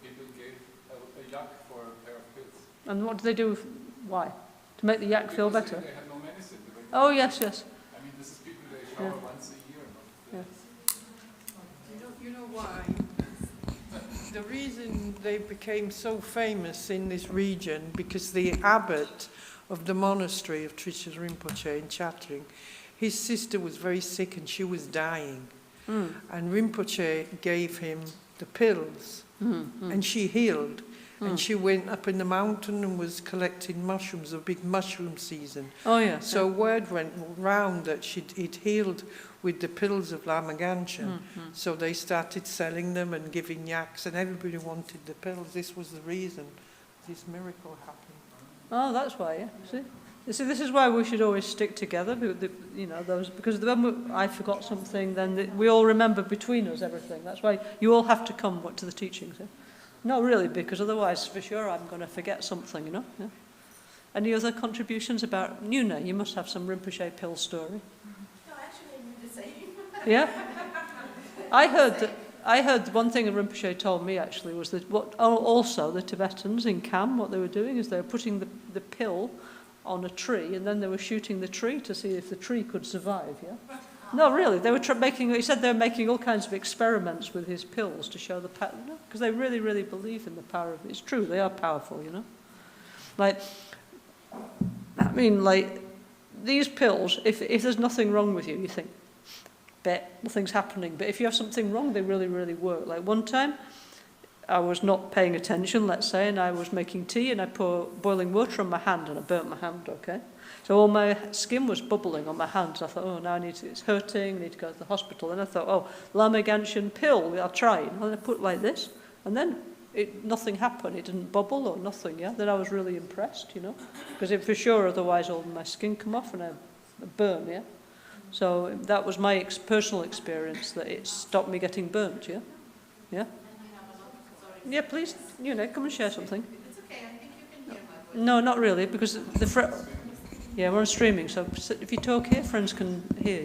people gave a yak for a pair of pills. And what did they do? Why? To make the yak feel Because better? They had no medicine. Oh, yes, yes. I mean, this is people, they shower once a year. Not, Yeah. You know why? The reason they became so famous in this region, because the abbot of the monastery of Trijang Rinpoche in Chatring, his sister was very sick and she was dying. And Rinpoche gave him the pills, and she healed. And she went up in the mountain and was collecting mushrooms, a big mushroom season. Oh, yeah. So word went round that he'd healed with the pills of Lama Ganshan. So they started selling them and giving yaks, and everybody wanted the pills. This was the reason this miracle happened. Oh, that's why, yeah. See? You see, this is why we should always stick together, because when I forgot something, then we all remember between us everything. That's why you all have to come to the teachings. Yeah? No, really, because otherwise, for sure, I'm going to forget something, Yeah? Any other contributions about Nuna? You must have some Rinpoche pill story. No, actually, I knew the same. Yeah? I heard one thing that Rinpoche told me, actually, was that also the Tibetans in Kham, what they were doing is they were putting the pill on a tree, and then they were shooting the tree to see if the tree could survive, yeah? No, really, they were he said they were making all kinds of experiments with his pills to show the power, because they really, really believe in the power of it. It's true, they are powerful, Like, these pills, if there's nothing wrong with you, you think, bet nothing's happening. But if you have something wrong, they really, really work. Like one time, I was not paying attention, let's say, and I was making tea, and I poured boiling water on my hand, and I burnt my hand, okay? So all my skin was bubbling on my hands. I thought, oh, now it's hurting, I need to go to the hospital. And I thought, oh, Lama Ganshan pill, I'll try it. And I put it like this, and then nothing happened. It didn't bubble or nothing, yeah? Then I was really impressed, because for sure, otherwise all my skin come off and I burn, yeah? So that was my personal experience, that it stopped me getting burnt, yeah? Yeah? Yeah, please, come and share something. It's okay, I think you can hear my voice. No, not really, because yeah, we're on streaming, so if you talk here, friends can hear,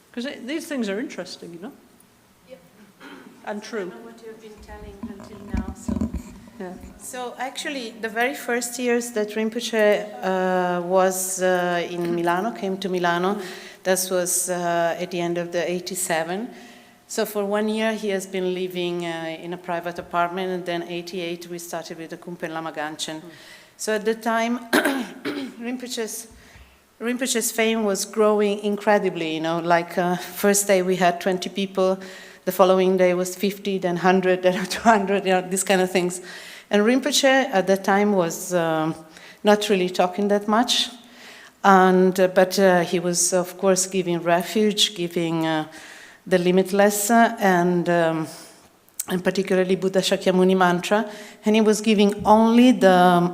Because these things are interesting, Yep. And true. I know what you've been telling until now, so... Yeah. So actually, the very first years that Rinpoche was in Milano, came to Milano, this was at the end of the 87. So for 1 year, he has been living in a private apartment, and then 88, we started with the Kumpen Lama Ganshan. So at the time, Rinpoche's fame was growing incredibly, like first day we had 20 people, the following day was 50, then 100, then 200, these kind of things. And Rinpoche at that time was not really talking that much, but he was, of course, giving refuge, giving the limitless, and particularly Buddha Shakyamuni mantra, and he was giving only the,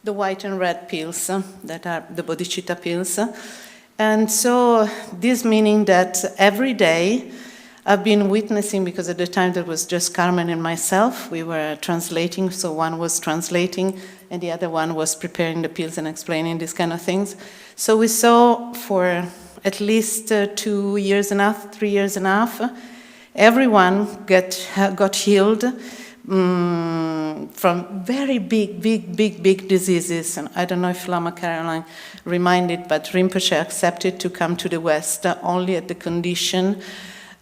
the white and red pills, that are the bodhicitta pills. And so this meaning that every day I've been witnessing, because at the time there was just Carmen and myself, we were translating, so one was translating and the other one was preparing the pills and explaining these kind of things. So we saw for at least 2 years and a half, 3 years and a half, everyone got healed from very big diseases. And I don't know if Lama Caroline reminded, but Rinpoche accepted to come to the West only at the condition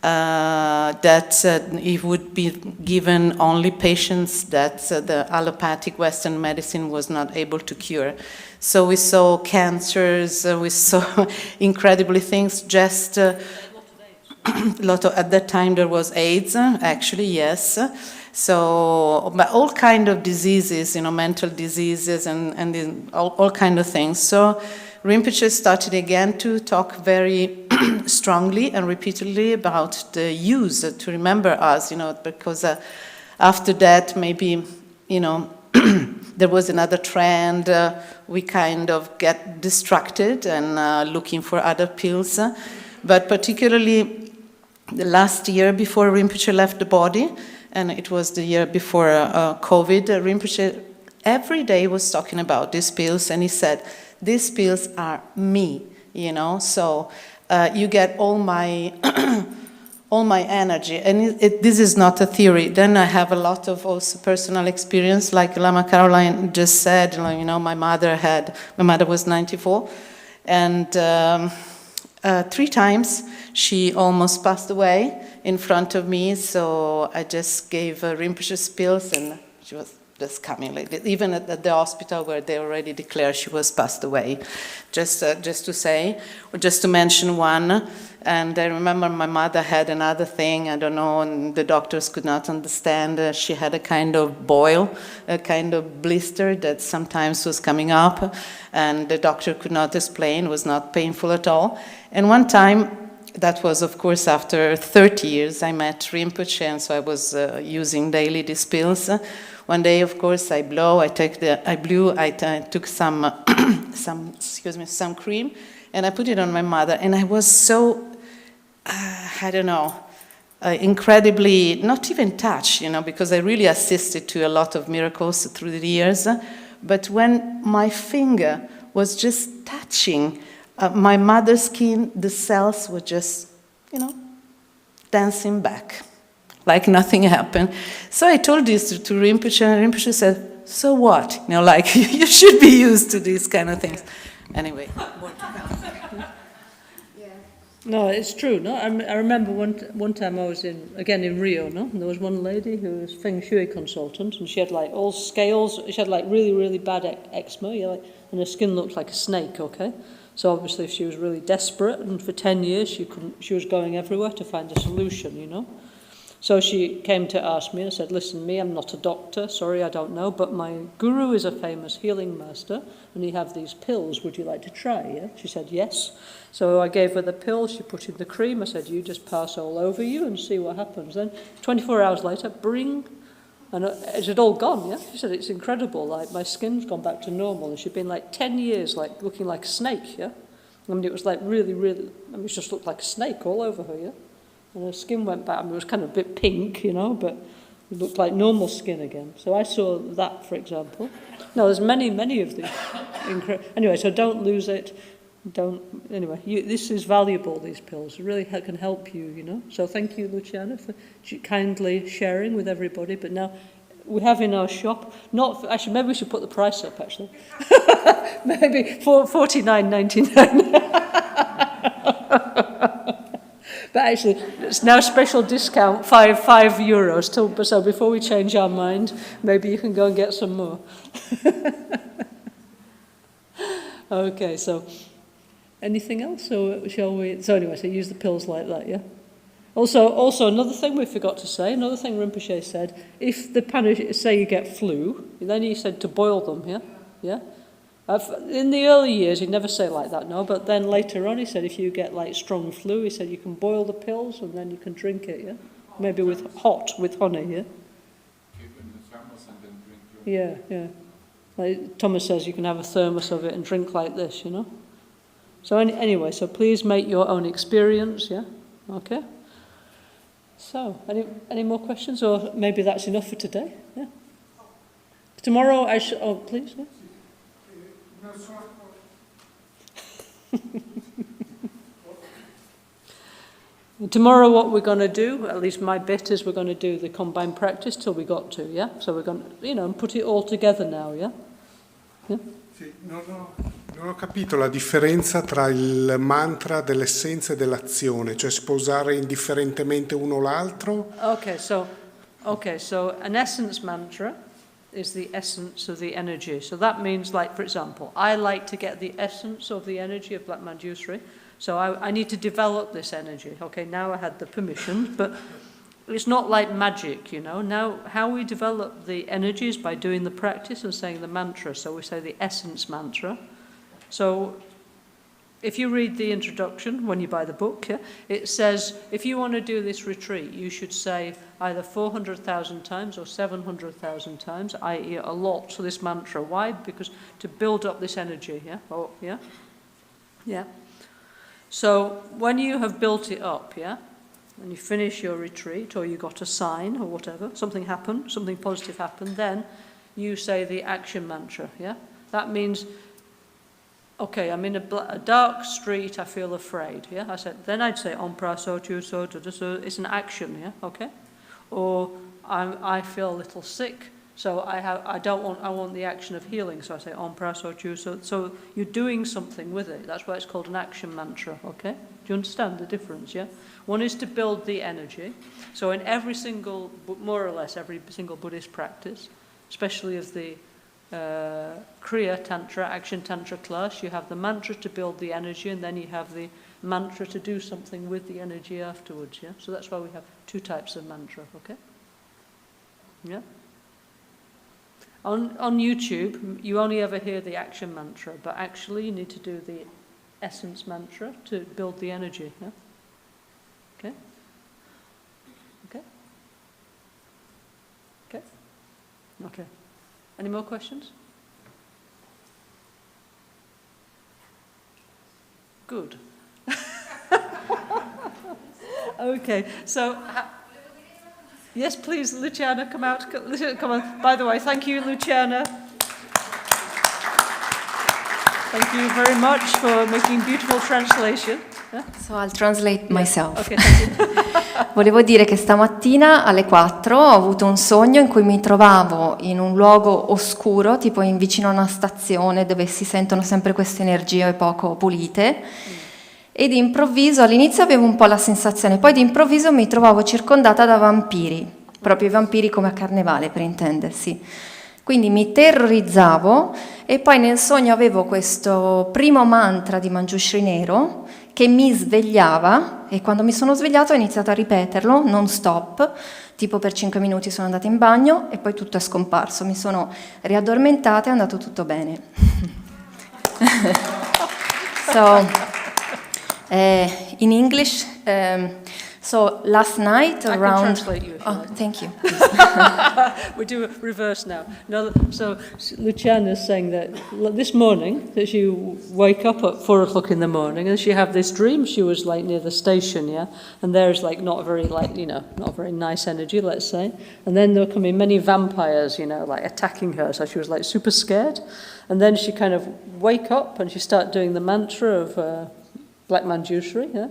that he would be given only patients that the allopathic Western medicine was not able to cure. So we saw cancers, we saw incredibly things, just... at that time there was AIDS, actually, yes. So, but all kind of diseases, mental diseases and all kind of things. So Rinpoche started again to talk very strongly and repeatedly about the use to remember us, because after that maybe, there was another trend, we kind of get distracted and looking for other pills. But particularly the last year before Rinpoche left the body, and it was the year before COVID, Rinpoche every day was talking about these pills, and he said, these pills are me, so you get all my all my energy, and this is not a theory. Then I have a lot of also personal experience, like Lama Caroline just said. My mother was 94, and 3 times she almost passed away in front of me. So I just gave Rinpoche's pills, and she was just coming like this. Even at the hospital where they already declared she was passed away. Just to say, or just to mention one. And I remember my mother had another thing, I don't know, and the doctors could not understand. She had a kind of boil, a kind of blister that sometimes was coming up, and the doctor could not explain, was not painful at all. And one time, that was of course after 30 years, I met Rinpoche, and so I was using daily these pills. One day, of course, I took some cream, and I put it on my mother, and I was so, incredibly, not even touched, because I really assisted to a lot of miracles through the years. But when my finger was just touching my mother's skin, the cells were just, dancing back, like nothing happened. So I told this to Rinpoche, and Rinpoche said, so what? You should be used to these kind of things. Anyway, more to come. No, it's true. No, I remember one time I was in Rio. No, and there was one lady who was feng shui consultant, and she had all scales. She had really, really bad eczema, and her skin looked like a snake. Okay, so obviously she was really desperate, and for 10 years she was going everywhere to find a solution. So she came to ask me, and I said, listen, I'm not a doctor, sorry, I don't know, but my guru is a famous healing master, and he have these pills, would you like to try? Yeah? She said, yes. So I gave her the pill, she put in the cream, I said, you just pass all over you and see what happens. Then 24 hours later, and it had all gone, yeah? She said, it's incredible, my skin's gone back to normal, and she'd been 10 years looking like a snake, yeah? It was really, really, it just looked like a snake all over her, yeah? And her skin went back, it was kind of a bit pink, but it looked like normal skin again. So I saw that, for example. No, there's many, many of these. Anyway, so don't lose it. This is valuable, these pills. It really can help you, So thank you, Luciana, for kindly sharing with everybody. But now we have in our shop, maybe we should put the price up, actually. Maybe for $49.99. But actually, it's now special discount, €5. So before we change our mind, maybe you can go and get some more. Okay, so anything else? Or shall we? So anyway, so use the pills like that, yeah? Also, another thing we forgot to say, another thing Rinpoche said, if say you get flu, then he said to boil them, yeah? Yeah? In the early years, he'd never say it like that, no, but then later on he said if you get strong flu, he said you can boil the pills and then you can drink it, yeah? Maybe with honey, yeah? Keep in the thermos and then drink. Yeah. Like Thomas says, you can have a thermos of it and drink like this, So anyway, so please make your own experience, yeah? Okay? So, any more questions, or maybe that's enough for today, yeah? Tomorrow please, yeah? Tomorrow what we're going to do, at least my bit, is we're going to do the combined practice till we got to, yeah? So we're going to, put it all together now, yeah? Yeah? Sì, non ho capito la differenza tra il mantra dell'essenza e dell'azione, cioè si può usare indifferentemente uno o l'altro? Okay, so an essence mantra is the essence of the energy. So that means, for example, I like to get the essence of the energy of Black Manshusri, So I need to develop this energy. Okay, now I had the permission, but it's not like magic, you know. Now, how we develop the energy is by doing the practice and saying the mantra. So we say the essence mantra. So if you read the introduction when you buy the book, yeah, it says if you want to do this retreat, you should say either 400,000 times or 700,000 times, i.e. a lot, so this mantra. Why? Because to build up this energy, yeah? Oh, yeah? Yeah. So when you have built it up, yeah, when you finish your retreat or you got a sign or whatever, something happened, something positive happened, then you say the action mantra, yeah? That means, okay, I'm in a dark street, I feel afraid, yeah? Then I'd say, Om Praso Chuso, it's an action, yeah? Okay? Or I feel a little sick, so I want the action of healing, so I say Om Praso Chuso. So you're doing something with it. That's why it's called an action mantra, okay? Do you understand the difference, yeah? One is to build the energy. So in every single, more or less every single Buddhist practice, especially of the Kriya Tantra, Action Tantra class, you have the mantra to build the energy, and then you have the mantra to do something with the energy afterwards, yeah? So that's why we have two types of mantra, okay? Yeah? On YouTube, you only ever hear the action mantra, but actually you need to do the essence mantra to build the energy, yeah? Okay? Okay? Okay? Okay. Any more questions? Good. Okay, so yes, please, Luciana, come out. Come on. By the way, thank you, Luciana. Thank you very much for making beautiful translation. So I'll translate myself. Okay, thank you. Volevo dire che stamattina alle 4 ho avuto un sogno in cui mi trovavo in un luogo oscuro, tipo in vicino a una stazione dove si sentono sempre queste energie poco pulite, e d'improvviso, all'inizio avevo un po' la sensazione, poi d'improvviso mi trovavo circondata da vampiri, proprio i vampiri come a Carnevale per intendersi. Quindi mi terrorizzavo e poi nel sogno avevo questo primo mantra di Manshusri nero che mi svegliava, e quando mi sono svegliato ho iniziato a ripeterlo non stop, tipo per 5 minuti sono andata in bagno e poi tutto è scomparso, mi sono riaddormentata e è andato tutto bene. So, in English, so last night I around... can translate you. Oh, thank you. We do it reverse now. No, so Luciana is saying that this morning, that she wake up at 4 o'clock in the morning and she have this dream. She was like near the station, yeah, and there's like not very not very nice energy, let's say. And then there come in many vampires, like attacking her. So she was like super scared. And then she kind of wake up and she start doing the mantra of Black Manshusri, yeah.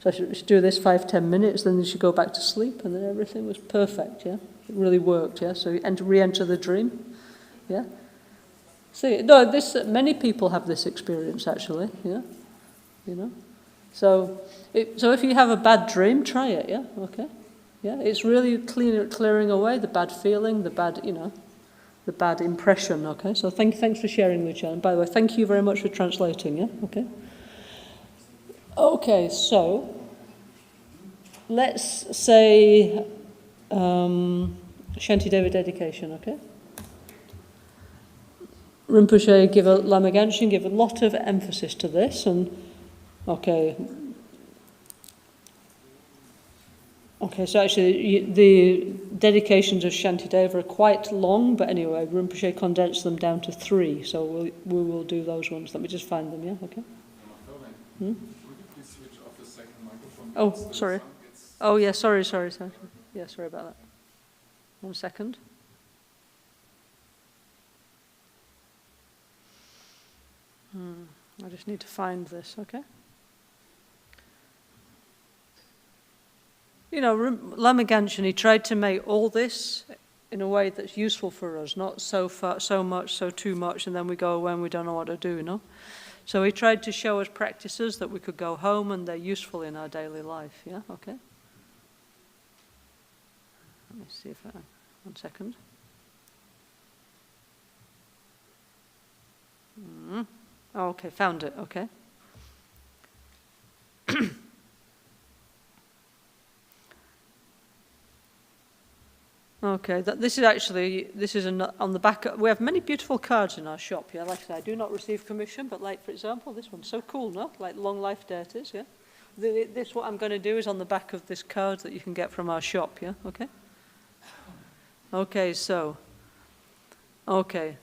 So she'd do this 5-10 minutes, then she'd go back to sleep, and then everything was perfect, yeah? It really worked, yeah? So you re-enter the dream, yeah? See, no, many people have this experience, actually, yeah? So if you have a bad dream, try it, yeah? Okay? Yeah, it's really clearing away the bad feeling, the bad, the bad impression, okay? So thanks for sharing, Luciana. By the way, thank you very much for translating, yeah? Okay? Okay, so let's say Shantideva dedication, okay? Rinpoche Lama Ganshin give a lot of emphasis to this, and okay, so actually the dedications of Shantideva are quite long, but anyway, Rinpoche condensed them down to 3, so we will do those ones. Let me just find them, yeah, okay? Oh, sorry. Oh, yeah, sorry. Yeah, sorry about that. 1 second. I just need to find this, okay? Lama Ganshin, he tried to make all this in a way that's useful for us, not so too much, and then we go away and we don't know what to do, So he tried to show us practices that we could go home and they're useful in our daily life, yeah? Okay? Let me see if 1 second. Okay, found it, okay. Okay, this is actually, on the back, we have many beautiful cards in our shop, yeah, like I said, I do not receive commission, but like, for example, this one's so cool, no? Like long life debtors, yeah? This, what I'm going to do is on the back of this card that you can get from our shop, yeah, okay? Okay, so, okay.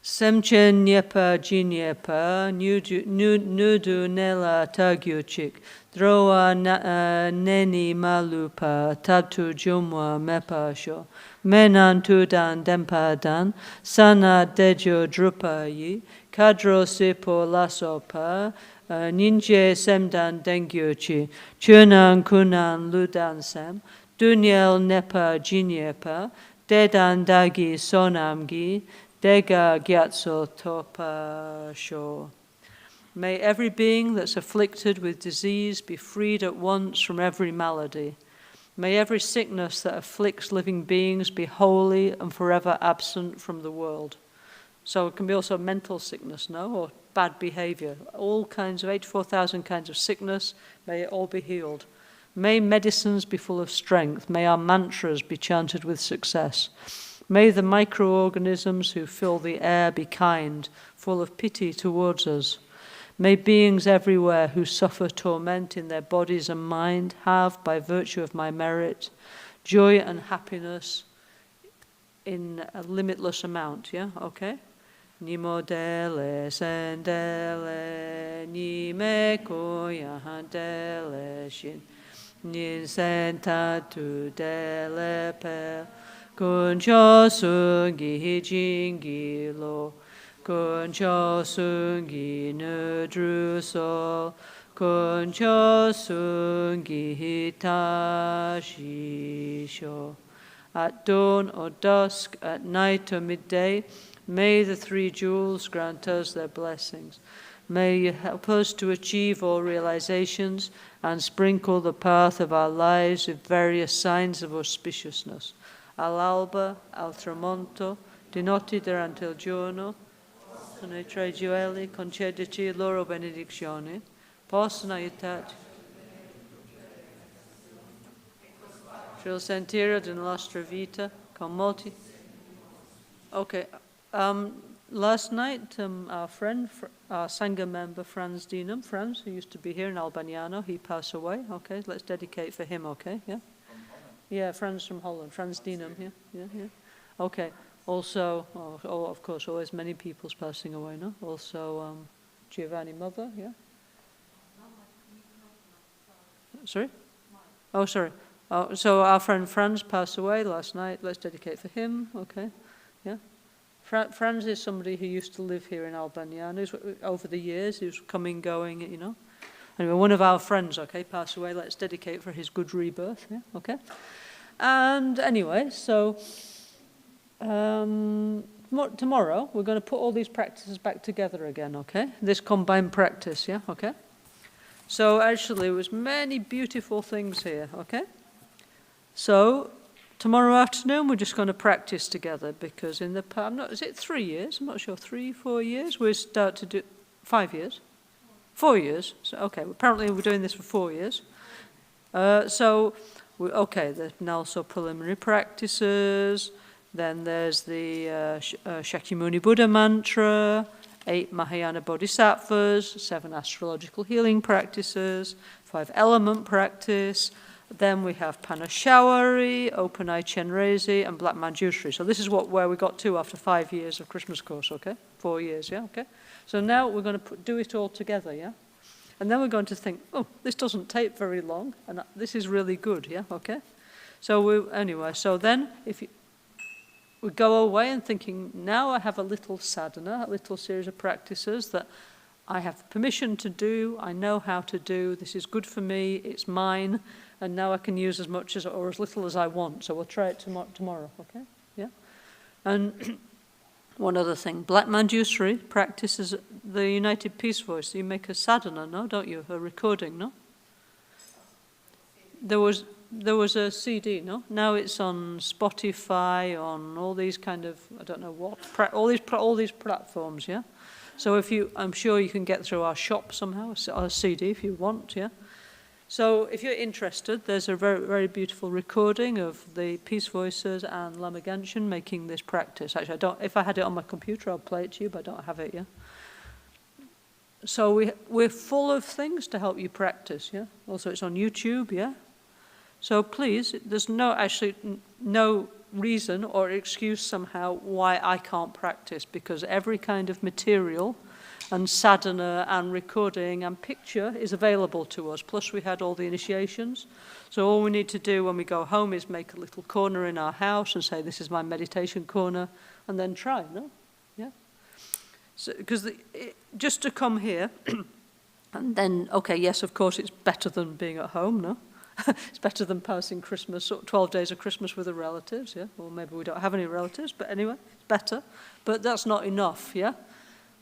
Semche nyepa jinyepa, nudu nela tagyuchik, droa neni malupa, tabtu jumwa mepa sho, menan tudan dempadan, sana dejo drupa yi, kadro sipo lasopa, ninje semdan dengyuchi, chunan kunan ludan sem, dunyel nepa jinyepa, dedan dagi sonamgi, Dega gyatso topa sho. May every being that's afflicted with disease be freed at once from every malady. May every sickness that afflicts living beings be wholly and forever absent from the world. So it can be also mental sickness, no? Or bad behavior. All kinds of 84,000 kinds of sickness, may it all be healed. May medicines be full of strength. May our mantras be chanted with success. May the microorganisms who fill the air be kind, full of pity towards us. May beings everywhere who suffer torment in their bodies and mind have, by virtue of my merit, joy and happiness in a limitless amount, yeah? Okay? Nimo dele sendele, nime koya dele shin, nin senta tu dele per, Kuncho sungi jingi lo, kuncho sungi nudru sol, kuncho sungi hitashi sho. At dawn or dusk, at night or midday, may the three jewels grant us their blessings. May you help us to achieve all realizations and sprinkle the path of our lives with various signs of auspiciousness. All'alba, al tramonto, di notte durante il giorno, sono i tre gioielli, concedici le loro benedizioni, possono aiutarci sul sentiero della nostra vita con molti. Okay, last night our friend, our Sangha member Franz Dienam, Franz, who used to be here in Albagnano, he passed away. Okay, let's dedicate for him, okay, yeah? Yeah, Franz from Holland, Franz Dienam, yeah. Okay, also, of course, always many people's passing away, no? Also, Giovanni mother, yeah? Sorry? Oh, sorry. Oh, so our friend Franz passed away last night. Let's dedicate for him, okay, yeah? Franz is somebody who used to live here in Albagnano. Over the years, he was coming, going, you know. Anyway, one of our friends, okay, passed away. Let's dedicate for his good rebirth, yeah, okay? And anyway, so tomorrow we're going to put all these practices back together again, okay? This combined practice, yeah, okay? So actually, there was many beautiful things here, okay? So tomorrow afternoon, we're just going to practice together because in the past, is it 3 years? I'm not sure, 3, 4 years? We start to do 5 years? 4 years. So, okay, apparently we're doing this for 4 years. Okay, the NgalSo preliminary practices, then there's the Shakyamuni Buddha mantra, 8 Mahayana Bodhisattvas, 7 astrological healing practices, 5 element practice, then we have Panashawari, Open Eye Chenrezi, and Black Manshusri. So this is where we got to after 5 years of Christmas course, okay? 4 years, yeah, okay? So now we're going to do it all together, yeah? And then we're going to think, oh, this doesn't take very long, and this is really good, yeah, okay? So so then if we go away and thinking, now I have a little sadhana, a little series of practices that I have permission to do, I know how to do, this is good for me, it's mine, and now I can use as much as or as little as I want. So we'll try it tomorrow, okay? Yeah? And one other thing, Black Manshusri practices the United Peace Voice. You make a sadhana, no, don't you? A recording, no? There was a CD, no? Now it's on Spotify, on all these kind of, I don't know what, all these platforms, yeah? So I'm sure you can get through our shop somehow, a CD if you want, yeah? So if you're interested, there's a very, very beautiful recording of the Peace Voices and Lama Genshin making this practice. Actually, if I had it on my computer, I'd play it to you, but I don't have it, yeah? So we're full of things to help you practice, yeah? Also, it's on YouTube, yeah? So please, there's no reason or excuse somehow why I can't practice, because every kind of material and sadhana and recording and picture is available to us. Plus we had all the initiations. So all we need to do when we go home is make a little corner in our house and say, this is my meditation corner, and then try, no? Yeah? So, because just to come here, and then, okay, yes, of course, it's better than being at home, no? It's better than passing Christmas, 12 days of Christmas with the relatives, yeah? Or maybe we don't have any relatives, but anyway, it's better. But that's not enough, yeah?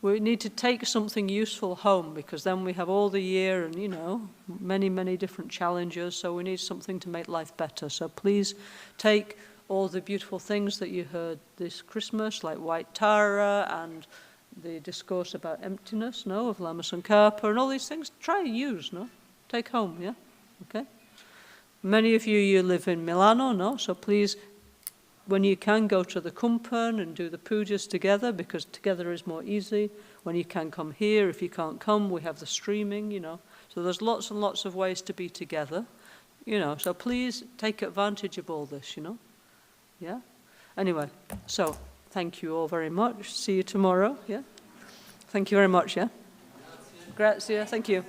We need to take something useful home, because then we have all the year and, you know, many, many different challenges, so we need something to make life better. So please take all the beautiful things that you heard this Christmas, like White Tara and the discourse about emptiness, no, of Lama Tsongkhapa, and all these things, try and use, no? Take home, yeah? Okay? Many of you live in Milano, no? So please, when you can, go to the kumpan and do the pujas together, because together is more easy. When you can, come here. If you can't come, we have the streaming, you know. So there's lots and lots of ways to be together, you know. So please take advantage of all this, you know. Yeah? Anyway, so thank you all very much. See you tomorrow, yeah? Thank you very much, yeah? Grazie, thank you.